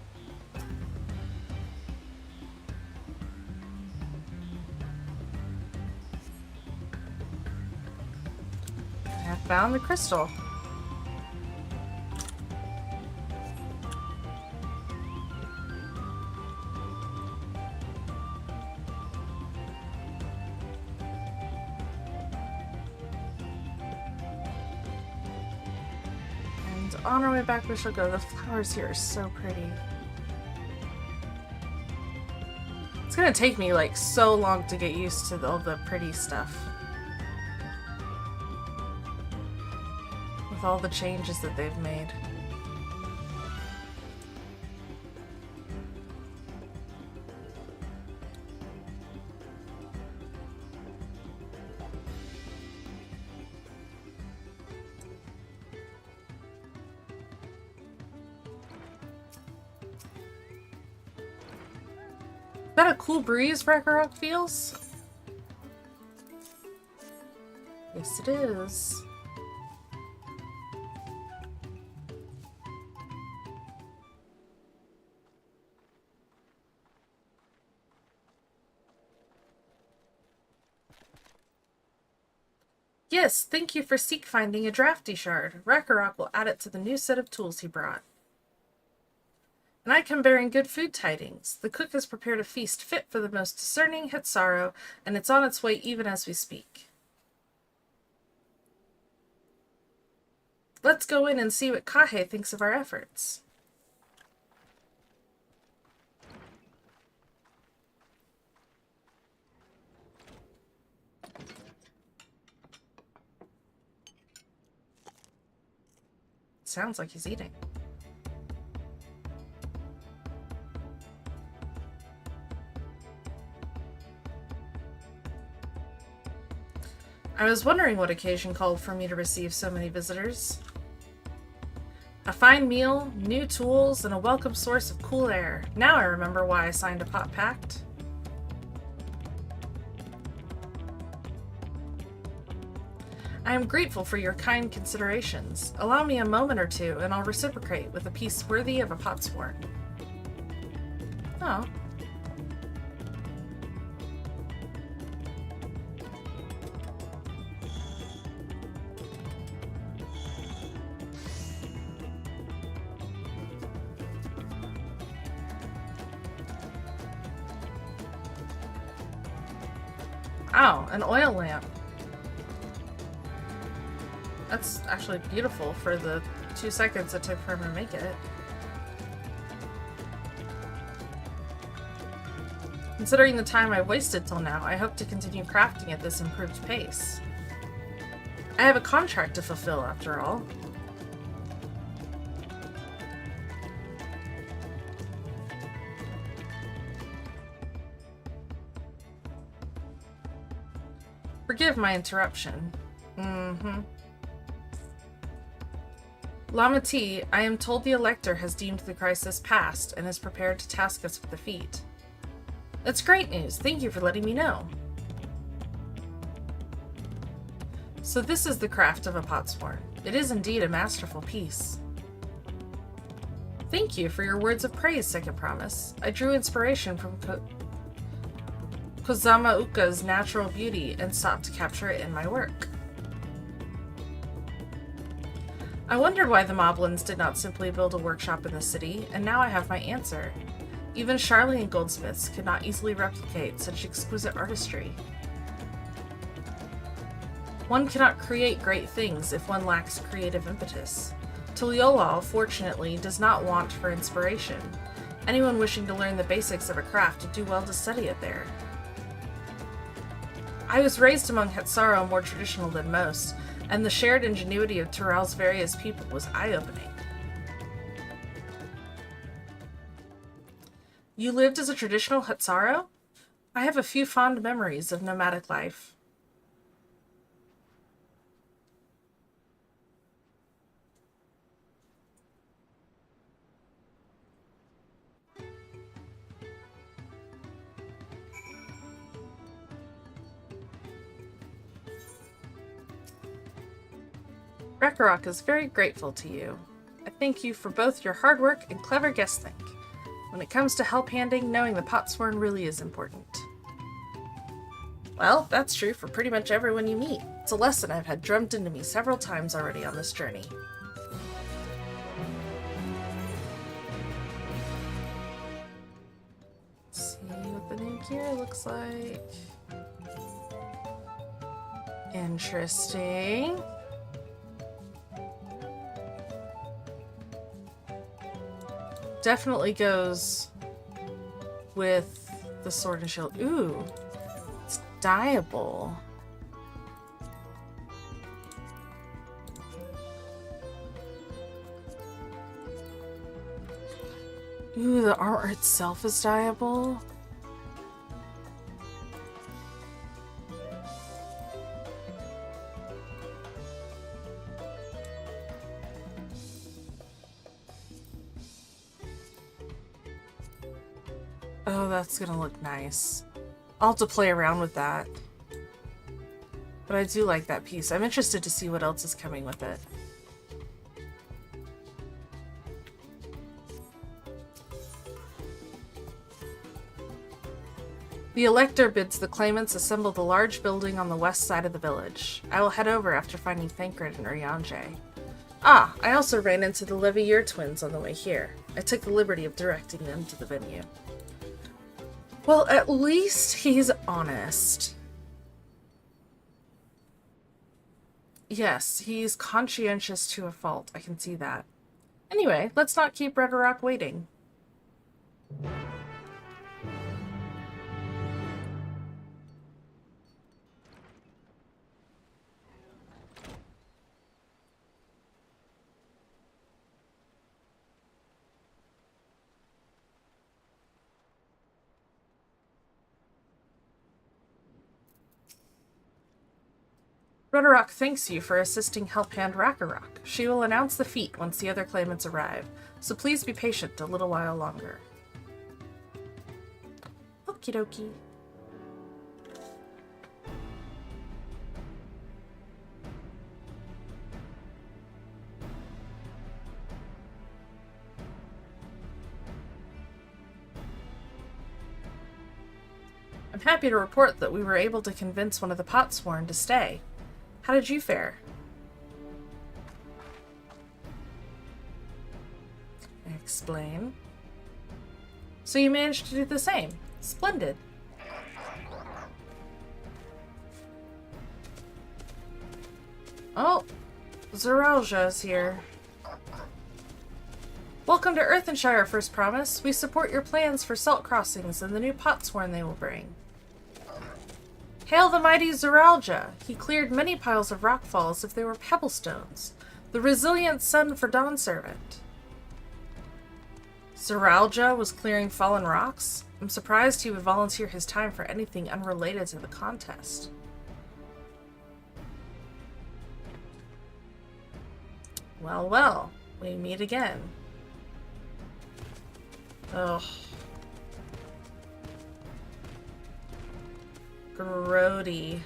I found the crystal. On our way back, we shall go. The flowers here are so pretty. It's gonna take me like so long to get used to all the pretty stuff. With all the changes that they've made. Is that a cool breeze Ragnarok feels? Yes, it is. Yes, thank you for seek finding a drafty shard. Ragnarok will add it to the new set of tools he brought. And I come bearing good food tidings. The cook has prepared a feast fit for the most discerning Hitsaro, and it's on its way even as we speak. Let's go in and see what Kahe thinks of our efforts. Sounds like he's eating. I was wondering what occasion called for me to receive so many visitors. A fine meal, new tools, and a welcome source of cool air. Now I remember why I signed a pot pact. I am grateful for your kind considerations. Allow me a moment or two, and I'll reciprocate with a piece worthy of a potsworn. Oh. Oh, an oil lamp. That's actually beautiful for the 2 seconds it took for him to make it. Considering the time I've wasted till now, I hope to continue crafting at this improved pace. I have a contract to fulfill, after all. Forgive my interruption. Lamati, I am told the Elector has deemed the crisis past and is prepared to task us with the feat. That's great news. Thank you for letting me know. So this is the craft of a potsworn. It is indeed a masterful piece. Thank you for your words of praise, Second Promise. I drew inspiration from Kozama Uka's natural beauty and sought to capture it in my work. I wondered why the Moblins did not simply build a workshop in the city, and now I have my answer. Even Charlene goldsmiths could not easily replicate such exquisite artistry. One cannot create great things if one lacks creative impetus. Tural, fortunately, does not want for inspiration. Anyone wishing to learn the basics of a craft would do well to study it there. I was raised among Hetsaro more traditional than most, and the shared ingenuity of Tural's various people was eye-opening. You lived as a traditional Hetsaro? I have a few fond memories of nomadic life. Rakarok is very grateful to you. I thank you for both your hard work and clever guest think. When it comes to help handing, knowing the Potsworn really is important. Well, that's true for pretty much everyone you meet. It's a lesson I've had drummed into me several times already on this journey. Let's see what the new gear looks like. Interesting. Definitely goes with the sword and shield. Ooh, it's dyeable. Ooh, the armor itself is dyeable. Oh, that's gonna look nice. I'll have to play around with that. But I do like that piece. I'm interested to see what else is coming with it. The Elector bids the claimants assemble the large building on the west side of the village. I will head over after finding Thancred and Urianger. Ah, I also ran into the Levier twins on the way here. I took the liberty of directing them to the venue. Well, at least he's honest. Yes, he's conscientious to a fault. I can see that. Anyway, let's not keep Rakarok waiting. Rakarok thanks you for assisting Helphand Rakarok. She will announce the feat once the other claimants arrive, so please be patient a little while longer. Okie dokie. I'm happy to report that we were able to convince one of the Potsworn to stay. How did you fare? Explain. So you managed to do the same. Splendid. Oh, Zeralja's here. Welcome to Earthenshire, First Promise. We support your plans for salt crossings and the new Potsworn they will bring. Hail the mighty Zeralja! He cleared many piles of rockfall as if they were pebblestones. The resilient son for Dawn Servant. Zeralja was clearing fallen rocks? I'm surprised he would volunteer his time for anything unrelated to the contest. Well, well, we meet again. Ugh. Grody.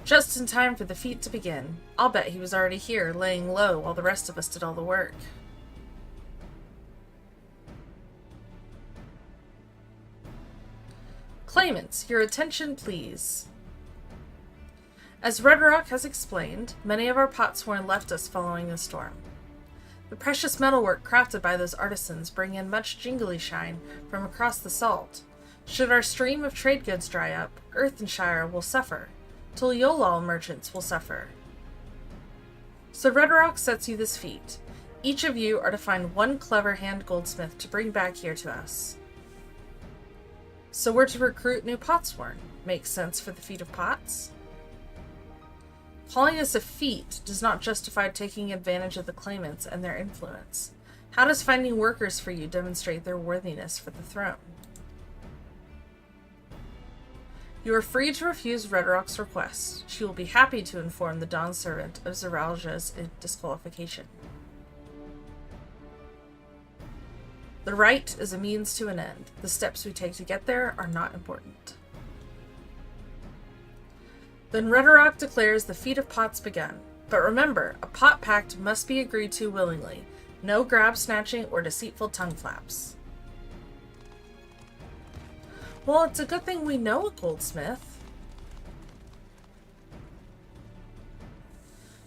Just in time for the feat to begin. I'll bet he was already here, laying low while the rest of us did all the work. Claimants, your attention please. As Rakarok has explained, many of our Potsworn left us following the storm. The precious metalwork crafted by those artisans bring in much jingly shine from across the salt. Should our stream of trade goods dry up, Earthenshire will suffer. Tuliolal merchants will suffer. So Red Rock sets you this feat. Each of you are to find one clever hand goldsmith to bring back here to us. So we're to recruit new potsworn. Makes sense for the feat of pots. Calling this a feat does not justify taking advantage of the claimants and their influence. How does finding workers for you demonstrate their worthiness for the throne? You are free to refuse Red Rock's request. She will be happy to inform the Dawn Servant of Zeralja's disqualification. The right is a means to an end. The steps we take to get there are not important. Then Red Rock declares the feat of pots begun. But remember, a pot pact must be agreed to willingly. No grab snatching or deceitful tongue flaps. Well, it's a good thing we know a goldsmith.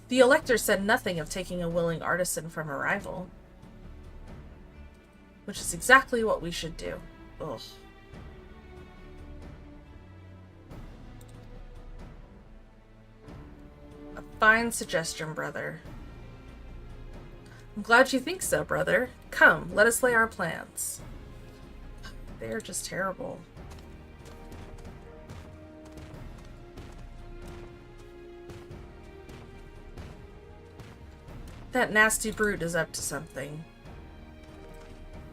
The Elector said nothing of taking a willing artisan from a rival. Which is exactly what we should do. Ugh. A fine suggestion, brother. I'm glad you think so, brother. Come, let us lay our plans. They are just terrible. That nasty brute is up to something.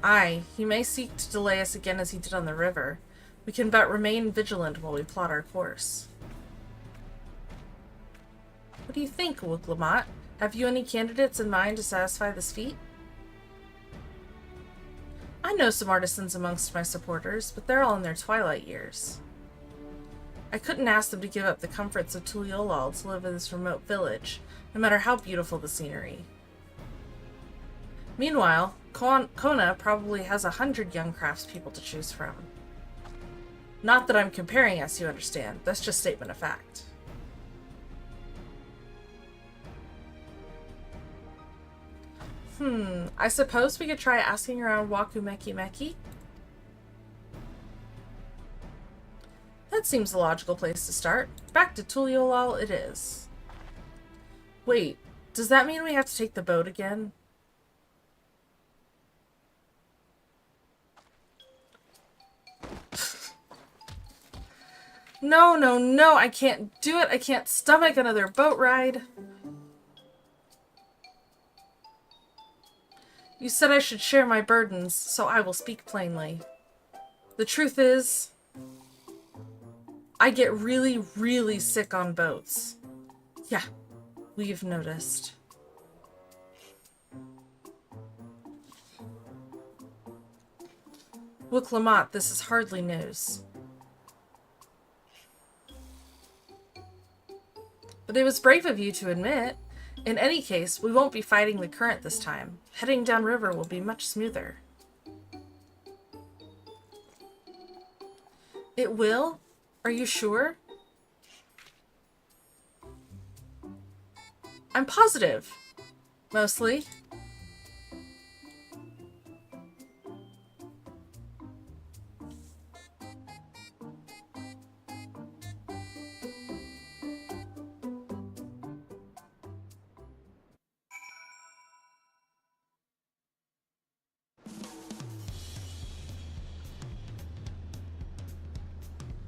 Aye, he may seek to delay us again as he did on the river. We can but remain vigilant while we plot our course. What do you think, Wuk-Lamat? Have you any candidates in mind to satisfy this feat? I know some artisans amongst my supporters, but they're all in their twilight years. I couldn't ask them to give up the comforts of Tuliolal to live in this remote village, no matter how beautiful the scenery. Meanwhile, Kona probably has 100 young craftspeople to choose from. Not that I'm comparing us, you understand. That's just statement of fact. I suppose we could try asking around Wakumeki. That seems a logical place to start. Back to Tuliolal it is. Wait, does that mean we have to take the boat again? No, I can't do it. I can't stomach another boat ride. You said I should share my burdens, so I will speak plainly. The truth is, I get really, really sick on boats. Yeah, we've noticed. Wuk-Lamat, this is hardly news. But it was brave of you to admit. In any case, we won't be fighting the current this time. Heading downriver will be much smoother. It will? Are you sure? I'm positive. Mostly.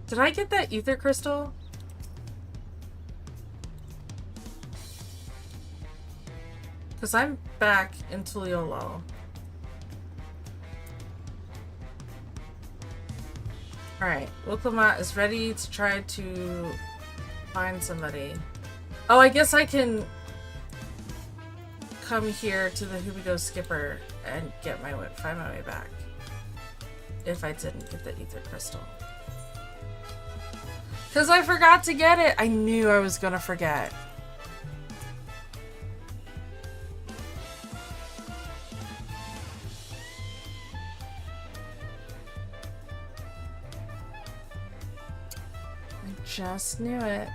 Did I get that ether crystal? Because I'm back in Tuliolal. Alright, Wuk-Lamat is ready to try to find somebody. Oh, I guess I can come here to the Hubigo Skipper and find my way back. If I didn't get the ether crystal. Because I forgot to get it. I knew I was gonna forget. I just knew it.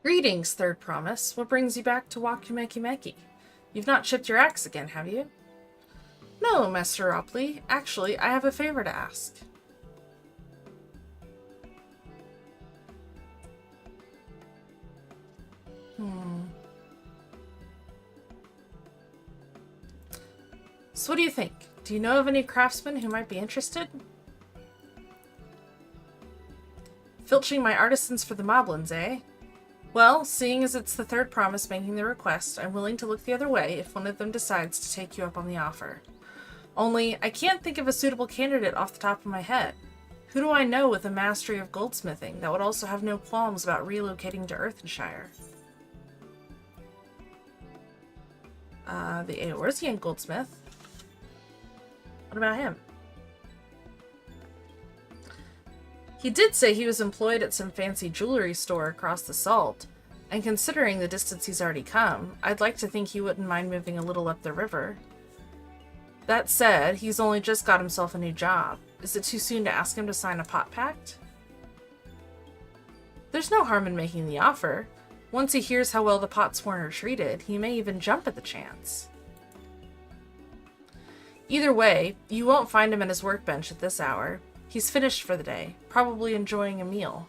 Greetings, Third Promise. What brings you back to Wakumeki? You've not chipped your axe again, have you? No, Master Ropley. Actually, I have a favor to ask. So what do you think? Do you know of any craftsmen who might be interested? Filching my artisans for the moblins, eh? Well, seeing as it's the Third Promise making the request, I'm willing to look the other way if one of them decides to take you up on the offer. Only, I can't think of a suitable candidate off the top of my head. Who do I know with a mastery of goldsmithing that would also have no qualms about relocating to Earthenshire? The Eorzean goldsmith? What about him? He did say he was employed at some fancy jewelry store across the Salt, and considering the distance he's already come, I'd like to think he wouldn't mind moving a little up the river. That said, he's only just got himself a new job. Is it too soon to ask him to sign a pot pact? There's no harm in making the offer. Once he hears how well the Potsworn are treated, he may even jump at the chance. Either way, you won't find him at his workbench at this hour. He's finished for the day, probably enjoying a meal.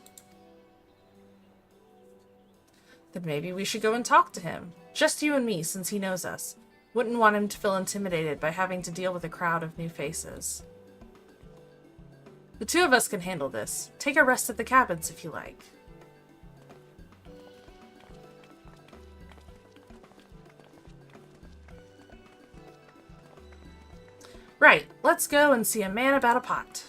Then maybe we should go and talk to him. Just you and me, since he knows us. Wouldn't want him to feel intimidated by having to deal with a crowd of new faces. The two of us can handle this. Take a rest at the cabins if you like. Right, let's go and see a man about a pot.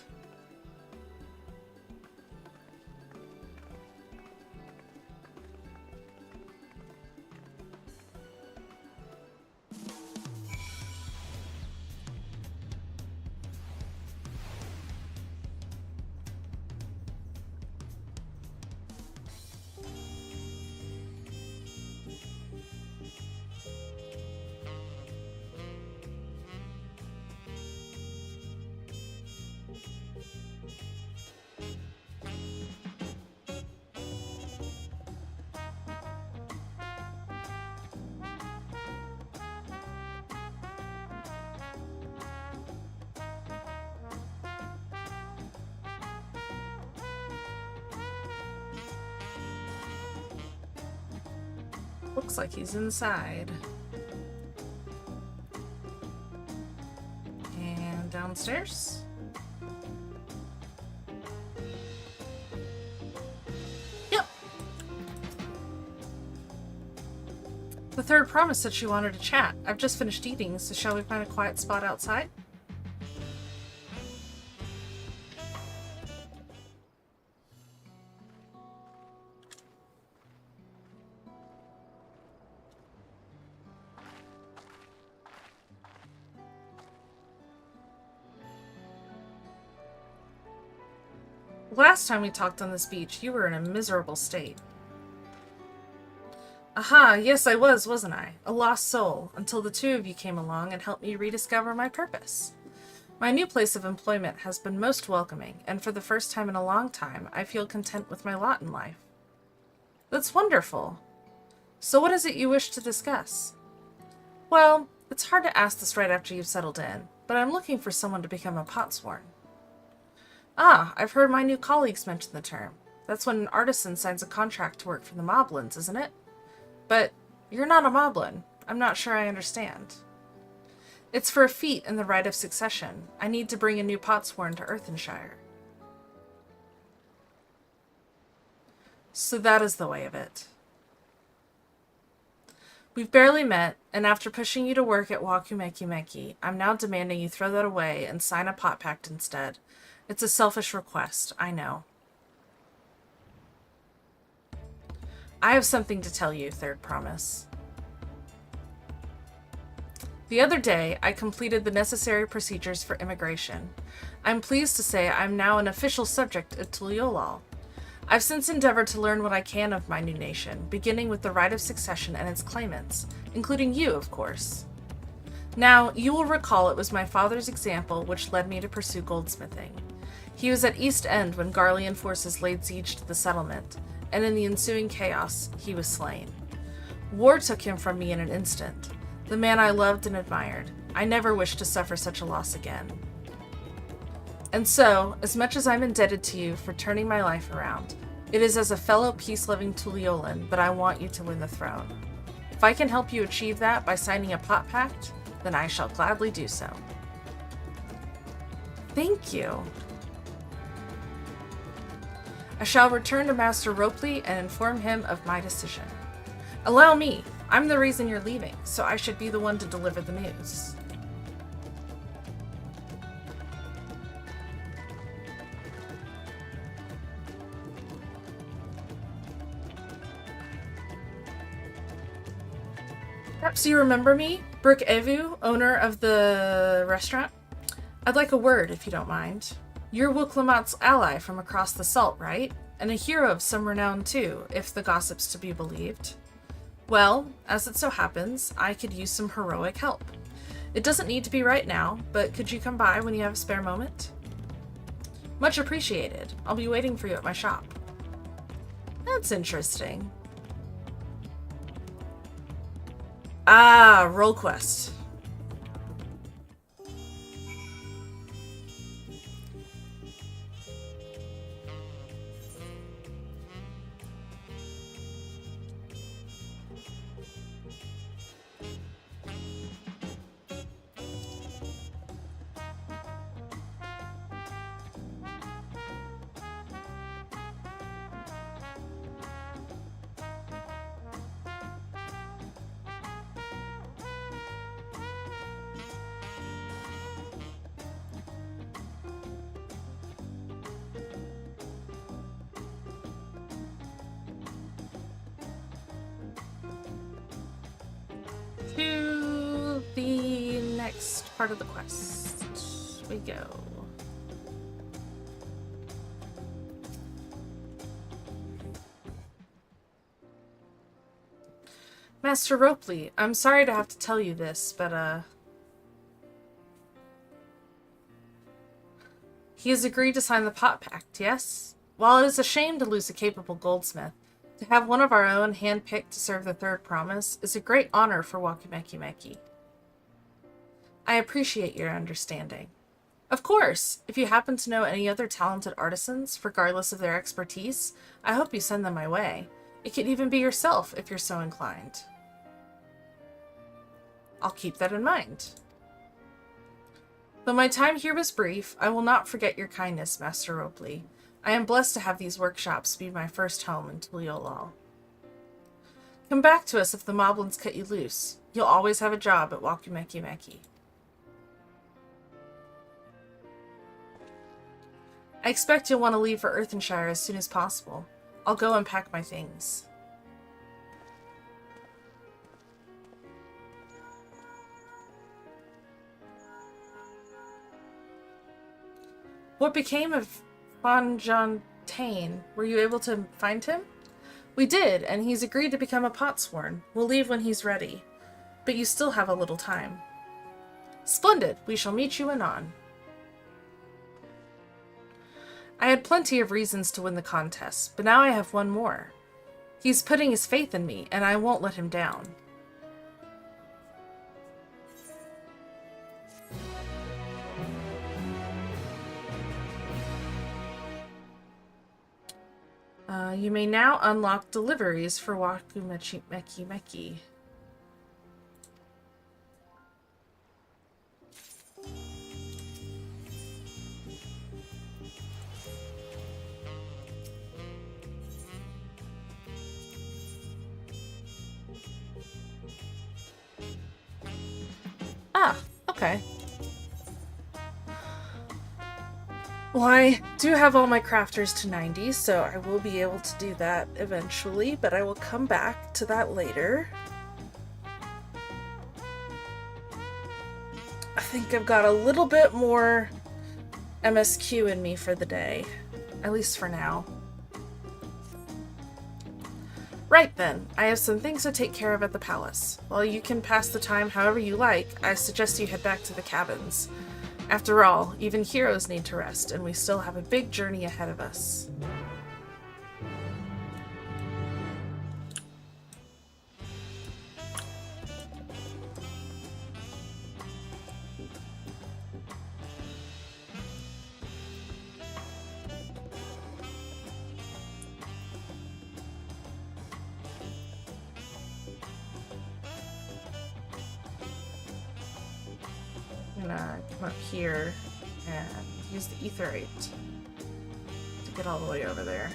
Looks like he's inside. And downstairs. Yep. The Third Promise said she wanted to chat. I've just finished eating, so shall we find a quiet spot outside? Last time we talked on this beach, you were in a miserable state. Aha, yes I was, wasn't I? A lost soul, until the two of you came along and helped me rediscover my purpose. My new place of employment has been most welcoming, and for the first time in a long time, I feel content with my lot in life. That's wonderful. So what is it you wish to discuss? Well, it's hard to ask this right after you've settled in, but I'm looking for someone to become a Potsworn. Ah, I've heard my new colleagues mention the term. That's when an artisan signs a contract to work for the Moblins, isn't it? But you're not a Moblin. I'm not sure I understand. It's for a feat in the rite of succession. I need to bring a new Potsworn to Earthenshire. So that is the way of it. We've barely met, and after pushing you to work at Wakumeki, I'm now demanding you throw that away and sign a pot pact instead. It's a selfish request, I know. I have something to tell you, Third Promise. The other day, I completed the necessary procedures for immigration. I'm pleased to say I'm now an official subject of Tural. I've since endeavored to learn what I can of my new nation, beginning with the right of succession and its claimants, including you, of course. Now, you will recall it was my father's example which led me to pursue goldsmithing. He was at East End when Garlean forces laid siege to the settlement, and in the ensuing chaos, he was slain. War took him from me in an instant, the man I loved and admired. I never wish to suffer such a loss again. And so, as much as I'm indebted to you for turning my life around, it is as a fellow peace-loving Tuliolan that I want you to win the throne. If I can help you achieve that by signing a pot pact, then I shall gladly do so. Thank you. I shall return to Master Ropley and inform him of my decision. Allow me. I'm the reason you're leaving, so I should be the one to deliver the news. Perhaps you remember me, Brooke Evu, owner of the restaurant? I'd like a word, if you don't mind. You're Wuklamat's ally from across the salt, right? And a hero of some renown too, if the gossip's to be believed. Well, as it so happens, I could use some heroic help. It doesn't need to be right now, but could you come by when you have a spare moment? Much appreciated. I'll be waiting for you at my shop. That's interesting. Ah, roll quest. To the next part of the quest we go. Master Ropley, I'm sorry to have to tell you this, but he has agreed to sign the pot pact, yes? While it is a shame to lose a capable goldsmith, to have one of our own handpicked to serve the third promise is a great honor for Wakumeki. I appreciate your understanding. Of course, if you happen to know any other talented artisans, regardless of their expertise, I hope you send them my way. It could even be yourself if you're so inclined. I'll keep that in mind. Though my time here was brief, I will not forget your kindness, Master Ropley. I am blessed to have these workshops be my first home in Tuliolal. Come back to us if the moblins cut you loose. You'll always have a job at Wakumeki. I expect you'll want to leave for Earthenshire as soon as possible. I'll go and pack my things. What became of Von John Tane? Were you able to find him? We did, and he's agreed to become a potsworn. We'll leave when he's ready. But you still have a little time. Splendid. We shall meet you anon. I had plenty of reasons to win the contest, but now I have one more. He's putting his faith in me, and I won't let him down. You may now unlock deliveries for Wakumeki. Ah, okay. Well, I do have all my crafters to 90, so I will be able to do that eventually, but I will come back to that later. I think I've got a little bit more MSQ in me for the day, at least for now. Right then, I have some things to take care of at the palace. While you can pass the time however you like, I suggest you head back to the cabins. After all, even heroes need to rest, and we still have a big journey ahead of us. gonna come up here and use the etherite to get all the way over there.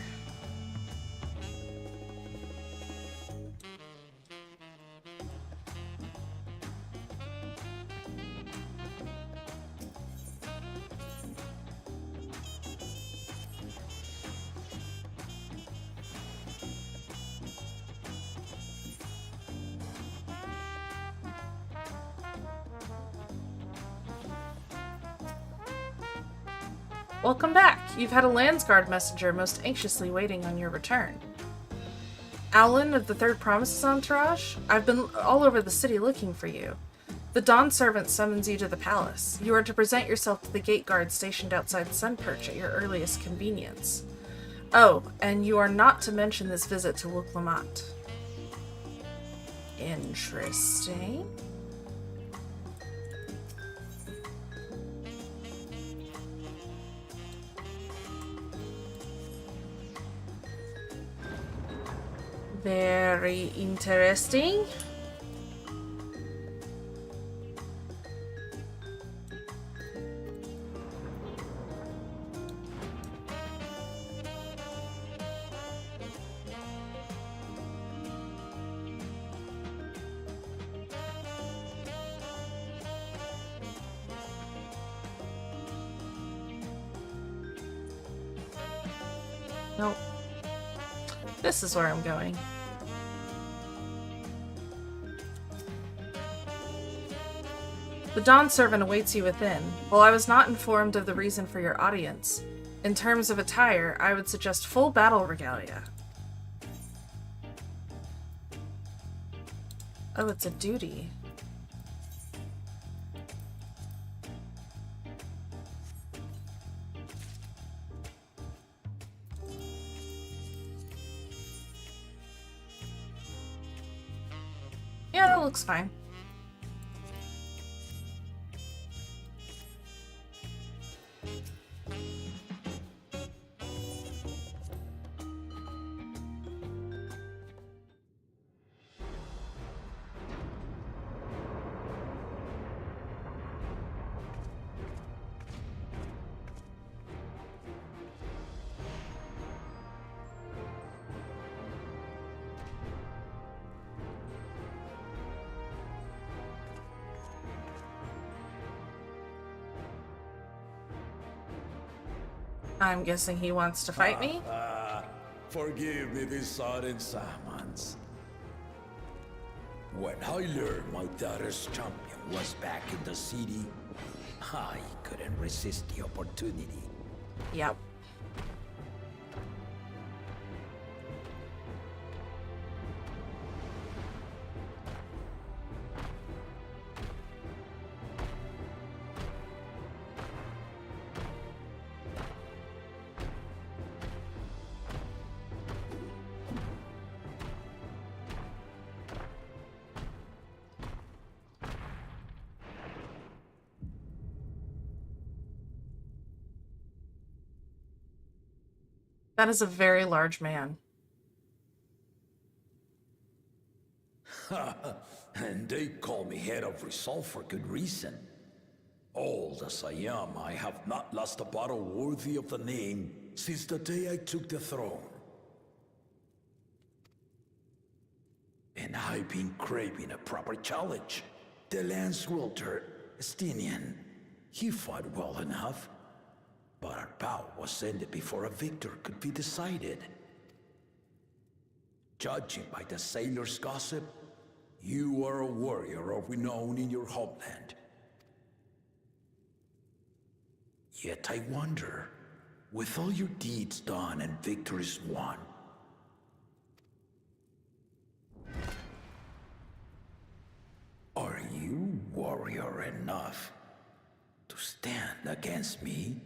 Welcome back! You've had a Landsguard messenger most anxiously waiting on your return. Alan of the Third Promises Entourage? I've been all over the city looking for you. The Dawn Servant summons you to the palace. You are to present yourself to the gate guard stationed outside Sunperch at your earliest convenience. Oh, and you are not to mention this visit to Wuk-Lamat. Interesting. Very interesting. Nope. This is where I'm going. The Dawn Servant awaits you within. While I was not informed of the reason for your audience, in terms of attire, I would suggest full battle regalia. Oh, it's a duty. Yeah, that looks fine. I'm guessing he wants to fight me? Forgive me this sudden summons. When I learned my daughter's champion was back in the city, I couldn't resist the opportunity. Yep. That is a very large man. And they call me head of resolve for good reason. Old as I am, I have not lost a battle worthy of the name since the day I took the throne. And I've been craving a proper challenge. The Lance Wielder, Estinian, he fought well enough. But our bout was ended before a victor could be decided. Judging by the sailors' gossip, you are a warrior of renown in your homeland. Yet I wonder, with all your deeds done and victories won, are you warrior enough to stand against me?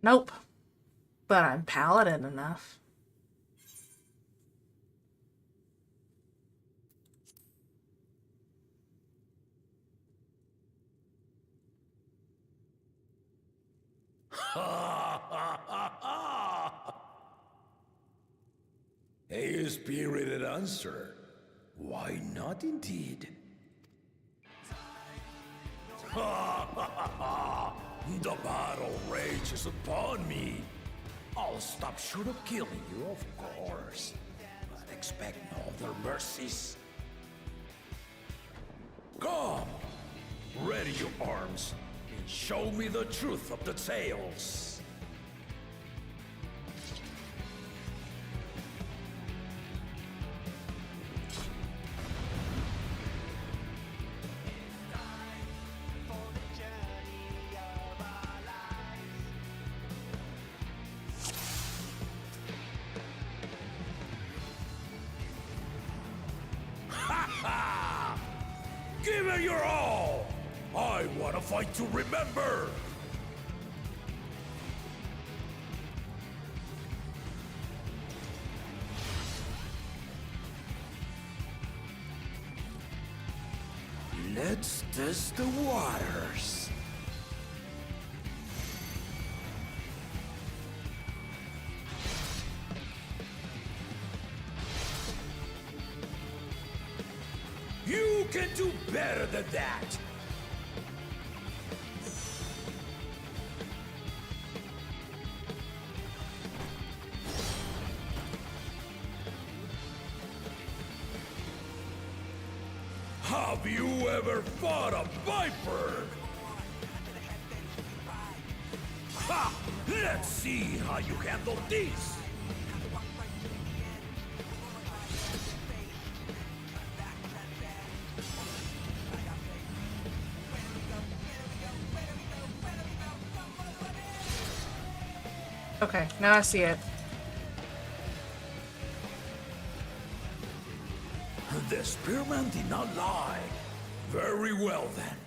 Nope. But I'm paladin enough. A spirited answer. Why not indeed? The battle rages upon me. I'll stop short of killing you, of course. But expect no other mercies. Come! Ready your arms, and show me the truth of the tales. Give it your all! I want to fight to remember! Let's test the waters. You can do better than that! Have you ever fought a viper? Ha! Let's see how you handle this! Okay, now I see it. The spearman did not lie. Very well then.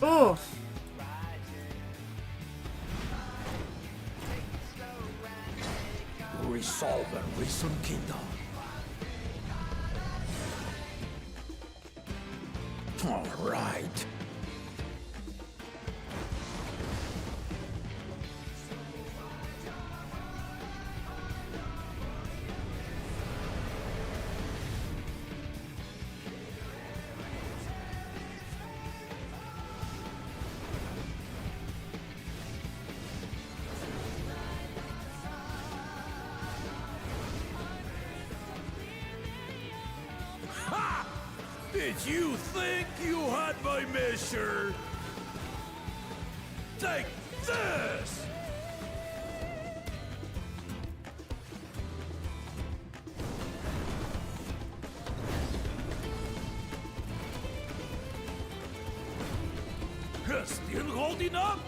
Ooh. Resolve and reason kingdom. All right. Ha! Did you think you had my measure? Take this! Still holding up?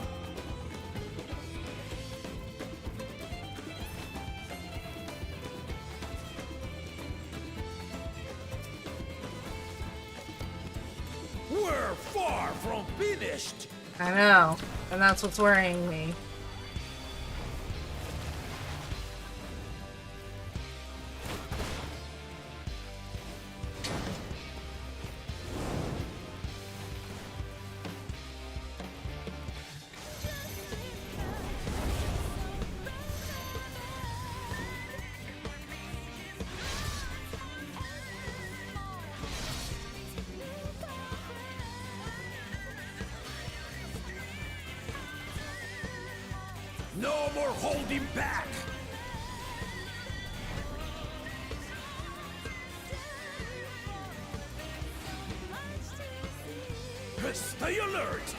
We're far from finished. I know, and that's what's worrying me. No more holding back! Stay alert!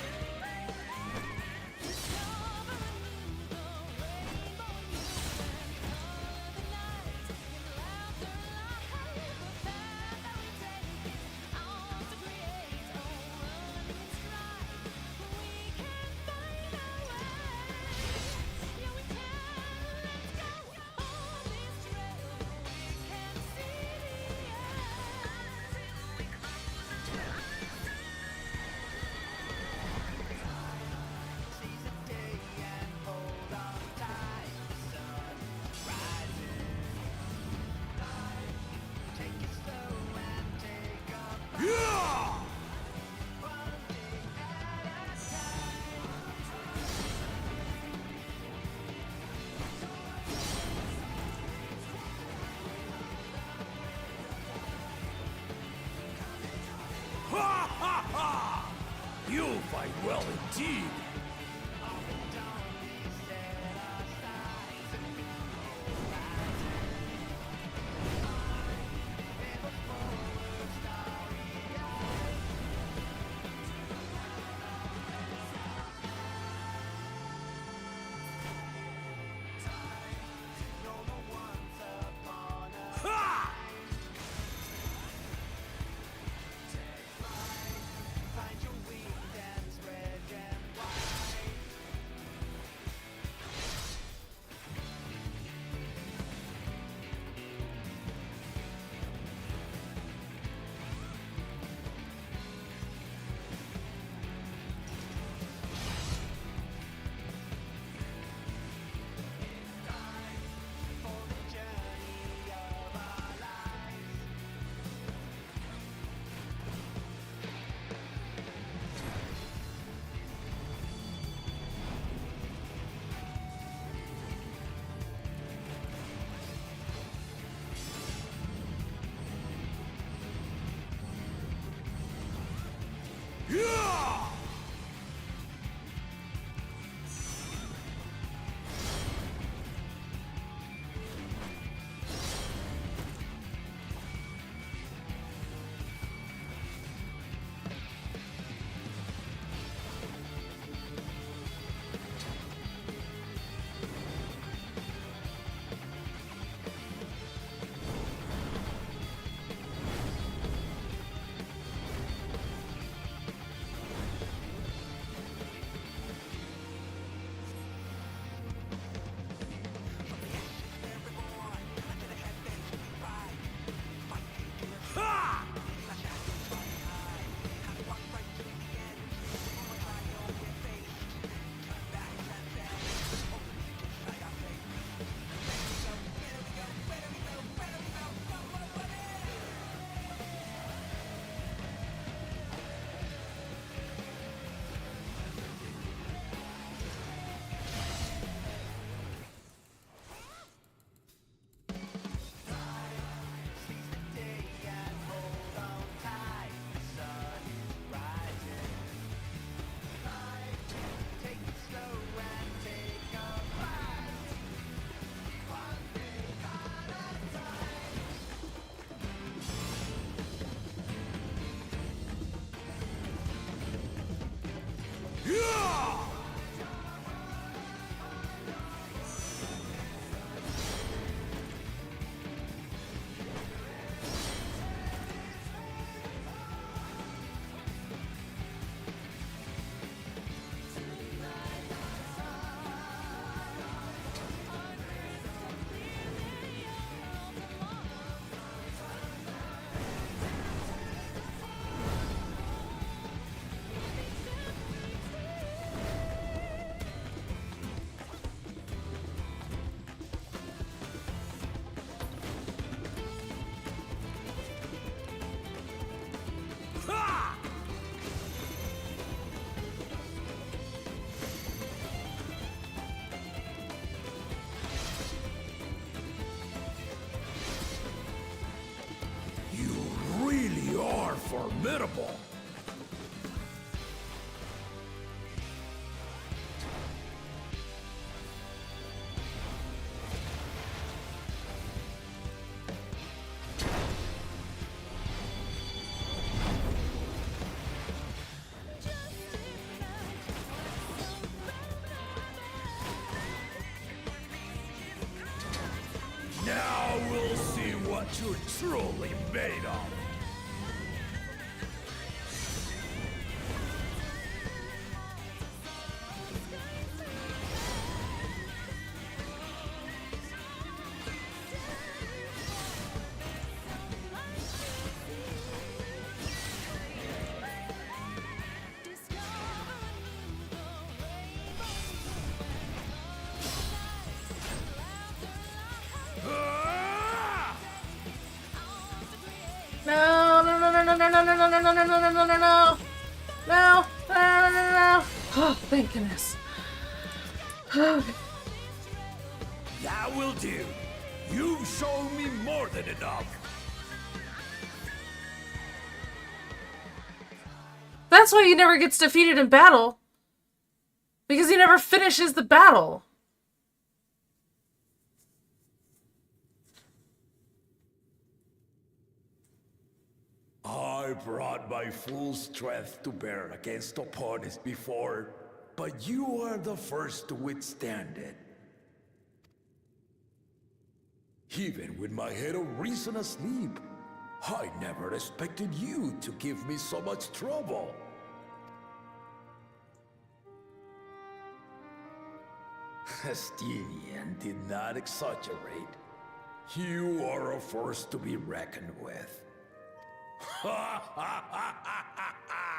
You fight well indeed. Formidable! Now we'll see what you're truly made of. No, no, no, no, no, no, no, no, no, no, no, no, no, no, no, no, no. No, no, no, no, no. Oh, thank goodness. That will do. You've shown me more than enough. that's why he never gets defeated in battle. Because he never finishes the battle. I brought my full strength to bear against opponents before, but you are the first to withstand it. Even with my head of reason asleep, I never expected you to give me so much trouble. Estinian did not exaggerate. You are a force to be reckoned with. Ha ha ha ha ha ha!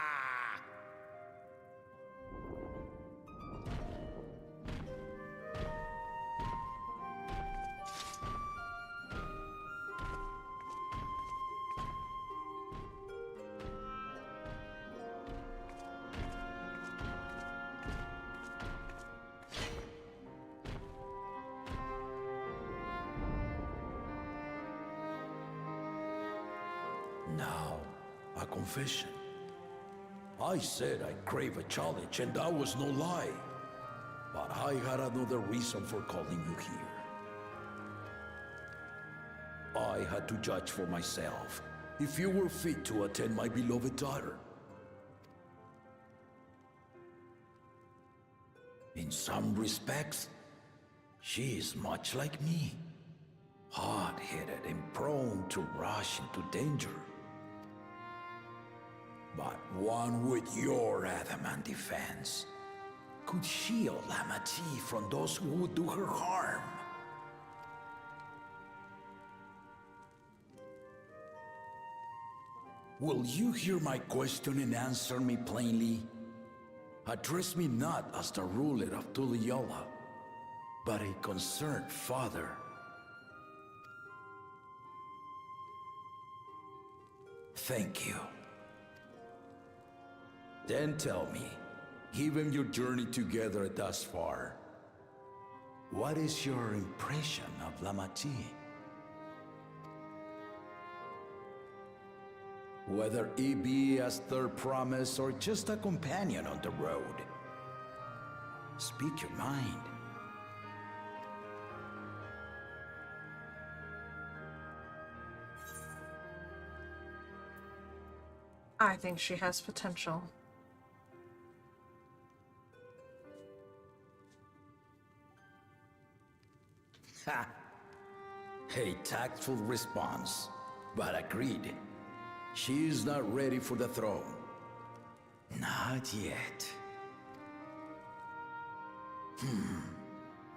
Now, a confession. I said I crave a challenge, and that was no lie. But I had another reason for calling you here. I had to judge for myself if you were fit to attend my beloved daughter. In some respects, she is much like me. Hot-headed and prone to rush into danger. But one with your adamant defense could shield Lamati from those who would do her harm. Will you hear my question and answer me plainly? Address me not as the ruler of Tuliyola, but a concerned father. Thank you. Then tell me, given your journey together thus far, what is your impression of Lamati? Whether it be as their promise or just a companion on the road. Speak your mind. I think she has potential. Ha! A tactful response, but agreed. She is not ready for the throne. Not yet.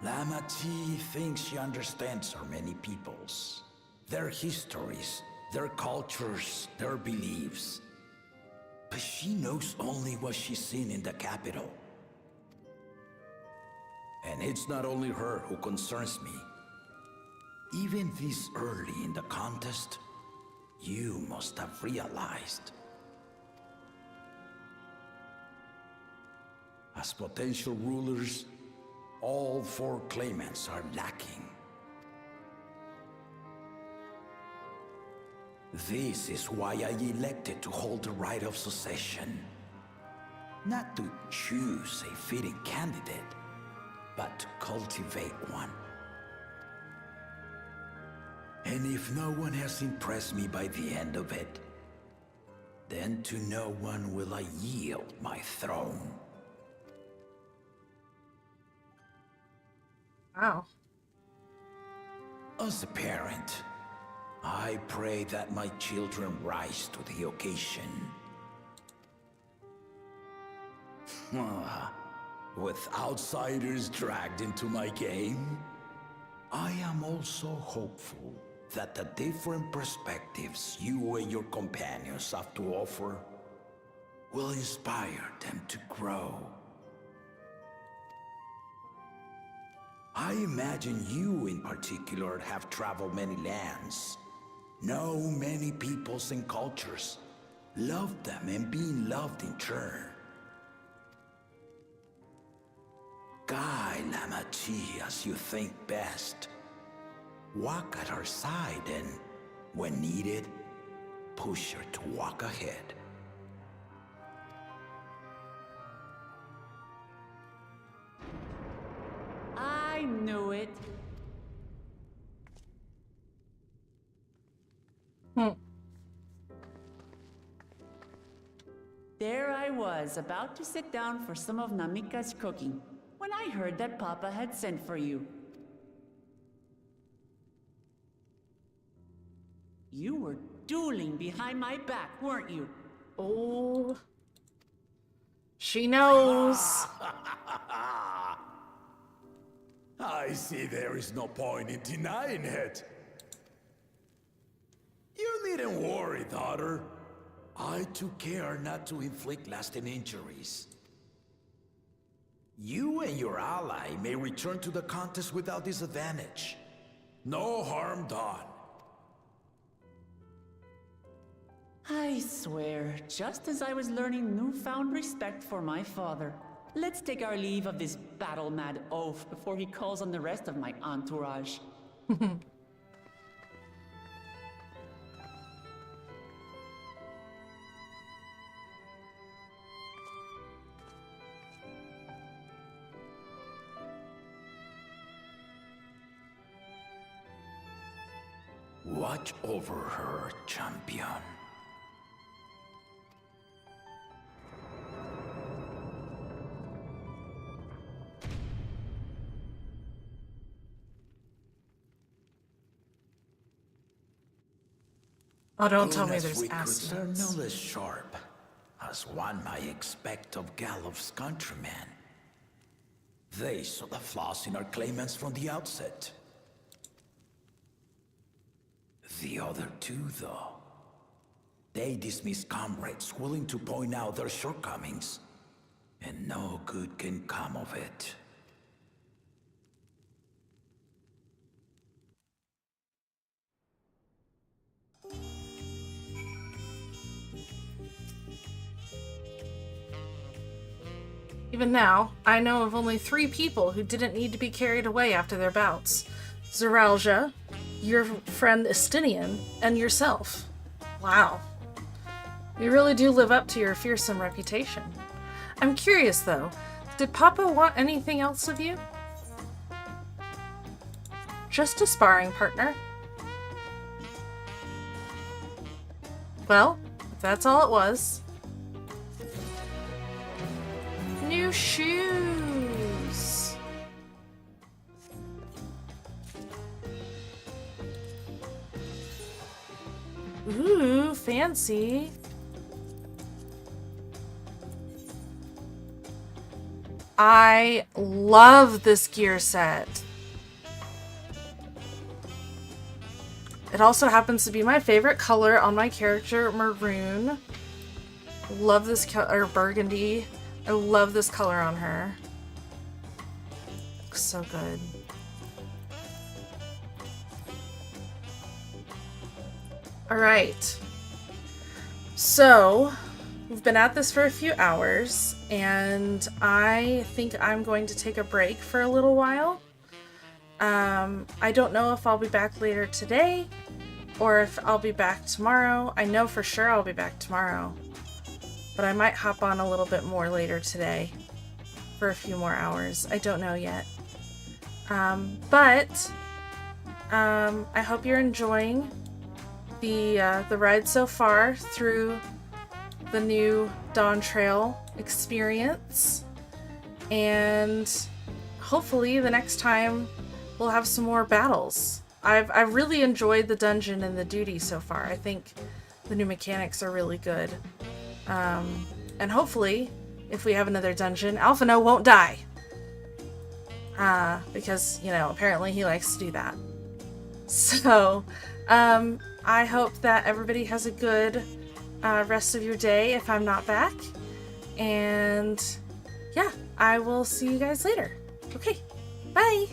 Lamati thinks she understands our many peoples. Their histories, their cultures, their beliefs. But she knows only what she's seen in the capital. And it's not only her who concerns me. Even this early in the contest, you must have realized. As potential rulers, all four claimants are lacking. This is why I elected to hold the right of succession. Not to choose a fitting candidate, but to cultivate one. And if no one has impressed me by the end of it, then to no one will I yield my throne. Wow. As a parent, I pray that my children rise to the occasion. With outsiders dragged into my game, I am also hopeful that the different perspectives you and your companions have to offer will inspire them to grow. I imagine you in particular have traveled many lands, know many peoples and cultures, loved them and been loved in turn. Guide Lamati as you think best. Walk at her side and, when needed, push her to walk ahead. knew it. There I was, about to sit down for some of Namika's cooking, when I heard that Papa had sent for you. You were dueling behind my back, weren't you? Oh. She knows. I see there is no point in denying it. You needn't worry, daughter. I took care not to inflict lasting injuries. You and your ally may return to the contest without disadvantage. No harm done. I swear, just as I was learning newfound respect for my father. Let's take our leave of this battle-mad oaf before he calls on the rest of my entourage. Watch over her, champion. Oh, don't tell me Goodness, there's recruits are ass no less sharp, as one might expect of Gallup's countrymen. They saw the flaws in our claimants from the outset. The other two, though, they dismiss comrades willing to point out their shortcomings, and no good can come of it. Even now, I know of only 3 people who didn't need to be carried away after their bouts. Zeralja, your friend Estinian, and yourself. Wow. You really do live up to your fearsome reputation. I'm curious, though. Did Papa want anything else of you? Just a sparring partner. Well, if that's all it was. New shoes. Ooh, fancy. I love this gear set. It also happens to be my favorite color on my character, maroon. Love this color, burgundy. I love this color on her. Looks so good. Alright. So, we've been at this for a few hours, and I think I'm going to take a break for a little while. I don't know if I'll be back later today, or if I'll be back tomorrow. I know for sure I'll be back tomorrow. But I might hop on a little bit more later today for a few more hours. I don't know yet. I hope you're enjoying the ride so far through the new Dawn Trail experience. And hopefully the next time we'll have some more battles. I've really enjoyed the dungeon and the duty so far. I think the new mechanics are really good. And hopefully, if we have another dungeon, Alphino won't die. Because, you know, apparently he likes to do that. So, I hope that everybody has a good rest of your day if I'm not back. And, yeah, I will see you guys later. Okay, bye!